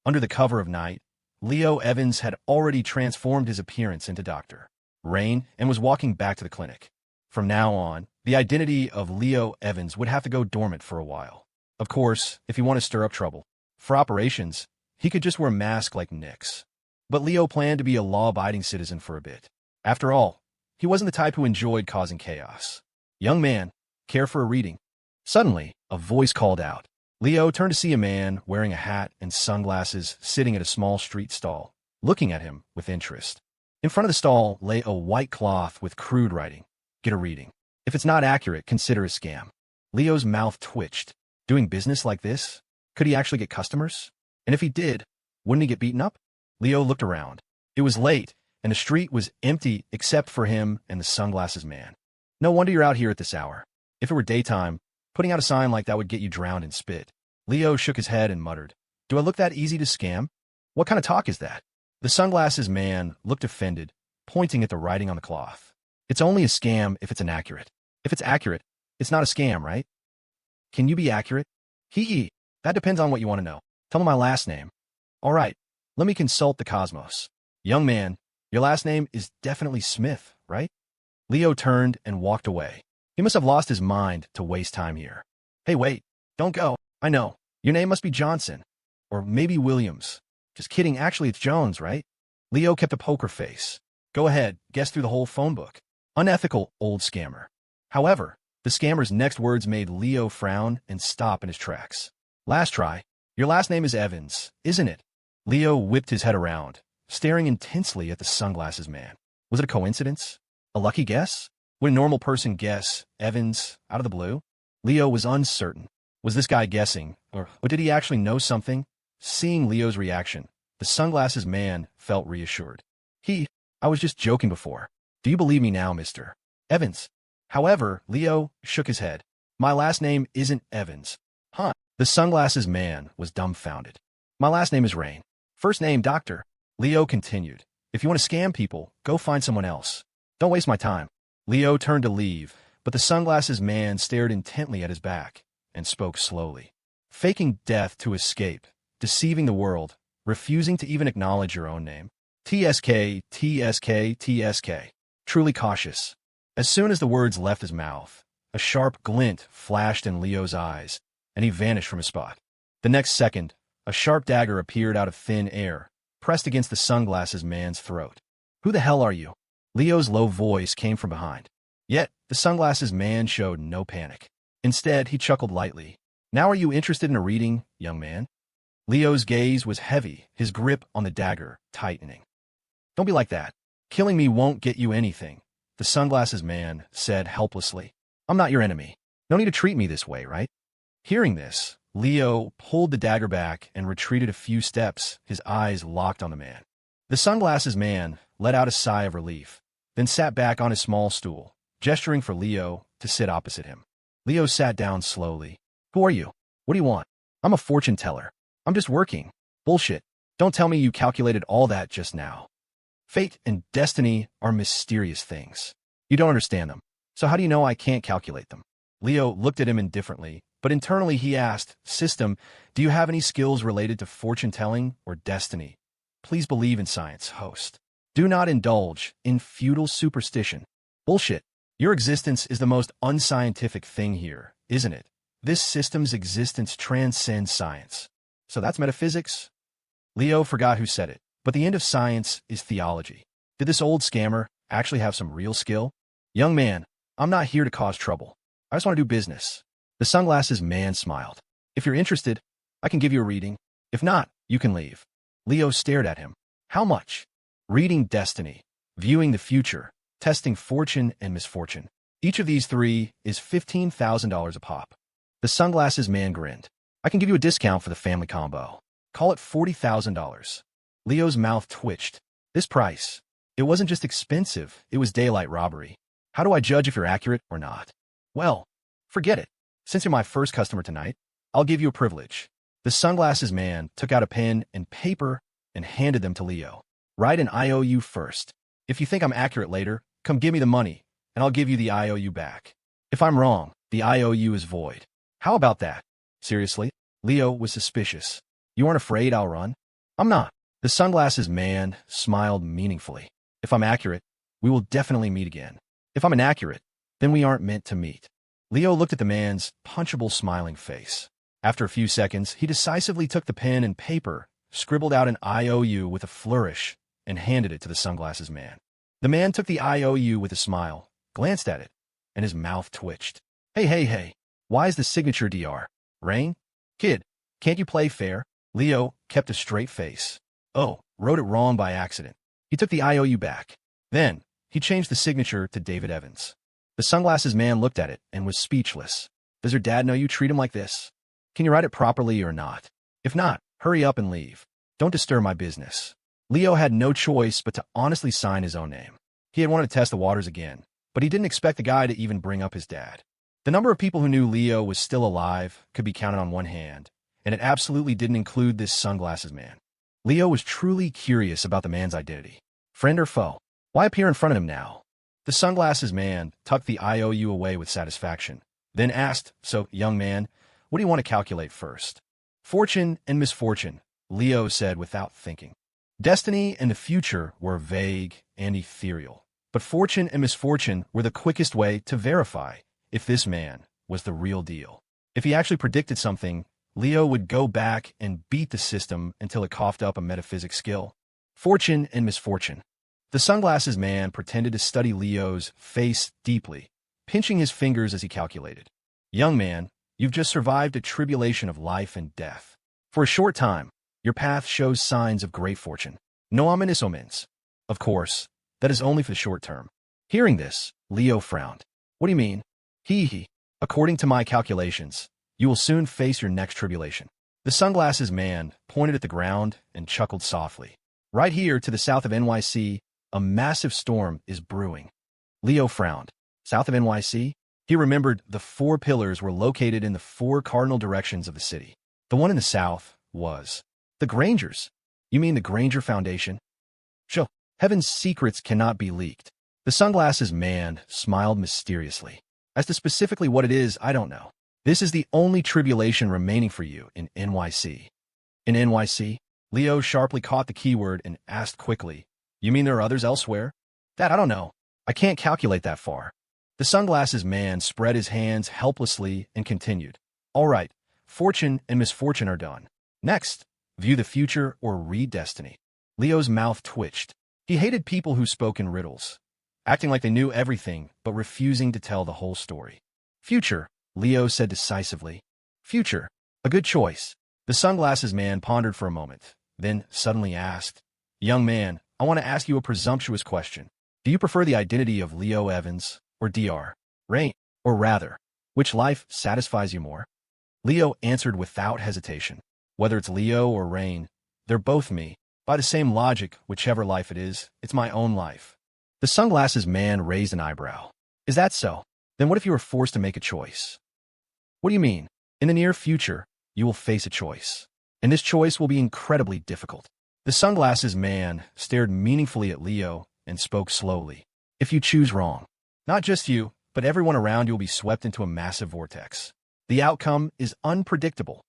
Under the cover of night, Leo Evans had already transformed his appearance into Dr. Rain and was walking back to the clinic. From now on, the identity of Leo Evans would have to go dormant for a while. Of course, if he wanted to stir up trouble. For operations, he could just wear a mask like Nick's. But Leo planned to be a law-abiding citizen for a bit. After all, he wasn't the type who enjoyed causing chaos. Young man, care for a reading? Suddenly, a voice called out. Leo turned to see a man wearing a hat and sunglasses sitting at a small street stall, looking at him with interest. In front of the stall lay a white cloth with crude writing. Get a reading. If it's not accurate, consider a scam. Leo's mouth twitched. Doing business like this? Could he actually get customers? And if he did, wouldn't he get beaten up? Leo looked around. It was late, and the street was empty except for him and the sunglasses man. No wonder you're out here at this hour. If it were daytime, putting out a sign like that would get you drowned in spit. Leo shook his head and muttered, Do I look that easy to scam? What kind of talk is that? The sunglasses man looked offended, pointing at the writing on the cloth. It's only a scam if it's inaccurate. If it's accurate, it's not a scam, right? Can you be accurate? Hee. That depends on what you want to know. Tell me my last name. All right, let me consult the cosmos. Young man, your last name is definitely Smith, right? Leo turned and walked away. He must have lost his mind to waste time here. Hey, wait, don't go. I know. Your name must be Johnson. Or maybe Williams. Just kidding, actually it's Jones, right? Leo kept a poker face. Go ahead, guess through the whole phone book. Unethical, old scammer. However, the scammer's next words made Leo frown and stop in his tracks. Last try. Your last name is Evans, isn't it? Leo whipped his head around, staring intensely at the sunglasses man. Was it a coincidence? A lucky guess? Would a normal person guess Evans out of the blue? Leo was uncertain. Was this guy guessing, or did he actually know something? Seeing Leo's reaction, the sunglasses man felt reassured. I was just joking before. Do you believe me now, Mr. Evans? However, Leo shook his head. My last name isn't Evans. Huh? The sunglasses man was dumbfounded. My last name is Rain. First name, Doctor. Leo continued. If you want to scam people, go find someone else. Don't waste my time. Leo turned to leave, but the sunglasses man stared intently at his back and spoke slowly. Faking death to escape, deceiving the world, refusing to even acknowledge your own name. TSK, TSK, TSK. Truly cautious. As soon as the words left his mouth, a sharp glint flashed in Leo's eyes, and he vanished from his spot. The next second, a sharp dagger appeared out of thin air, pressed against the sunglasses man's throat. Who the hell are you? Leo's low voice came from behind. Yet, the sunglasses man showed no panic. Instead, he chuckled lightly. Now are you interested in a reading, young man? Leo's gaze was heavy, his grip on the dagger tightening. Don't be like that. Killing me won't get you anything, the sunglasses man said helplessly. I'm not your enemy. No need to treat me this way, right? Hearing this, Leo pulled the dagger back and retreated a few steps, his eyes locked on the man. The sunglasses man let out a sigh of relief, then sat back on his small stool, gesturing for Leo to sit opposite him. Leo sat down slowly. Who are you? What do you want? I'm a fortune teller. I'm just working. Bullshit. Don't tell me you calculated all that just now. Fate and destiny are mysterious things. You don't understand them. So how do you know I can't calculate them? Leo looked at him indifferently, but internally he asked, System, do you have any skills related to fortune-telling or destiny? Please believe in science, host. Do not indulge in futile superstition. Bullshit. Your existence is the most unscientific thing here, isn't it? This system's existence transcends science. So that's metaphysics? Leo forgot who said it, but the end of science is theology. Did this old scammer actually have some real skill? Young man, I'm not here to cause trouble. I just want to do business. The sunglasses man smiled. If you're interested, I can give you a reading. If not, you can leave. Leo stared at him. How much? Reading destiny, viewing the future, testing fortune and misfortune. Each of these three is $15,000 a pop. The sunglasses man grinned. I can give you a discount for the family combo. Call it $40,000. Leo's mouth twitched. This price. It wasn't just expensive, it was daylight robbery. How do I judge if you're accurate or not? Well, forget it. Since you're my first customer tonight, I'll give you a privilege. The sunglasses man took out a pen and paper and handed them to Leo. Write an IOU first. If you think I'm accurate later, come give me the money, and I'll give you the IOU back. If I'm wrong, the IOU is void. How about that? Seriously? Leo was suspicious. You aren't afraid I'll run? I'm not. The sunglasses man smiled meaningfully. If I'm accurate, we will definitely meet again. If I'm inaccurate, then we aren't meant to meet. Leo looked at the man's punchable smiling face. After a few seconds, he decisively took the pen and paper, scribbled out an IOU with a flourish, and handed it to the sunglasses man. The man took the IOU with a smile, glanced at it, and his mouth twitched. Hey. Why is the signature DR? Rain? Kid, can't you play fair? Leo kept a straight face. Oh, wrote it wrong by accident. He took the IOU back. Then, he changed the signature to David Evans. The sunglasses man looked at it and was speechless. Does your dad know you treat him like this? Can you write it properly or not? If not, hurry up and leave. Don't disturb my business. Leo had no choice but to honestly sign his own name. He had wanted to test the waters again, but he didn't expect the guy to even bring up his dad. The number of people who knew Leo was still alive could be counted on one hand, and it absolutely didn't include this sunglasses man. Leo was truly curious about the man's identity. Friend or foe? Why appear in front of him now? The sunglasses man tucked the IOU away with satisfaction, then asked, So, young man, what do you want to calculate first? Fortune and misfortune, Leo said without thinking. Destiny and the future were vague and ethereal, but fortune and misfortune were the quickest way to verify if this man was the real deal. If he actually predicted something, Leo would go back and beat the system until it coughed up a metaphysics skill. Fortune and misfortune. The sunglasses man pretended to study Leo's face deeply, pinching his fingers as he calculated. Young man, you've just survived a tribulation of life and death. For a short time, your path shows signs of great fortune. No ominous omens. Of course, that is only for the short term. Hearing this, Leo frowned. What do you mean? Hee. According to my calculations, you will soon face your next tribulation. The sunglasses man pointed at the ground and chuckled softly. Right here to the south of NYC, a massive storm is brewing. Leo frowned. South of NYC? He remembered the 4 pillars were located in the 4 cardinal directions of the city. The one in the south was the Grangers. You mean the Granger Foundation? Sure. Heaven's secrets cannot be leaked. The sunglasses man smiled mysteriously. As to specifically what it is, I don't know. This is the only tribulation remaining for you in NYC. In NYC? Leo sharply caught the keyword and asked quickly, You mean there are others elsewhere? That I don't know. I can't calculate that far. The sunglasses man spread his hands helplessly and continued. All right, fortune and misfortune are done. Next, view the future or read destiny. Leo's mouth twitched. He hated people who spoke in riddles, acting like they knew everything but refusing to tell the whole story. Future, Leo said decisively. Future, a good choice. The sunglasses man pondered for a moment, then suddenly asked, Young man, I want to ask you a presumptuous question. Do you prefer the identity of Leo Evans or Dr. Rain, or rather, which life satisfies you more? Leo answered without hesitation. Whether it's Leo or Rain, they're both me. By the same logic, whichever life it is, it's my own life. The sunglasses man raised an eyebrow. Is that so? Then what if you were forced to make a choice? What do you mean? In the near future, you will face a choice. And this choice will be incredibly difficult. The sunglasses man stared meaningfully at Leo and spoke slowly. If you choose wrong, not just you, but everyone around you will be swept into a massive vortex. The outcome is unpredictable.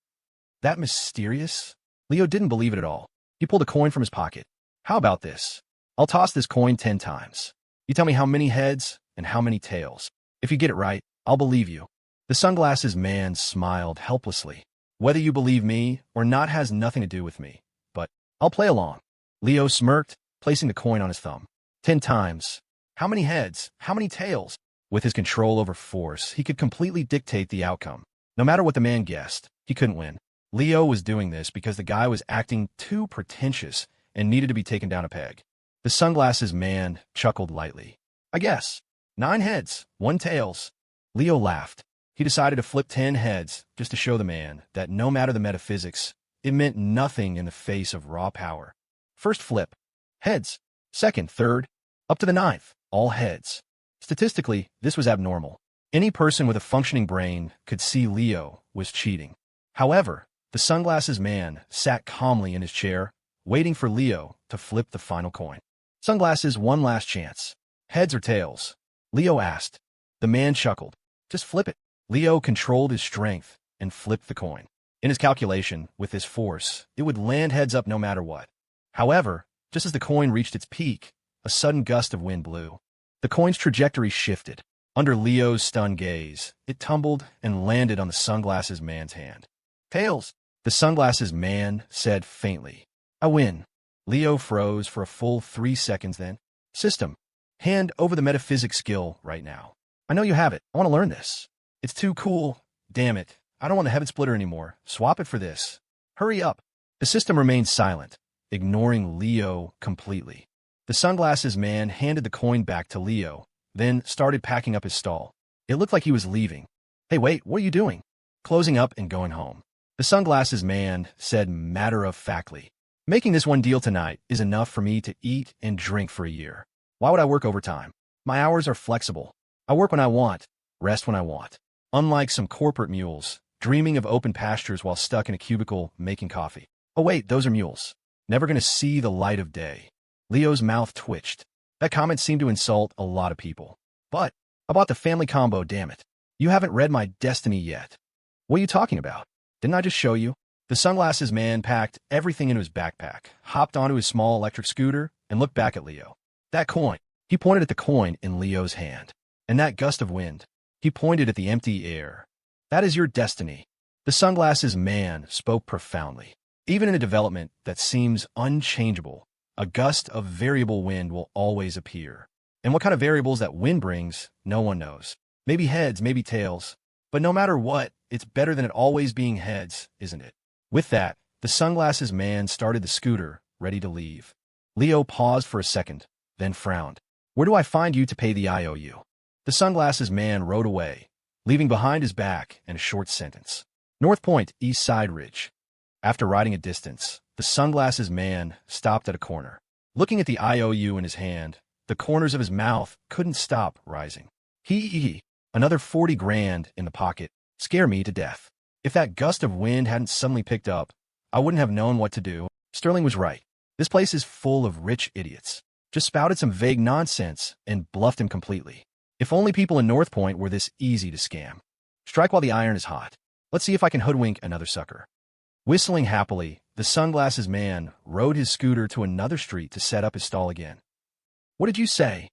That mysterious? Leo didn't believe it at all. He pulled a coin from his pocket. How about this? I'll toss this coin 10 times. You tell me how many heads and how many tails. If you get it right, I'll believe you. The sunglasses man smiled helplessly. Whether you believe me or not has nothing to do with me, but I'll play along. Leo smirked, placing the coin on his thumb. 10 times. How many heads? How many tails? With his control over force, he could completely dictate the outcome. No matter what the man guessed, he couldn't win. Leo was doing this because the guy was acting too pretentious and needed to be taken down a peg. The sunglasses man chuckled lightly. I guess. 9 heads, 1 tails. Leo laughed. He decided to flip 10 heads just to show the man that no matter the metaphysics, it meant nothing in the face of raw power. First flip. Heads. Second, third, up to the 9th, all heads. Statistically, this was abnormal. Any person with a functioning brain could see Leo was cheating. However, the sunglasses man sat calmly in his chair, waiting for Leo to flip the final coin. Sunglasses, one last chance. Heads or tails? Leo asked. The man chuckled. Just flip it. Leo controlled his strength and flipped the coin. In his calculation, with his force, it would land heads up no matter what. However, just as the coin reached its peak, a sudden gust of wind blew. The coin's trajectory shifted. Under Leo's stunned gaze, it tumbled and landed on the sunglasses man's hand. Tails, the sunglasses man said faintly. I win. Leo froze for a full 3 seconds then. System, hand over the metaphysics skill right now. I know you have it. I want to learn this. It's too cool. Damn it. I don't want the heaven splitter anymore. Swap it for this. Hurry up. The system remained silent, ignoring Leo completely. The sunglasses man handed the coin back to Leo, then started packing up his stall. It looked like he was leaving. Hey, wait, what are you doing? Closing up and going home. The sunglasses man said matter-of-factly, making this one deal tonight is enough for me to eat and drink for a year. Why would I work overtime? My hours are flexible. I work when I want, rest when I want. Unlike some corporate mules, dreaming of open pastures while stuck in a cubicle making coffee. Oh wait, those are mules. Never gonna see the light of day. Leo's mouth twitched. That comment seemed to insult a lot of people. But I bought the family combo, damn it. You haven't read my destiny yet. What are you talking about? Didn't I just show you? The sunglasses man packed everything into his backpack, hopped onto his small electric scooter, and looked back at Leo. That coin. He pointed at the coin in Leo's hand. And that gust of wind. He pointed at the empty air. That is your destiny. The sunglasses man spoke profoundly. Even in a development that seems unchangeable, a gust of variable wind will always appear. And what kind of variables that wind brings, no one knows. Maybe heads, maybe tails. But no matter what, it's better than it always being heads, isn't it? With that, the sunglasses man started the scooter, ready to leave. Leo paused for a second, then frowned. Where do I find you to pay the IOU? The sunglasses man rode away, leaving behind his back and a short sentence. North Point, East Side Ridge. After riding a distance, the sunglasses man stopped at a corner. Looking at the IOU in his hand, the corners of his mouth couldn't stop rising. Another 40 grand in the pocket. Scare me to death. If that gust of wind hadn't suddenly picked up, I wouldn't have known what to do. Sterling was right. This place is full of rich idiots. Just spouted some vague nonsense and bluffed him completely. If only people in North Point were this easy to scam. Strike while the iron is hot. Let's see if I can hoodwink another sucker. Whistling happily, the sunglasses man rode his scooter to another street to set up his stall again. What did you say?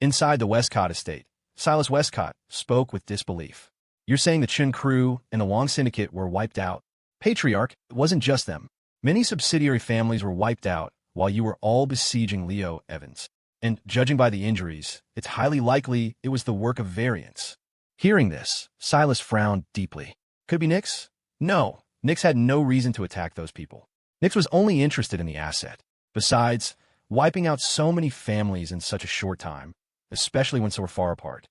Inside the Westcott estate, Silas Westcott spoke with disbelief. You're saying the Chin crew and the Wong Syndicate were wiped out? Patriarch, it wasn't just them. Many subsidiary families were wiped out while you were all besieging Leo Evans. And judging by the injuries, it's highly likely it was the work of variants. Hearing this, Silas frowned deeply. Could it be Nix? No, Nix had no reason to attack those people. Nix was only interested in the asset. Besides, wiping out so many families in such a short time, especially when so far apart.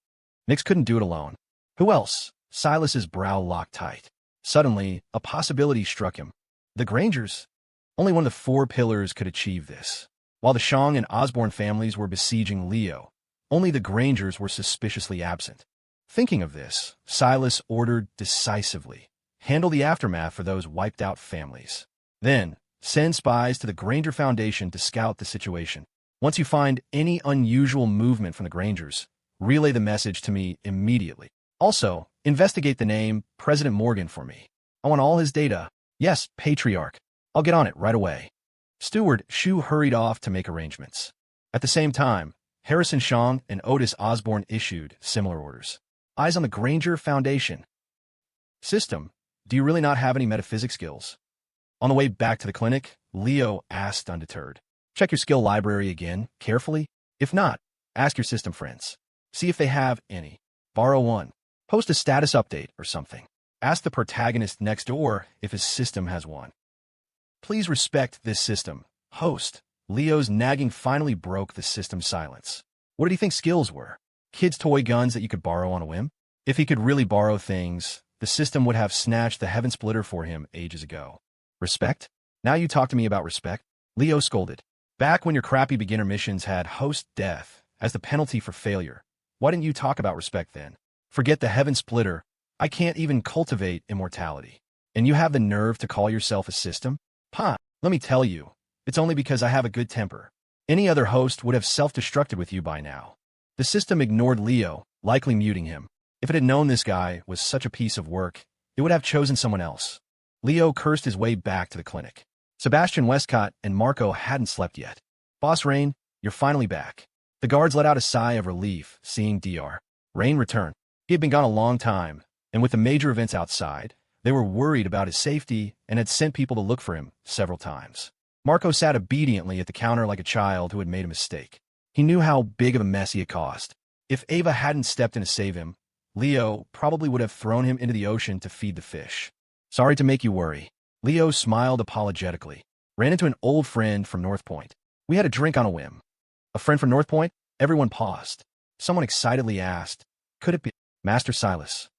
Nix couldn't do it alone. Who else? Silas's brow locked tight. Suddenly, a possibility struck him. The Grangers. Only one of the 4 pillars could achieve this. While the Shang and Osborne families were besieging Leo, only the Grangers were suspiciously absent. Thinking of this, Silas ordered decisively, handle the aftermath for those wiped-out families. Then, send spies to the Granger Foundation to scout the situation. Once you find any unusual movement from the Grangers, relay the message to me immediately. Also, investigate the name President Morgan for me. I want all his data. Yes, Patriarch. I'll get on it right away. Steward Shu hurried off to make arrangements. At the same time, Harrison Shang and Otis Osborne issued similar orders. Eyes on the Granger Foundation. System, do you really not have any metaphysics skills? On the way back to the clinic, Leo asked undeterred. Check your skill library again, carefully. If not, ask your system friends. See if they have any. Borrow one. Post a status update or something. Ask the protagonist next door if his system has one. Please respect this system. Host. Leo's nagging finally broke the system's silence. What did he think skills were? Kids' toy guns that you could borrow on a whim? If he could really borrow things, the system would have snatched the Heaven Splitter for him ages ago. Respect? Now you talk to me about respect? Leo scolded. Back when your crappy beginner missions had host death as the penalty for failure, why didn't you talk about respect then? Forget the Heaven Splitter. I can't even cultivate immortality. And you have the nerve to call yourself a system? Pa, let me tell you, it's only because I have a good temper. Any other host would have self-destructed with you by now. The system ignored Leo, likely muting him. If it had known this guy was such a piece of work, it would have chosen someone else. Leo cursed his way back to the clinic. Sebastian Westcott and Marco hadn't slept yet. Boss Rain, you're finally back. The guards let out a sigh of relief, seeing Dr. Rain return. He had been gone a long time, and with the major events outside, they were worried about his safety and had sent people to look for him several times. Marco sat obediently at the counter like a child who had made a mistake. He knew how big of a mess he had caused. If Ava hadn't stepped in to save him, Leo probably would have thrown him into the ocean to feed the fish. Sorry to make you worry. Leo smiled apologetically. Ran into an old friend from North Point. We had a drink on a whim. A friend from North Point? Everyone paused. Someone excitedly asked, could it be Master Silas?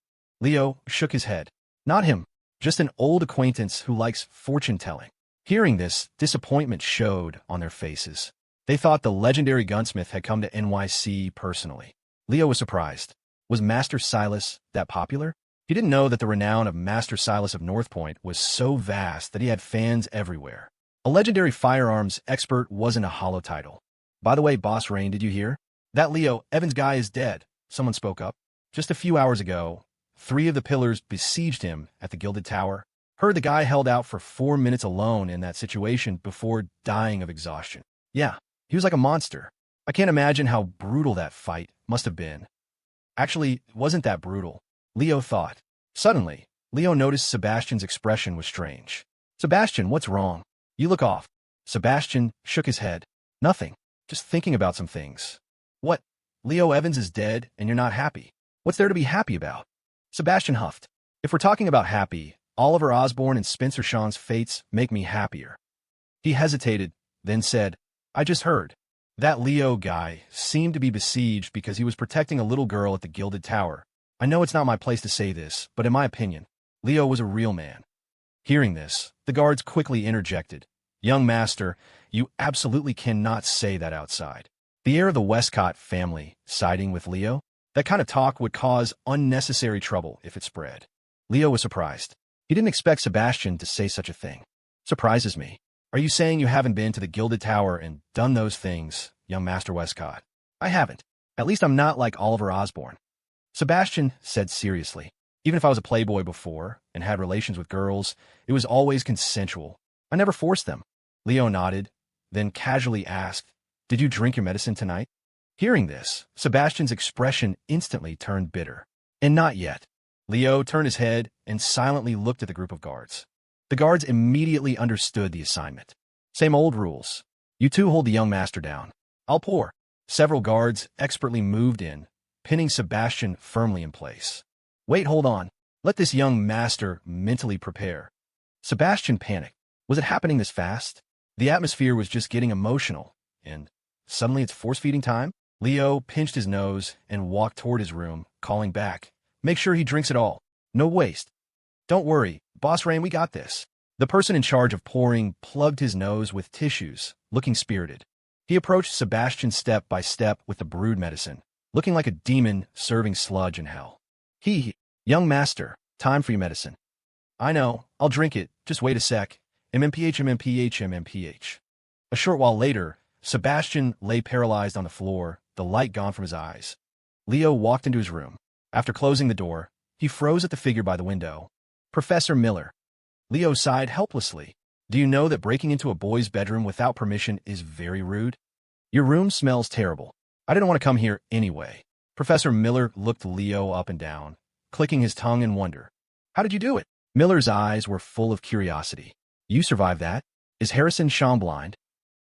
Leo shook his head. Not him. Just an old acquaintance who likes fortune-telling. Hearing this, disappointment showed on their faces. They thought the legendary gunsmith had come to NYC personally. Leo was surprised. Was Master Silas that popular? He didn't know that the renown of Master Silas of North Point was so vast that he had fans everywhere. A legendary firearms expert wasn't a hollow title. By the way, Boss Rain, did you hear? That Leo Evans guy is dead, someone spoke up. Just a few hours ago, 3 of the pillars besieged him at the Gilded Tower. Heard the guy held out for 4 minutes alone in that situation before dying of exhaustion. Yeah, he was like a monster. I can't imagine how brutal that fight must have been. Actually, it wasn't that brutal, Leo thought. Suddenly, Leo noticed Sebastian's expression was strange. Sebastian, what's wrong? You look off. Sebastian shook his head. Nothing. Just thinking about some things. What? Leo Evans is dead and you're not happy. What's there to be happy about? Sebastian huffed. If we're talking about happy, Oliver Osborne and Spencer Shaw's fates make me happier. He hesitated, then said, I just heard. That Leo guy seemed to be besieged because he was protecting a little girl at the Gilded Tower. I know it's not my place to say this, but in my opinion, Leo was a real man. Hearing this, the guards quickly interjected. Young master, you absolutely cannot say that outside. The heir of the Westcott family siding with Leo? That kind of talk would cause unnecessary trouble if it spread. Leo was surprised. He didn't expect Sebastian to say such a thing. Surprises me. Are you saying you haven't been to the Gilded Tower and done those things, young Master Westcott? I haven't. At least I'm not like Oliver Osborne. Sebastian said seriously. Even if I was a playboy before and had relations with girls, it was always consensual. I never forced them. Leo nodded, then casually asked, "Did you drink your medicine tonight?" Hearing this, Sebastian's expression instantly turned bitter. And not yet. Leo turned his head and silently looked at the group of guards. The guards immediately understood the assignment. Same old rules. You two hold the young master down. I'll pour. Several guards expertly moved in, pinning Sebastian firmly in place. Wait, hold on. Let this young master mentally prepare. Sebastian panicked. Was it happening this fast? The atmosphere was just getting emotional, and suddenly it's force-feeding time? Leo pinched his nose and walked toward his room, calling back. Make sure he drinks it all. No waste. Don't worry, Boss Rain, we got this. The person in charge of pouring plugged his nose with tissues, looking spirited. He approached Sebastian step by step with the brewed medicine, looking like a demon serving sludge in hell. Young master, time for your medicine. I know, I'll drink it, just wait a sec. MMPH. A short while later, Sebastian lay paralyzed on the floor, the light gone from his eyes. Leo walked into his room. After closing the door, he froze at the figure by the window. Professor Miller. Leo sighed helplessly. Do you know that breaking into a boy's bedroom without permission is very rude? Your room smells terrible. I didn't want to come here anyway. Professor Miller looked Leo up and down, clicking his tongue in wonder. How did you do it? Miller's eyes were full of curiosity. You survived that? Is Harrison Sean blind?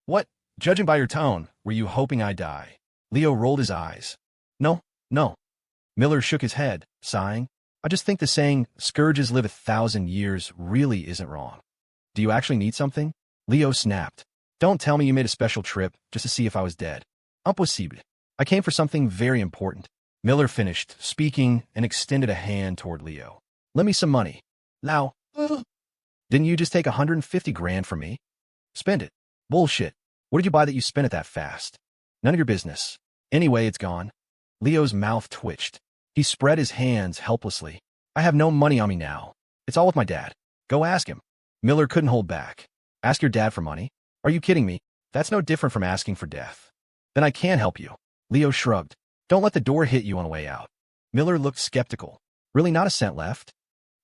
What? Judging by your tone, were you hoping I'd die? Leo rolled his eyes. No. Miller shook his head, sighing. I just think the saying, scourges live 1,000 years, really isn't wrong. Do you actually need something? Leo snapped. Don't tell me you made a special trip just to see if I was dead. Impossible. I came for something very important. Miller finished speaking and extended a hand toward Leo. Lend me some money. Now. Didn't you just take 150 grand from me? Spend it. Bullshit. What did you buy that you spent it that fast? None of your business. Anyway, it's gone. Leo's mouth twitched. He spread his hands helplessly. I have no money on me now. It's all with my dad. Go ask him. Miller couldn't hold back. Ask your dad for money? Are you kidding me? That's no different from asking for death. Then I can't help you. Leo shrugged. Don't let the door hit you on the way out. Miller looked skeptical. Really not a cent left?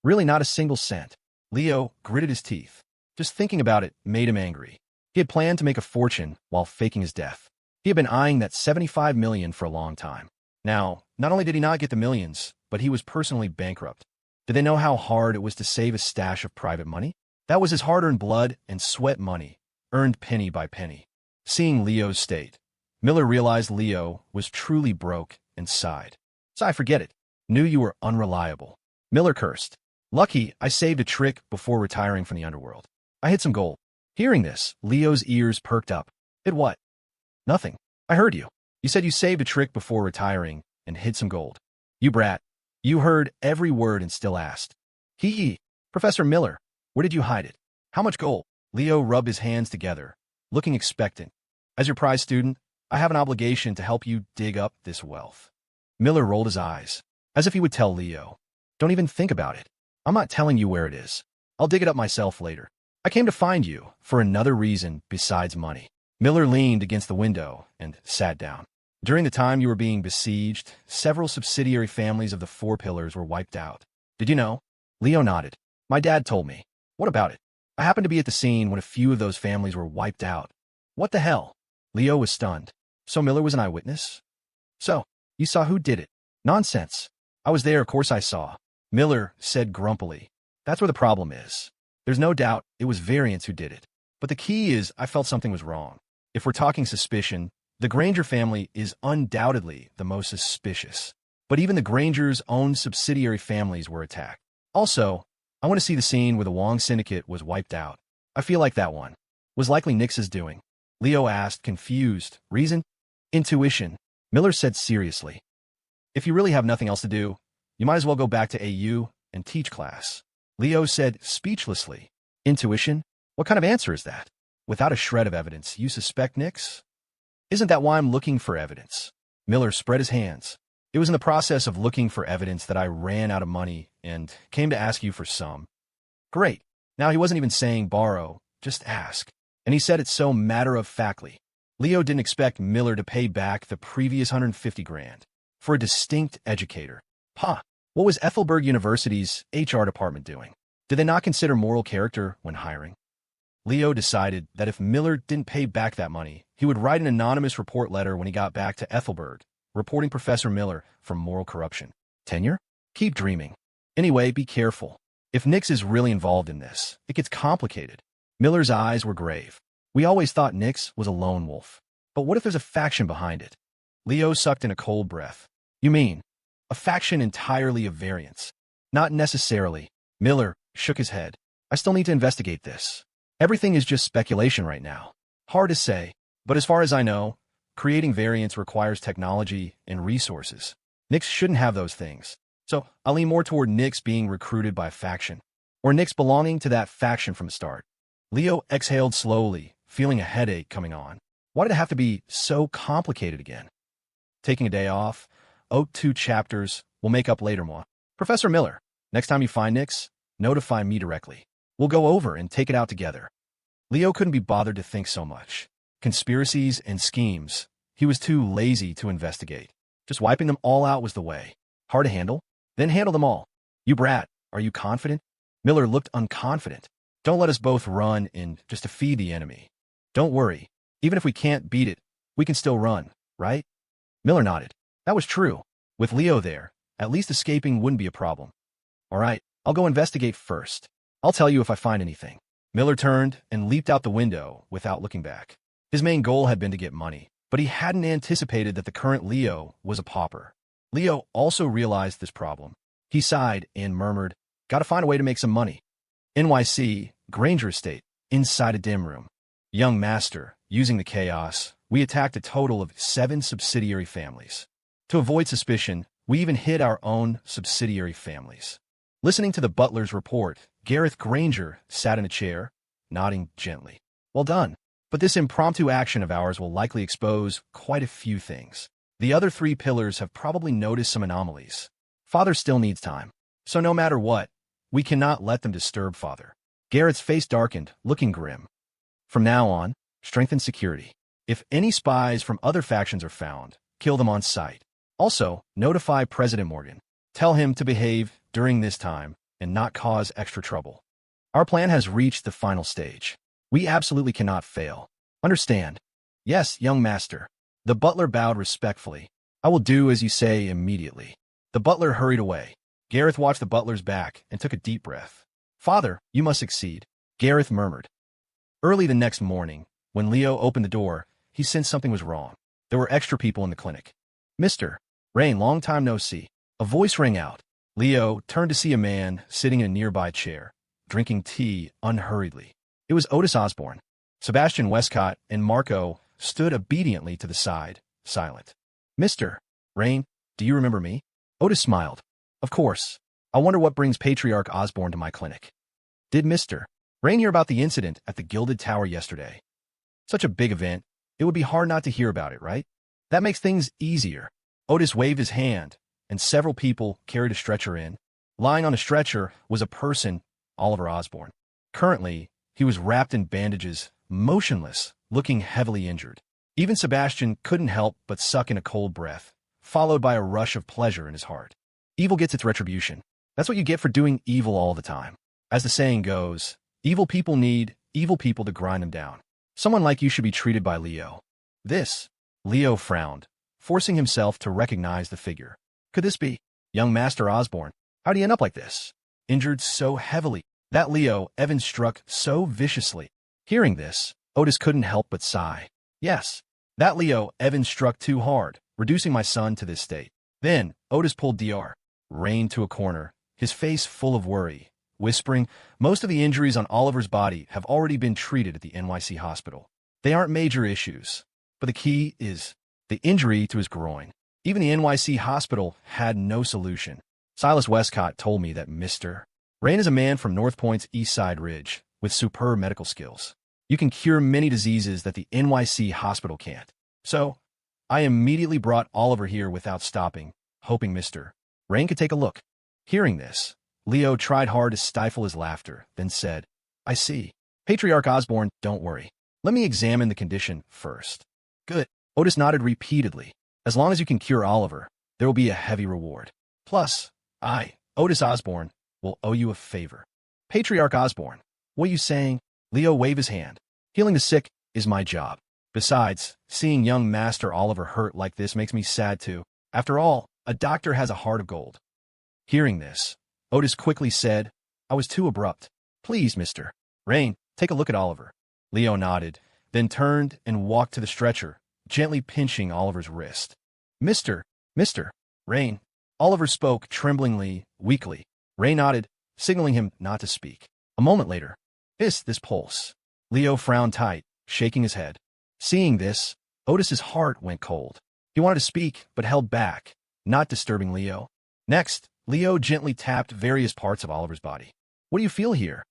Really not a single cent. Leo gritted his teeth. Just thinking about it made him angry. He had planned to make a fortune while faking his death. He had been eyeing that $75 million for a long time. Now, not only did he not get the millions, but he was personally bankrupt. Did they know how hard it was to save a stash of private money? That was his hard-earned blood and sweat money, earned penny by penny. Seeing Leo's state, Miller realized Leo was truly broke and sighed. I forget it. Knew you were unreliable. Miller cursed. Lucky I saved a trick before retiring from the underworld. I hid some gold. Hearing this, Leo's ears perked up. Hid what? Nothing. I heard you. You said you saved a trick before retiring and hid some gold. You brat. You heard every word and still asked. Professor Miller, where did you hide it? How much gold? Leo rubbed his hands together, looking expectant. As your prize student, I have an obligation to help you dig up this wealth. Miller rolled his eyes, as if he would tell Leo. Don't even think about it. I'm not telling you where it is. I'll dig it up myself later. I came to find you for another reason besides money. Miller leaned against the window and sat down. During the time you were being besieged, several subsidiary families of the Four Pillars were wiped out. Did you know? Leo nodded. My dad told me. What about it? I happened to be at the scene when a few of those families were wiped out. What the hell? Leo was stunned. So Miller was an eyewitness? So, you saw who did it? Nonsense. I was there, of course I saw. Miller said grumpily. That's where the problem is. There's no doubt it was Variants who did it. But the key is I felt something was wrong. If we're talking suspicion, the Granger family is undoubtedly the most suspicious. But even the Grangers' own subsidiary families were attacked. Also, I want to see the scene where the Wong Syndicate was wiped out. I feel like that one was likely Nix's doing. Leo asked, confused. Reason? Intuition, Miller said seriously. If you really have nothing else to do, you might as well go back to AU and teach class. Leo said speechlessly. Intuition? What kind of answer is that? Without a shred of evidence, you suspect Nix? Isn't that why I'm looking for evidence? Miller spread his hands. It was in the process of looking for evidence that I ran out of money and came to ask you for some. Great. Now he wasn't even saying borrow, just ask. And he said it so matter-of-factly. Leo didn't expect Miller to pay back the previous 150 grand for a distinct educator. Huh. What was Ethelberg University's HR department doing? Did they not consider moral character when hiring? Leo decided that if Miller didn't pay back that money, he would write an anonymous report letter when he got back to Ethelberg, reporting Professor Miller for moral corruption. Tenure? Keep dreaming. Anyway, be careful. If Nix is really involved in this, it gets complicated. Miller's eyes were grave. We always thought Nix was a lone wolf. But what if there's a faction behind it? Leo sucked in a cold breath. You mean, a faction entirely of variants? Not necessarily. Miller shook his head. I still need to investigate this. Everything is just speculation right now. Hard to say, but as far as I know, creating variants requires technology and resources. Nix shouldn't have those things. So I'll lean more toward Nix being recruited by a faction, or Nix belonging to that faction from the start. Leo exhaled slowly, feeling a headache coming on. Why did it have to be so complicated again? Taking a day off, 2 chapters, we'll make up later, moi. Professor Miller, next time you find Nix, notify me directly. We'll go over and take it out together. Leo couldn't be bothered to think so much. Conspiracies and schemes. He was too lazy to investigate. Just wiping them all out was the way. Hard to handle? Then handle them all. You brat, are you confident? Miller looked unconfident. Don't let us both run in just to feed the enemy. Don't worry. Even if we can't beat it, we can still run, right? Miller nodded. That was true. With Leo there, at least escaping wouldn't be a problem. All right, I'll go investigate first. I'll tell you if I find anything. Miller turned and leaped out the window without looking back. His main goal had been to get money, but he hadn't anticipated that the current Leo was a pauper. Leo also realized this problem. He sighed and murmured, gotta find a way to make some money. NYC, Granger Estate, inside a dim room. Young master, using the chaos, we attacked a total of 7 subsidiary families. To avoid suspicion, we even hid our own subsidiary families. Listening to the butler's report, Gareth Granger sat in a chair, nodding gently. Well done. But this impromptu action of ours will likely expose quite a few things. The other 3 pillars have probably noticed some anomalies. Father still needs time. So no matter what, we cannot let them disturb Father. Gareth's face darkened, looking grim. From now on, strengthen security. If any spies from other factions are found, kill them on sight. Also, notify President Morgan. Tell him to behave during this time and not cause extra trouble. Our plan has reached the final stage. We absolutely cannot fail. Understand? Yes, young master. The butler bowed respectfully. I will do as you say immediately. The butler hurried away. Gareth watched the butler's back and took a deep breath. Father, you must succeed, Gareth murmured. Early the next morning, when Leo opened the door, he sensed something was wrong. There were extra people in the clinic. Mr. Rain, long time no see. A voice rang out. Leo turned to see a man sitting in a nearby chair, drinking tea unhurriedly. It was Otis Osborne. Sebastian Westcott and Marco stood obediently to the side, silent. Mr. Rain, do you remember me? Otis smiled. Of course. I wonder what brings Patriarch Osborne to my clinic. Did Mr. Rain hear about the incident at the Gilded Tower yesterday? Such a big event, it would be hard not to hear about it, right? That makes things easier. Otis waved his hand, and several people carried a stretcher in. Lying on a stretcher was a person, Oliver Osborne. Currently, he was wrapped in bandages, motionless, looking heavily injured. Even Sebastian couldn't help but suck in a cold breath, followed by a rush of pleasure in his heart. Evil gets its retribution. That's what you get for doing evil all the time. As the saying goes, evil people need evil people to grind them down. Someone like you should be treated by Leo. Leo frowned, forcing himself to recognize the figure. Could this be young Master Osborne? How'd he end up like this? Injured so heavily. That Leo Evans struck so viciously. Hearing this, Otis couldn't help but sigh. Yes, that Leo Evans struck too hard, reducing my son to this state. Then, Otis pulled Dr. Rain to a corner, his face full of worry, whispering, most of the injuries on Oliver's body have already been treated at the NYC hospital. They aren't major issues, but the key is the injury to his groin. Even the NYC hospital had no solution. Silas Westcott told me that Mr. Rain is a man from North Point's East Side Ridge with superb medical skills. You can cure many diseases that the NYC hospital can't. So, I immediately brought Oliver here without stopping, hoping Mr. Rain could take a look. Hearing this, Leo tried hard to stifle his laughter, then said, I see. Patriarch Osborne, don't worry. Let me examine the condition first. Good. Otis nodded repeatedly. As long as you can cure Oliver, there will be a heavy reward. Plus, I, Otis Osborne, will owe you a favor. Patriarch Osborne, what are you saying? Leo waved his hand. Healing the sick is my job. Besides, seeing young Master Oliver hurt like this makes me sad too. After all, a doctor has a heart of gold. Hearing this, Otis quickly said, I was too abrupt. Please, Mr. Rain, take a look at Oliver. Leo nodded, then turned and walked to the stretcher, gently pinching Oliver's wrist. Mr. Rain. Oliver spoke tremblingly, weakly. Ray nodded, signaling him not to speak. A moment later, this pulse. Leo frowned tight, shaking his head. Seeing this, Otis's heart went cold. He wanted to speak, but held back, not disturbing Leo. Next, Leo gently tapped various parts of Oliver's body. What do you feel here?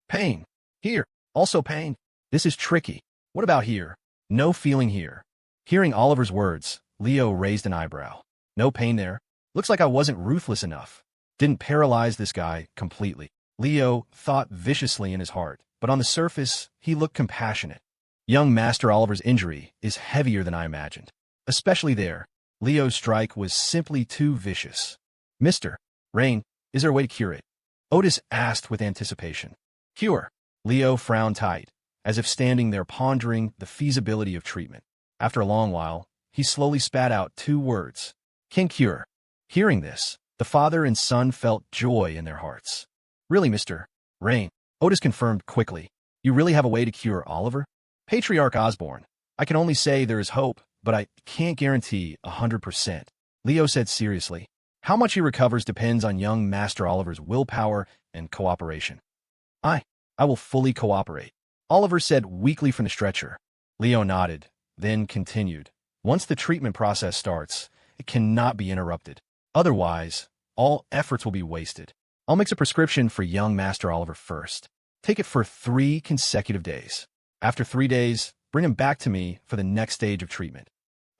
Pain. Here. Also pain. This is tricky. What about here? No feeling here. Hearing Oliver's words, Leo raised an eyebrow. No pain there. Looks like I wasn't ruthless enough. Didn't paralyze this guy completely. Leo thought viciously in his heart, but on the surface, he looked compassionate. Young Master Oliver's injury is heavier than I imagined. Especially there. Leo's strike was simply too vicious. Mr. Rain, is there a way to cure it? Otis asked with anticipation. Cure? Leo frowned tight, as if standing there pondering the feasibility of treatment. After a long while, he slowly spat out 2 words. Can cure. Hearing this, the father and son felt joy in their hearts. Really, Mr. Rain? Otis confirmed quickly. You really have a way to cure Oliver? Patriarch Osborne, I can only say there is hope, but I can't guarantee 100%. Leo said seriously. How much he recovers depends on young Master Oliver's willpower and cooperation. I will fully cooperate. Oliver said weakly from the stretcher. Leo nodded, then continued. Once the treatment process starts, it cannot be interrupted. Otherwise, all efforts will be wasted. I'll mix a prescription for young Master Oliver first. Take it for 3 consecutive days. After 3 days, bring him back to me for the next stage of treatment.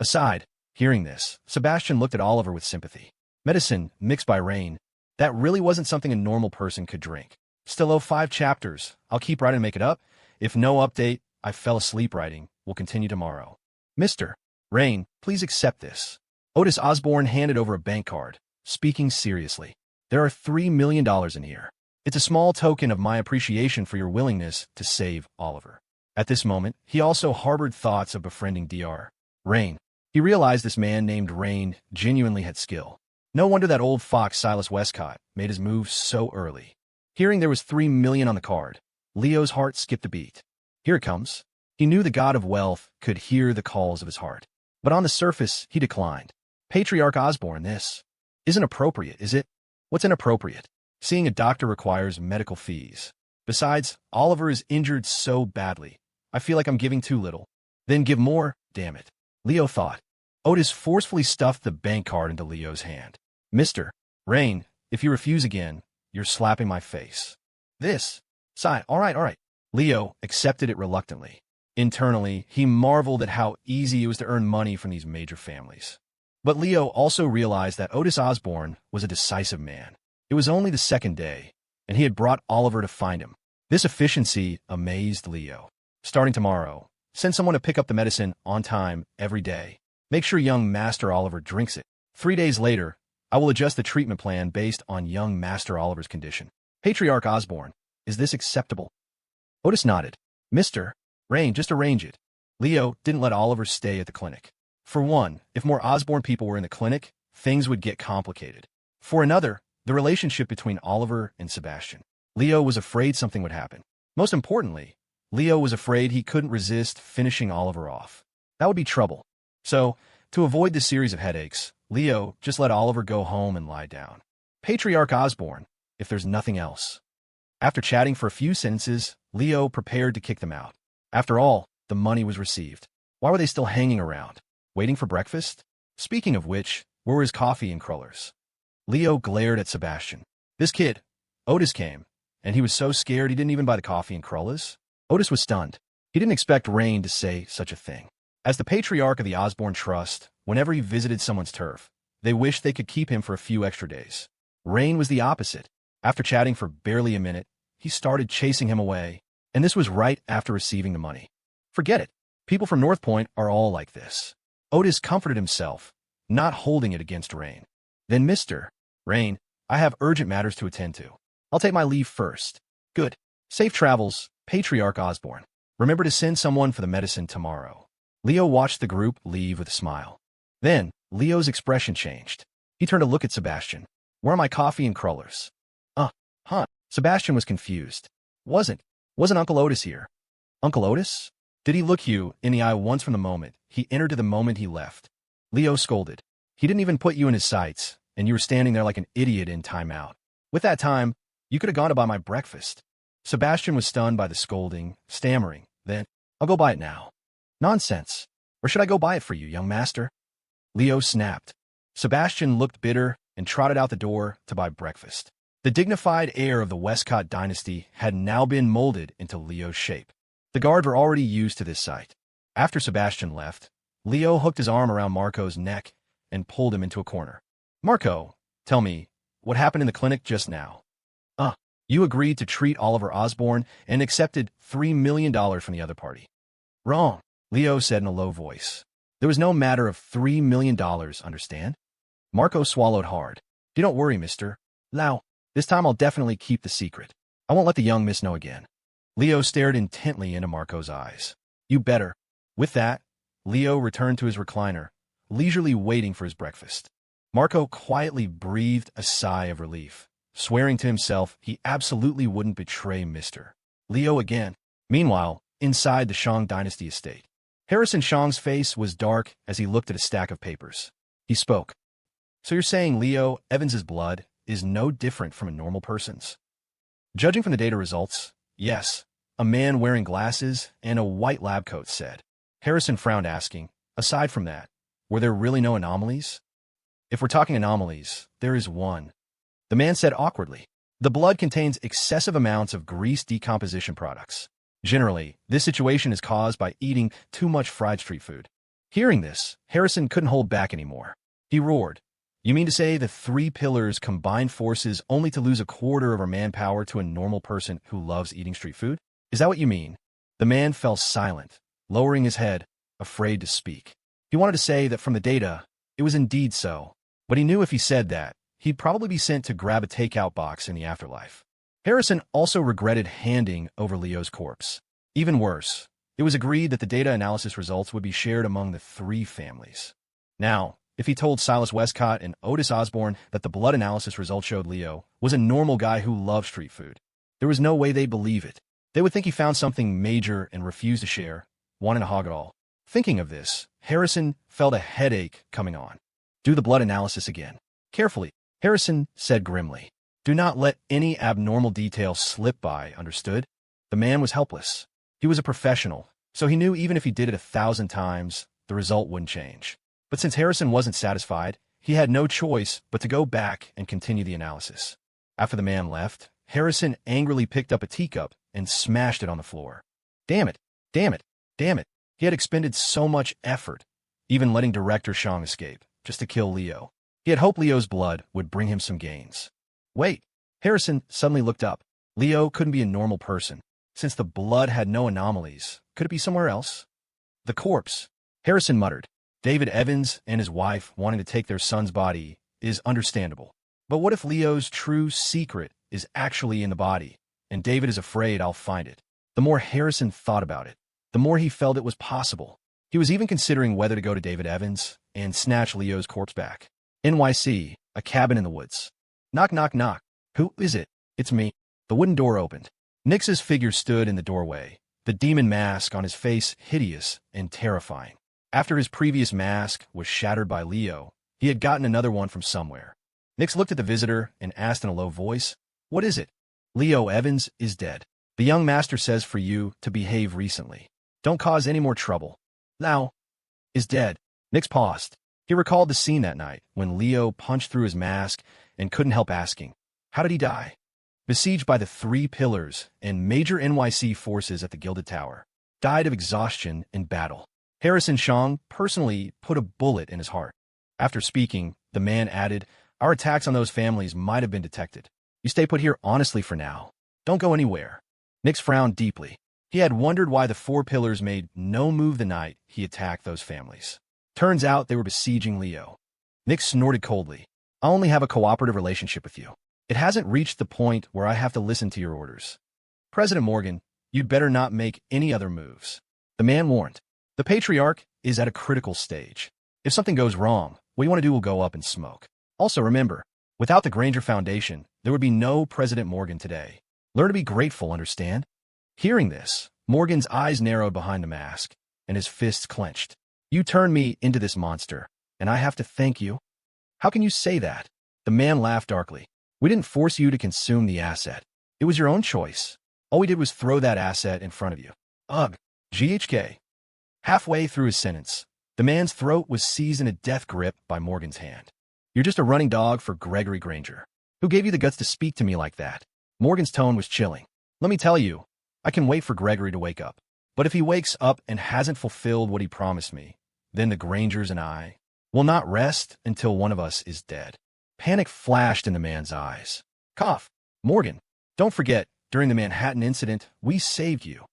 Aside, hearing this, Sebastian looked at Oliver with sympathy. Medicine, mixed by Rain, that really wasn't something a normal person could drink. Still owe 5 chapters. I'll keep writing to make it up. If no update, I fell asleep writing. We'll continue tomorrow. Mr. Rain, please accept this. Otis Osborne handed over a bank card, speaking seriously. There are $3 million in here. It's a small token of my appreciation for your willingness to save Oliver. At this moment, he also harbored thoughts of befriending Dr. Rain. He realized this man named Rain genuinely had skill. No wonder that old fox Silas Westcott made his move so early. Hearing there was $3 million on the card, Leo's heart skipped a beat. Here it comes. He knew the god of wealth could hear the calls of his heart. But on the surface, he declined. Patriarch Osborne, this isn't appropriate, is it? What's inappropriate? Seeing a doctor requires medical fees. Besides, Oliver is injured so badly. I feel like I'm giving too little. Then give more, damn it. Leo thought. Otis forcefully stuffed the bank card into Leo's hand. Mr. Rain, if you refuse again, you're slapping my face. This. Sigh, all right. Leo accepted it reluctantly. Internally, he marveled at how easy it was to earn money from these major families. But Leo also realized that Otis Osborne was a decisive man. It was only the 2nd day, and he had brought Oliver to find him. This efficiency amazed Leo. Starting tomorrow, send someone to pick up the medicine on time every day. Make sure young Master Oliver drinks it. 3 days later, I will adjust the treatment plan based on young Master Oliver's condition. Patriarch Osborne, is this acceptable? Otis nodded. Mr. Rain, just arrange it. Leo didn't let Oliver stay at the clinic. For one, if more Osborne people were in the clinic, things would get complicated. For another, the relationship between Oliver and Sebastian. Leo was afraid something would happen. Most importantly, Leo was afraid he couldn't resist finishing Oliver off. That would be trouble. So, to avoid this series of headaches, Leo just let Oliver go home and lie down. Patriarch Osborne, if there's nothing else. After chatting for a few sentences, Leo prepared to kick them out. After all, the money was received. Why were they still hanging around, waiting for breakfast? Speaking of which, where were his coffee and crullers? Leo glared at Sebastian. This kid, Otis, came, and he was so scared he didn't even buy the coffee and crullers. Otis was stunned. He didn't expect Rain to say such a thing. As the patriarch of the Osborne Trust, whenever he visited someone's turf, they wished they could keep him for a few extra days. Rain was the opposite. After chatting for barely a minute, he started chasing him away, and this was right after receiving the money. Forget it. People from North Point are all like this. Otis comforted himself, not holding it against Rain. Then Mr. Rain, I have urgent matters to attend to. I'll take my leave first. Good. Safe travels, Patriarch Osborne. Remember to send someone for the medicine tomorrow. Leo watched the group leave with a smile. Then, Leo's expression changed. He turned to look at Sebastian. Where are my coffee and crullers? Huh. Sebastian was confused. Wasn't Uncle Otis here? Uncle Otis? Did he look you in the eye once from the moment he entered to the moment he left? Leo scolded. He didn't even put you in his sights, and you were standing there like an idiot in timeout. With that time, you could have gone to buy my breakfast. Sebastian was stunned by the scolding, stammering. Then, I'll go buy it now. Nonsense. Or should I go buy it for you, young master? Leo snapped. Sebastian looked bitter and trotted out the door to buy breakfast. The dignified heir of the Westcott dynasty had now been molded into Leo's shape. The guards were already used to this sight. After Sebastian left, Leo hooked his arm around Marco's neck and pulled him into a corner. Marco, tell me, what happened in the clinic just now? You agreed to treat Oliver Osborne and accepted $3 million from the other party. Wrong, Leo said in a low voice. There was no matter of $3 million, understand? Marco swallowed hard. You don't worry, Mr. Lau. This time I'll definitely keep the secret. I won't let the young miss know again. Leo stared intently into Marco's eyes. You better. With that, Leo returned to his recliner, leisurely waiting for his breakfast. Marco quietly breathed a sigh of relief, swearing to himself he absolutely wouldn't betray Mr. Leo again. Meanwhile, inside the Shang dynasty estate, Harrison Shang's face was dark as he looked at a stack of papers. He spoke. So you're saying Leo Evans's blood is no different from a normal person's? Judging from the data results, yes, a man wearing glasses and a white lab coat said. Harrison frowned, asking, aside from that, were there really no anomalies? If we're talking anomalies, there is one. The man said awkwardly. The blood contains excessive amounts of grease decomposition products. Generally, this situation is caused by eating too much fried street food. Hearing this, Harrison couldn't hold back anymore. He roared. You mean to say the three pillars combine forces only to lose a quarter of our manpower to a normal person who loves eating street food? Is that what you mean? The man fell silent, lowering his head, afraid to speak. He wanted to say that from the data, it was indeed so, but he knew if he said that, he'd probably be sent to grab a takeout box in the afterlife. Harrison also regretted handing over Leo's corpse. Even worse, it was agreed that the data analysis results would be shared among the three families. Now, if he told Silas Westcott and Otis Osborne that the blood analysis results showed Leo was a normal guy who loved street food, there was no way they'd believe it. They would think he found something major and refused to share, wanting to hog it all. Thinking of this, Harrison felt a headache coming on. Do the blood analysis again. Carefully, Harrison said grimly. Do not let any abnormal detail slip by, understood? The man was helpless. He was a professional, so he knew even if he did it 1,000 times, the result wouldn't change. But since Harrison wasn't satisfied, he had no choice but to go back and continue the analysis. After the man left, Harrison angrily picked up a teacup and smashed it on the floor. Damn it, damn it, damn it. He had expended so much effort, even letting Director Shang escape, just to kill Leo. He had hoped Leo's blood would bring him some gains. Wait, Harrison suddenly looked up. Leo couldn't be a normal person. Since the blood had no anomalies, could it be somewhere else? The corpse, Harrison muttered. David Evans and his wife wanting to take their son's body is understandable. But what if Leo's true secret is actually in the body, and David is afraid I'll find it? The more Harrison thought about it, the more he felt it was possible. He was even considering whether to go to David Evans and snatch Leo's corpse back. NYC, a cabin in the woods. Knock, knock, knock. Who is it? It's me. The wooden door opened. Nix's figure stood in the doorway, the demon mask on his face hideous and terrifying. After his previous mask was shattered by Leo, he had gotten another one from somewhere. Nix looked at the visitor and asked in a low voice, What is it? Leo Evans is dead. The young master says for you to behave recently. Don't cause any more trouble. Now, is dead. Nix paused. He recalled the scene that night when Leo punched through his mask and couldn't help asking, how did he die? Besieged by the 3 pillars and major NYC forces at the Gilded Tower. Died of exhaustion in battle. Harrison Shang personally put a bullet in his heart. After speaking, the man added, our attacks on those families might have been detected. You stay put here honestly for now. Don't go anywhere. Nix frowned deeply. He had wondered why the 4 pillars made no move the night he attacked those families. Turns out they were besieging Leo. Nix snorted coldly. I only have a cooperative relationship with you. It hasn't reached the point where I have to listen to your orders. President Morgan, you'd better not make any other moves. The man warned. The Patriarch is at a critical stage. If something goes wrong, what you want to do will go up in smoke. Also remember, without the Granger Foundation, there would be no President Morgan today. Learn to be grateful, understand? Hearing this, Morgan's eyes narrowed behind the mask, and his fists clenched. You turned me into this monster, and I have to thank you? How can you say that? The man laughed darkly. We didn't force you to consume the asset. It was your own choice. All we did was throw that asset in front of you. Ugh. GHK. Halfway through his sentence, the man's throat was seized in a death grip by Morgan's hand. You're just a running dog for Gregory Granger. Who gave you the guts to speak to me like that? Morgan's tone was chilling. Let me tell you, I can wait for Gregory to wake up. But if he wakes up and hasn't fulfilled what he promised me, then the Grangers and I will not rest until one of us is dead. Panic flashed in the man's eyes. Cough. Morgan, don't forget, during the Manhattan incident, we saved you.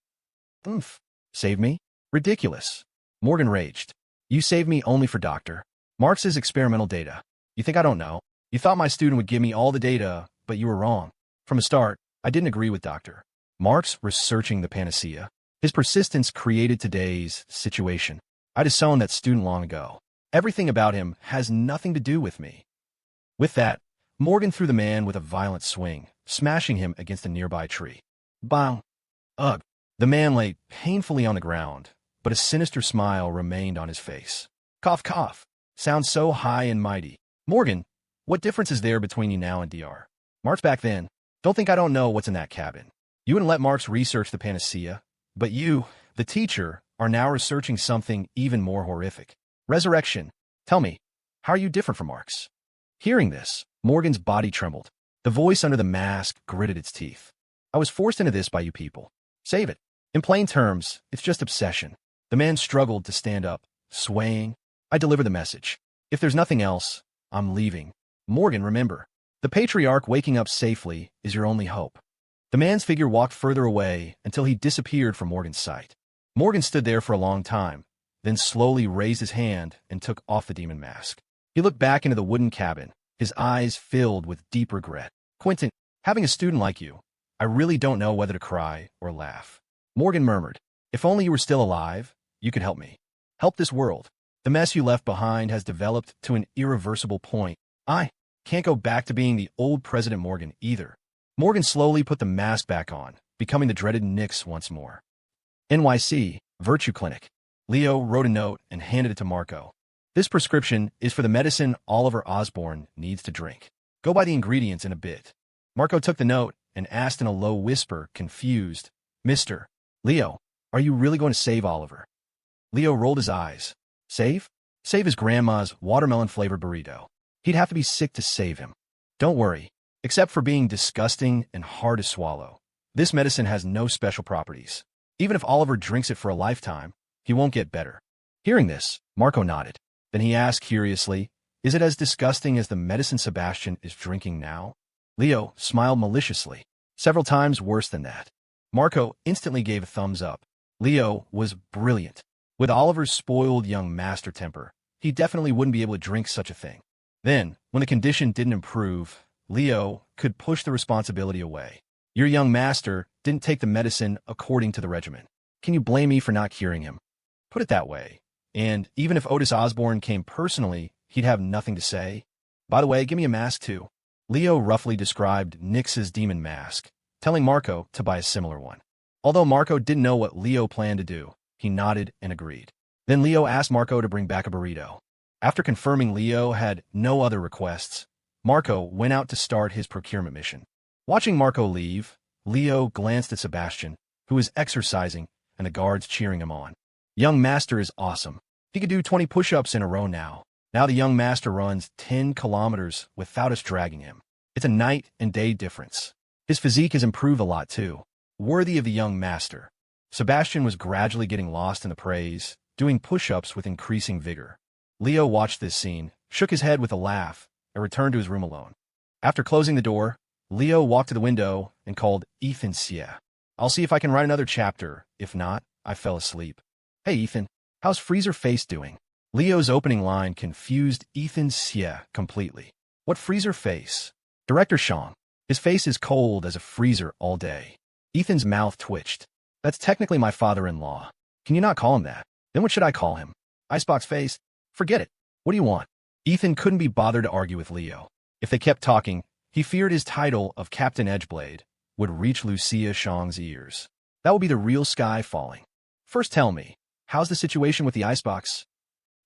Oomph. Saved me? Ridiculous. Morgan raged. You saved me only for Dr. Marx's experimental data. You think I don't know? You thought my student would give me all the data, but you were wrong. From the start, I didn't agree with Dr. Marx researching the panacea. His persistence created today's situation. I disowned that student long ago. Everything about him has nothing to do with me. With that, Morgan threw the man with a violent swing, smashing him against a nearby tree. Bang! Ugh! The man lay painfully on the ground, but a sinister smile remained on his face. Cough, cough. Sounds so high and mighty. Morgan, what difference is there between you now and Dr. Marx back then? Don't think I don't know what's in that cabin. You wouldn't let Marx research the panacea, but you, the teacher, are now researching something even more horrific. Resurrection. Tell me, how are you different from Marx? Hearing this, Morgan's body trembled. The voice under the mask gritted its teeth. I was forced into this by you people. Save it. In plain terms, it's just obsession. The man struggled to stand up, swaying. I deliver the message. If there's nothing else, I'm leaving. Morgan, remember, the Patriarch waking up safely is your only hope. The man's figure walked further away until he disappeared from Morgan's sight. Morgan stood there for a long time, then slowly raised his hand and took off the demon mask. He looked back into the wooden cabin, his eyes filled with deep regret. Quentin, having a student like you, I really don't know whether to cry or laugh. Morgan murmured, if only you were still alive, you could help me. Help this world. The mess you left behind has developed to an irreversible point. I can't go back to being the old President Morgan either. Morgan slowly put the mask back on, becoming the dreaded Nix once more. NYC, Virtue Clinic. Leo wrote a note and handed it to Marco. This prescription is for the medicine Oliver Osborne needs to drink. Go by the ingredients in a bit. Marco took the note and asked in a low whisper, confused, Mr. Leo, are you really going to save Oliver? Leo rolled his eyes. Save? Save his grandma's watermelon-flavored burrito. He'd have to be sick to save him. Don't worry. Except for being disgusting and hard to swallow, this medicine has no special properties. Even if Oliver drinks it for a lifetime, he won't get better. Hearing this, Marco nodded. Then he asked curiously, is it as disgusting as the medicine Sebastian is drinking now? Leo smiled maliciously. Several times worse than that. Marco instantly gave a thumbs up. Leo was brilliant. With Oliver's spoiled young master temper, he definitely wouldn't be able to drink such a thing. Then, when the condition didn't improve, Leo could push the responsibility away. Your young master didn't take the medicine according to the regimen. Can you blame me for not curing him? Put it that way. And even if Otis Osborne came personally, he'd have nothing to say. By the way, give me a mask too. Leo roughly described Nix's demon mask, telling Marco to buy a similar one. Although Marco didn't know what Leo planned to do, he nodded and agreed. Then Leo asked Marco to bring back a burrito. After confirming Leo had no other requests, Marco went out to start his procurement mission. Watching Marco leave, Leo glanced at Sebastian, who was exercising, and the guards cheering him on. Young master is awesome. He could do 20 push-ups in a row now. Now the young master runs 10 kilometers without us dragging him. It's a night and day difference. His physique has improved a lot too. Worthy of the young master. Sebastian was gradually getting lost in the praise, doing push-ups with increasing vigor. Leo watched this scene, shook his head with a laugh, and returned to his room alone. After closing the door, Leo walked to the window and called Ethan. I'll see if I can write another chapter. If not, I fell asleep. Hey Ethan, how's Freezer Face doing? Leo's opening line confused Ethan completely. What Freezer Face? Director Shang. His face is cold as a freezer all day. Ethan's mouth twitched. That's technically my father-in-law. Can you not call him that? Then what should I call him? Icebox Face? Forget it. What do you want? Ethan couldn't be bothered to argue with Leo. If they kept talking, he feared his title of Captain Edgeblade would reach Lucia Shang's ears. That would be the real sky falling. First tell me, how's the situation with the icebox?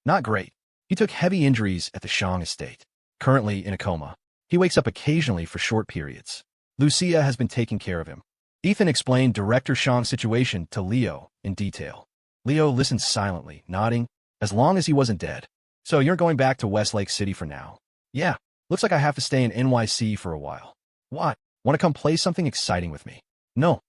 Not great. He took heavy injuries at the Shang estate. Currently in a coma. He wakes up occasionally for short periods. Lucia has been taking care of him. Ethan explained Director Shang's situation to Leo in detail. Leo listened silently, nodding, as long as he wasn't dead. So you're going back to Westlake City for now? Yeah. Looks like I have to stay in NYC for a while. What? Want to come play something exciting with me? No.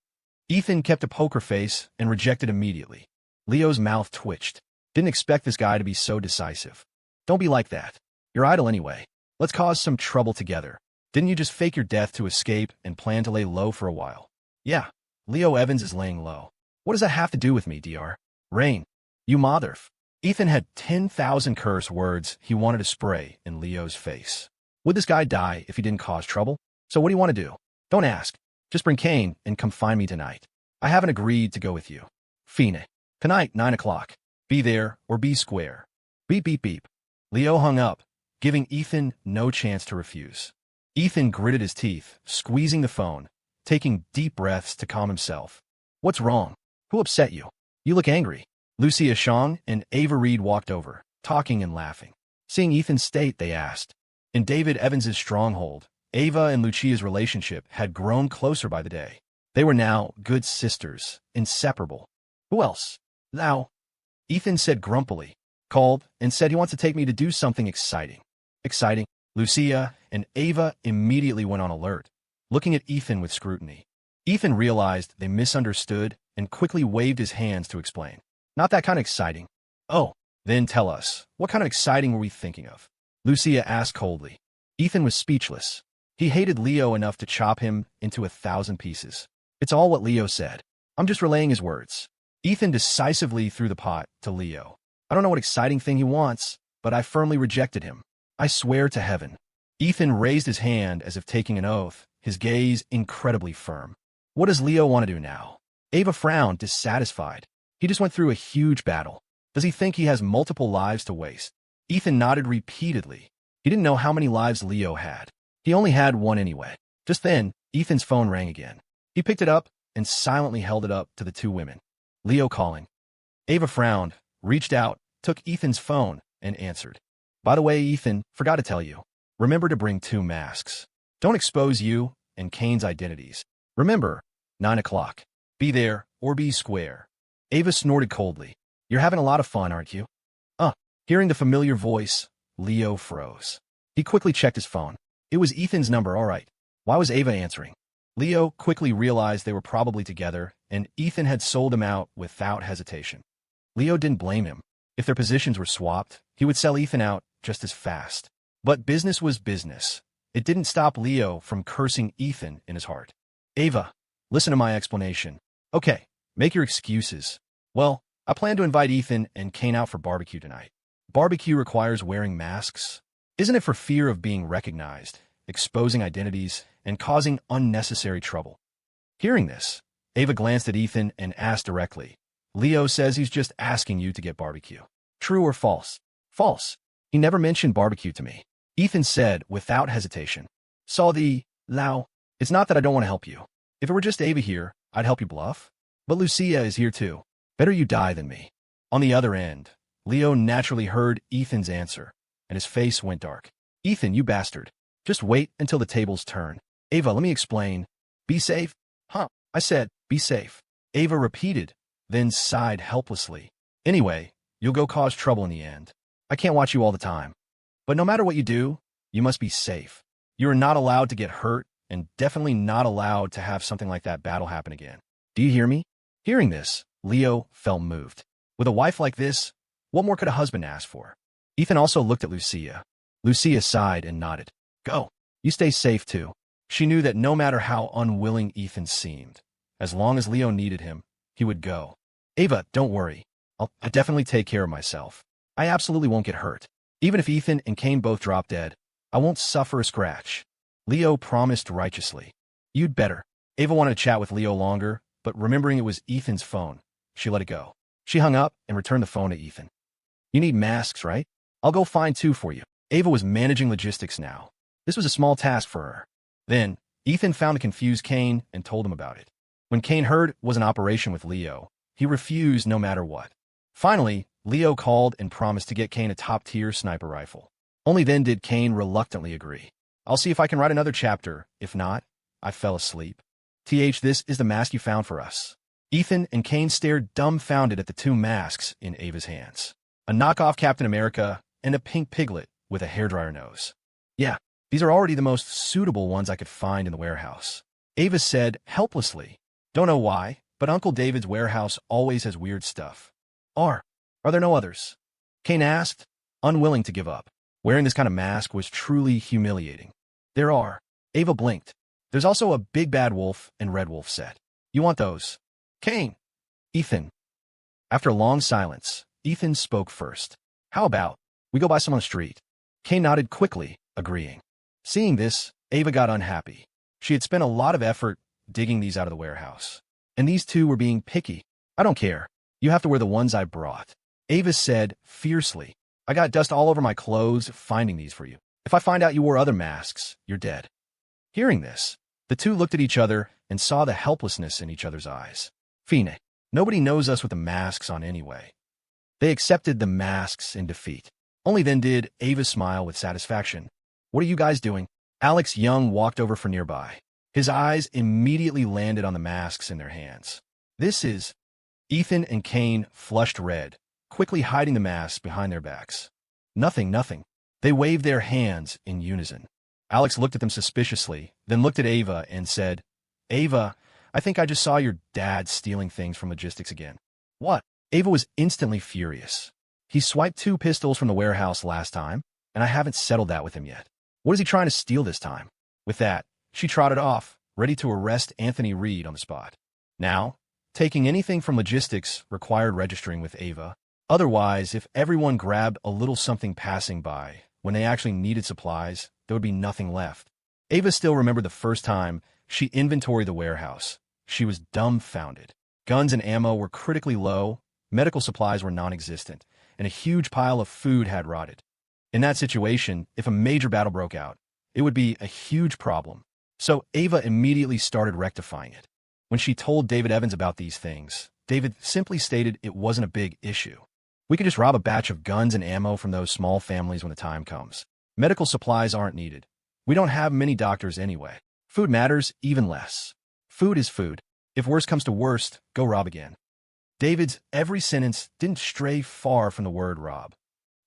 Ethan kept a poker face and rejected immediately. Leo's mouth twitched. Didn't expect this guy to be so decisive. Don't be like that. You're idle anyway. Let's cause some trouble together. Didn't you just fake your death to escape and plan to lay low for a while? Yeah. Leo Evans is laying low. What does that have to do with me, Dr. Rain? You motherf. Ethan had 10,000 curse words he wanted to spray in Leo's face. Would this guy die if he didn't cause trouble? So what do you want to do? Don't ask. Just bring Kane and come find me tonight. I haven't agreed to go with you. Fine. Tonight, 9 o'clock. Be there or be square. Beep, beep, beep. Leo hung up, giving Ethan no chance to refuse. Ethan gritted his teeth, squeezing the phone, taking deep breaths to calm himself. What's wrong? Who upset you? You look angry. Lucia Shang and Ava Reed walked over, talking and laughing. Seeing Ethan's state, they asked. In David Evans's stronghold, Ava and Lucia's relationship had grown closer by the day. They were now good sisters, inseparable. Who else? Thou. Ethan said grumpily, called and said he wants to take me to do something exciting. Exciting? Lucia and Ava immediately went on alert, looking at Ethan with scrutiny. Ethan realized they misunderstood and quickly waved his hands to explain. Not that kind of exciting. Oh, then tell us, what kind of exciting were we thinking of? Lucia asked coldly. Ethan was speechless. He hated Leo enough to chop him into 1,000 pieces. It's all what Leo said. I'm just relaying his words. Ethan decisively threw the pot to Leo. I don't know what exciting thing he wants, but I firmly rejected him. I swear to heaven. Ethan raised his hand as if taking an oath, his gaze incredibly firm. What does Leo want to do now? Ava frowned, dissatisfied. He just went through a huge battle. Does he think he has multiple lives to waste? Ethan nodded repeatedly. He didn't know how many lives Leo had. He only had one anyway. Just then, Ethan's phone rang again. He picked it up and silently held it up to the two women. Leo calling. Ava frowned, reached out, took Ethan's phone, and answered. By the way, Ethan, forgot to tell you. Remember to bring 2 masks. Don't expose you and Kane's identities. Remember, 9 o'clock. Be there or be square. Ava snorted coldly. You're having a lot of fun, aren't you? Hearing the familiar voice, Leo froze. He quickly checked his phone. It was Ethan's number, all right. Why was Ava answering? Leo quickly realized they were probably together, and Ethan had sold him out without hesitation. Leo didn't blame him. If their positions were swapped, he would sell Ethan out just as fast. But business was business. It didn't stop Leo from cursing Ethan in his heart. Ava, listen to my explanation. Okay, make your excuses. Well, I plan to invite Ethan and Kane out for barbecue tonight. Barbecue requires wearing masks. Isn't it for fear of being recognized, exposing identities, and causing unnecessary trouble? Hearing this, Ava glanced at Ethan and asked directly. Leo says he's just asking you to get barbecue. True or false? False. He never mentioned barbecue to me. Ethan said without hesitation. Saw the, Lao. It's not that I don't want to help you. If it were just Ava here, I'd help you bluff. But Lucia is here too. Better you die than me. On the other end, Leo naturally heard Ethan's answer, and his face went dark. Ethan, you bastard. Just wait until the tables turn. Ava, let me explain. Be safe? Huh? I said, be safe. Ava repeated, then sighed helplessly. Anyway, you'll go cause trouble in the end. I can't watch you all the time. But no matter what you do, you must be safe. You are not allowed to get hurt, and definitely not allowed to have something like that battle happen again. Do you hear me? Hearing this, Leo felt moved. With a wife like this, what more could a husband ask for? Ethan also looked at Lucia. Lucia sighed and nodded. Go. You stay safe too. She knew that no matter how unwilling Ethan seemed, as long as Leo needed him, he would go. Ava, don't worry. I'll definitely take care of myself. I absolutely won't get hurt. Even if Ethan and Kane both drop dead, I won't suffer a scratch. Leo promised righteously. You'd better. Ava wanted to chat with Leo longer, but remembering it was Ethan's phone, she let it go. She hung up and returned the phone to Ethan. You need masks, right? I'll go find 2 for you. Ava was managing logistics now. This was a small task for her. Then, Ethan found a confused Kane and told him about it. When Kane heard it was an operation with Leo, he refused no matter what. Finally, Leo called and promised to get Kane a top-tier sniper rifle. Only then did Kane reluctantly agree. I'll see if I can write another chapter. If not, I fell asleep. This is the mask you found for us. Ethan and Kane stared dumbfounded at the 2 masks in Ava's hands. A knockoff Captain America and a pink piglet with a hairdryer nose. Yeah, these are already the most suitable ones I could find in the warehouse. Ava said helplessly. Don't know why, but Uncle David's warehouse always has weird stuff. Are there no others? Kane asked, unwilling to give up. Wearing this kind of mask was truly humiliating. There are. Ava blinked. There's also a big bad wolf and red wolf set. You want those? Kane. Ethan. After a long silence, Ethan spoke first. How about we go buy some on the street? Kane nodded quickly, agreeing. Seeing this, Ava got unhappy. She had spent a lot of effort digging these out of the warehouse. And these 2 were being picky. I don't care. You have to wear the ones I brought. Ava said fiercely. I got dust all over my clothes finding these for you. If I find out you wore other masks, you're dead. Hearing this, the 2 looked at each other and saw the helplessness in each other's eyes. Fine. Nobody knows us with the masks on anyway. They accepted the masks in defeat. Only then did Ava smile with satisfaction. What are you guys doing? Alex Young walked over from nearby. His eyes immediately landed on the masks in their hands. This is... Ethan and Kane flushed red, quickly hiding the masks behind their backs. Nothing. They waved their hands in unison. Alex looked at them suspiciously, then looked at Ava and said, Ava, I think I just saw your dad stealing things from logistics again. What? Ava was instantly furious. He swiped 2 pistols from the warehouse last time, and I haven't settled that with him yet. What is he trying to steal this time? With that, she trotted off, ready to arrest Anthony Reed on the spot. Now, taking anything from logistics required registering with Ava. Otherwise, if everyone grabbed a little something passing by, when they actually needed supplies, there would be nothing left. Ava still remembered the first time she inventoried the warehouse. She was dumbfounded. Guns and ammo were critically low, medical supplies were non-existent, and a huge pile of food had rotted. In that situation, if a major battle broke out, it would be a huge problem. So Ava immediately started rectifying it. When she told David Evans about these things, David simply stated it wasn't a big issue. We could just rob a batch of guns and ammo from those small families when the time comes. Medical supplies aren't needed. We don't have many doctors anyway. Food matters even less. Food is food. If worst comes to worst, go rob again. David's every sentence didn't stray far from the word rob.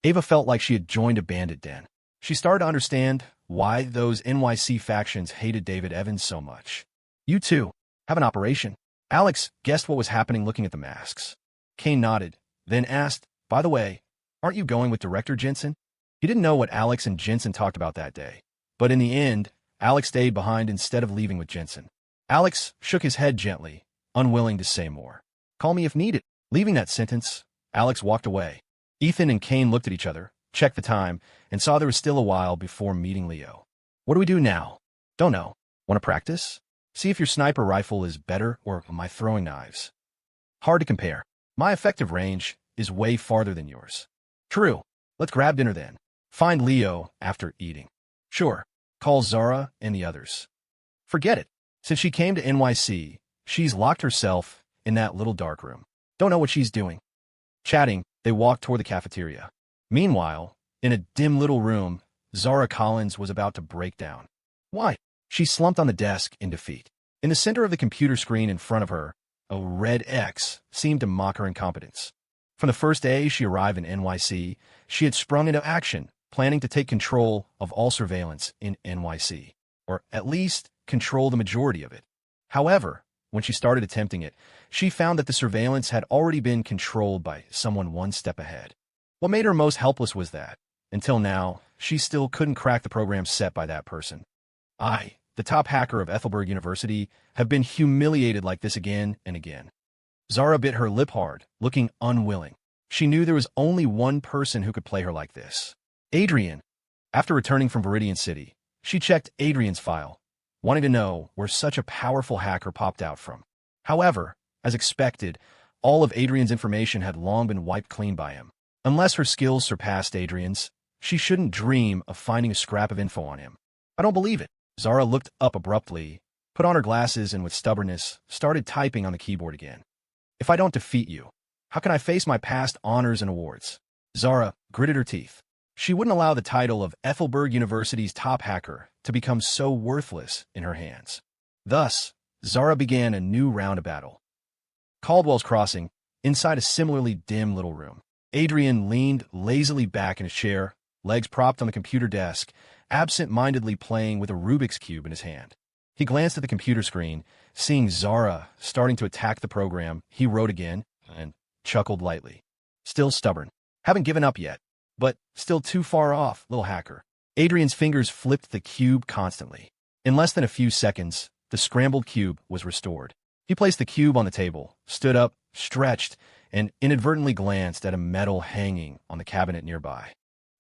Ava felt like she had joined a bandit den. She started to understand why those NYC factions hated David Evans so much. You too have an operation. Alex guessed what was happening looking at the masks. Kane nodded, then asked, by the way, aren't you going with Director Jensen? He didn't know what Alex and Jensen talked about that day. But in the end, Alex stayed behind instead of leaving with Jensen. Alex shook his head gently, unwilling to say more. Call me if needed. Leaving that sentence, Alex walked away. Ethan and Kane looked at each other, checked the time, and saw there was still a while before meeting Leo. What do we do now? Don't know. Want to practice? See if your sniper rifle is better or my throwing knives. Hard to compare. My effective range is way farther than yours. True. Let's grab dinner then. Find Leo after eating. Sure. Call Zara and the others. Forget it. Since she came to NYC, she's locked herself in that little dark room. Don't know what she's doing. Chatting, they walked toward the cafeteria. Meanwhile, in a dim little room, Zara Collins was about to break down. Why? She slumped on the desk in defeat. In the center of the computer screen in front of her, a red X, seemed to mock her incompetence. From the first day she arrived in NYC, she had sprung into action, planning to take control of all surveillance in NYC, or at least control the majority of it. However, when she started attempting it, she found that the surveillance had already been controlled by someone one step ahead. What made her most helpless was that, until now, she still couldn't crack the program set by that person. I, the top hacker of Ethelberg University, have been humiliated like this again and again. Zara bit her lip hard, looking unwilling. She knew there was only one person who could play her like this. Adrien. After returning from Viridian City, she checked Adrien's file, wanting to know where such a powerful hacker popped out from. However, as expected, all of Adrien's information had long been wiped clean by him. Unless her skills surpassed Adrien's, she shouldn't dream of finding a scrap of info on him. I don't believe it. Zara looked up abruptly, put on her glasses, and with stubbornness, started typing on the keyboard again. If I don't defeat you, how can I face my past honors and awards? Zara gritted her teeth. She wouldn't allow the title of Ethelberg University's top hacker to become so worthless in her hands. Thus, Zara began a new round of battle. Caldwell's Crossing, inside a similarly dim little room. Adrien leaned lazily back in his chair, legs propped on the computer desk, absent-mindedly playing with a Rubik's Cube in his hand. He glanced at the computer screen, seeing Zara starting to attack the program. He wrote again and chuckled lightly. Still stubborn. Haven't given up yet, but still too far off, little hacker. Adrien's fingers flipped the cube constantly. In less than a few seconds, the scrambled cube was restored. He placed the cube on the table, stood up, stretched, and inadvertently glanced at a medal hanging on the cabinet nearby.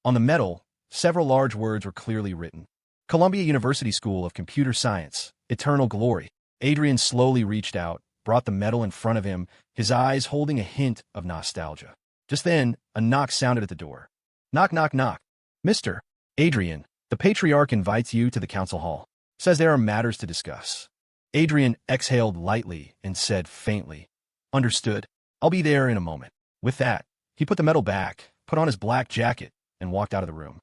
On the medal, several large words were clearly written. Columbia University School of Computer Science, Eternal Glory. Adrien slowly reached out, brought the medal in front of him, his eyes holding a hint of nostalgia. Just then, a knock sounded at the door. Knock, knock, knock. Mr. Adrien, the Patriarch invites you to the council hall. Says there are matters to discuss. Adrien exhaled lightly and said faintly, Understood. I'll be there in a moment. With that, he put the medal back, put on his black jacket, and walked out of the room.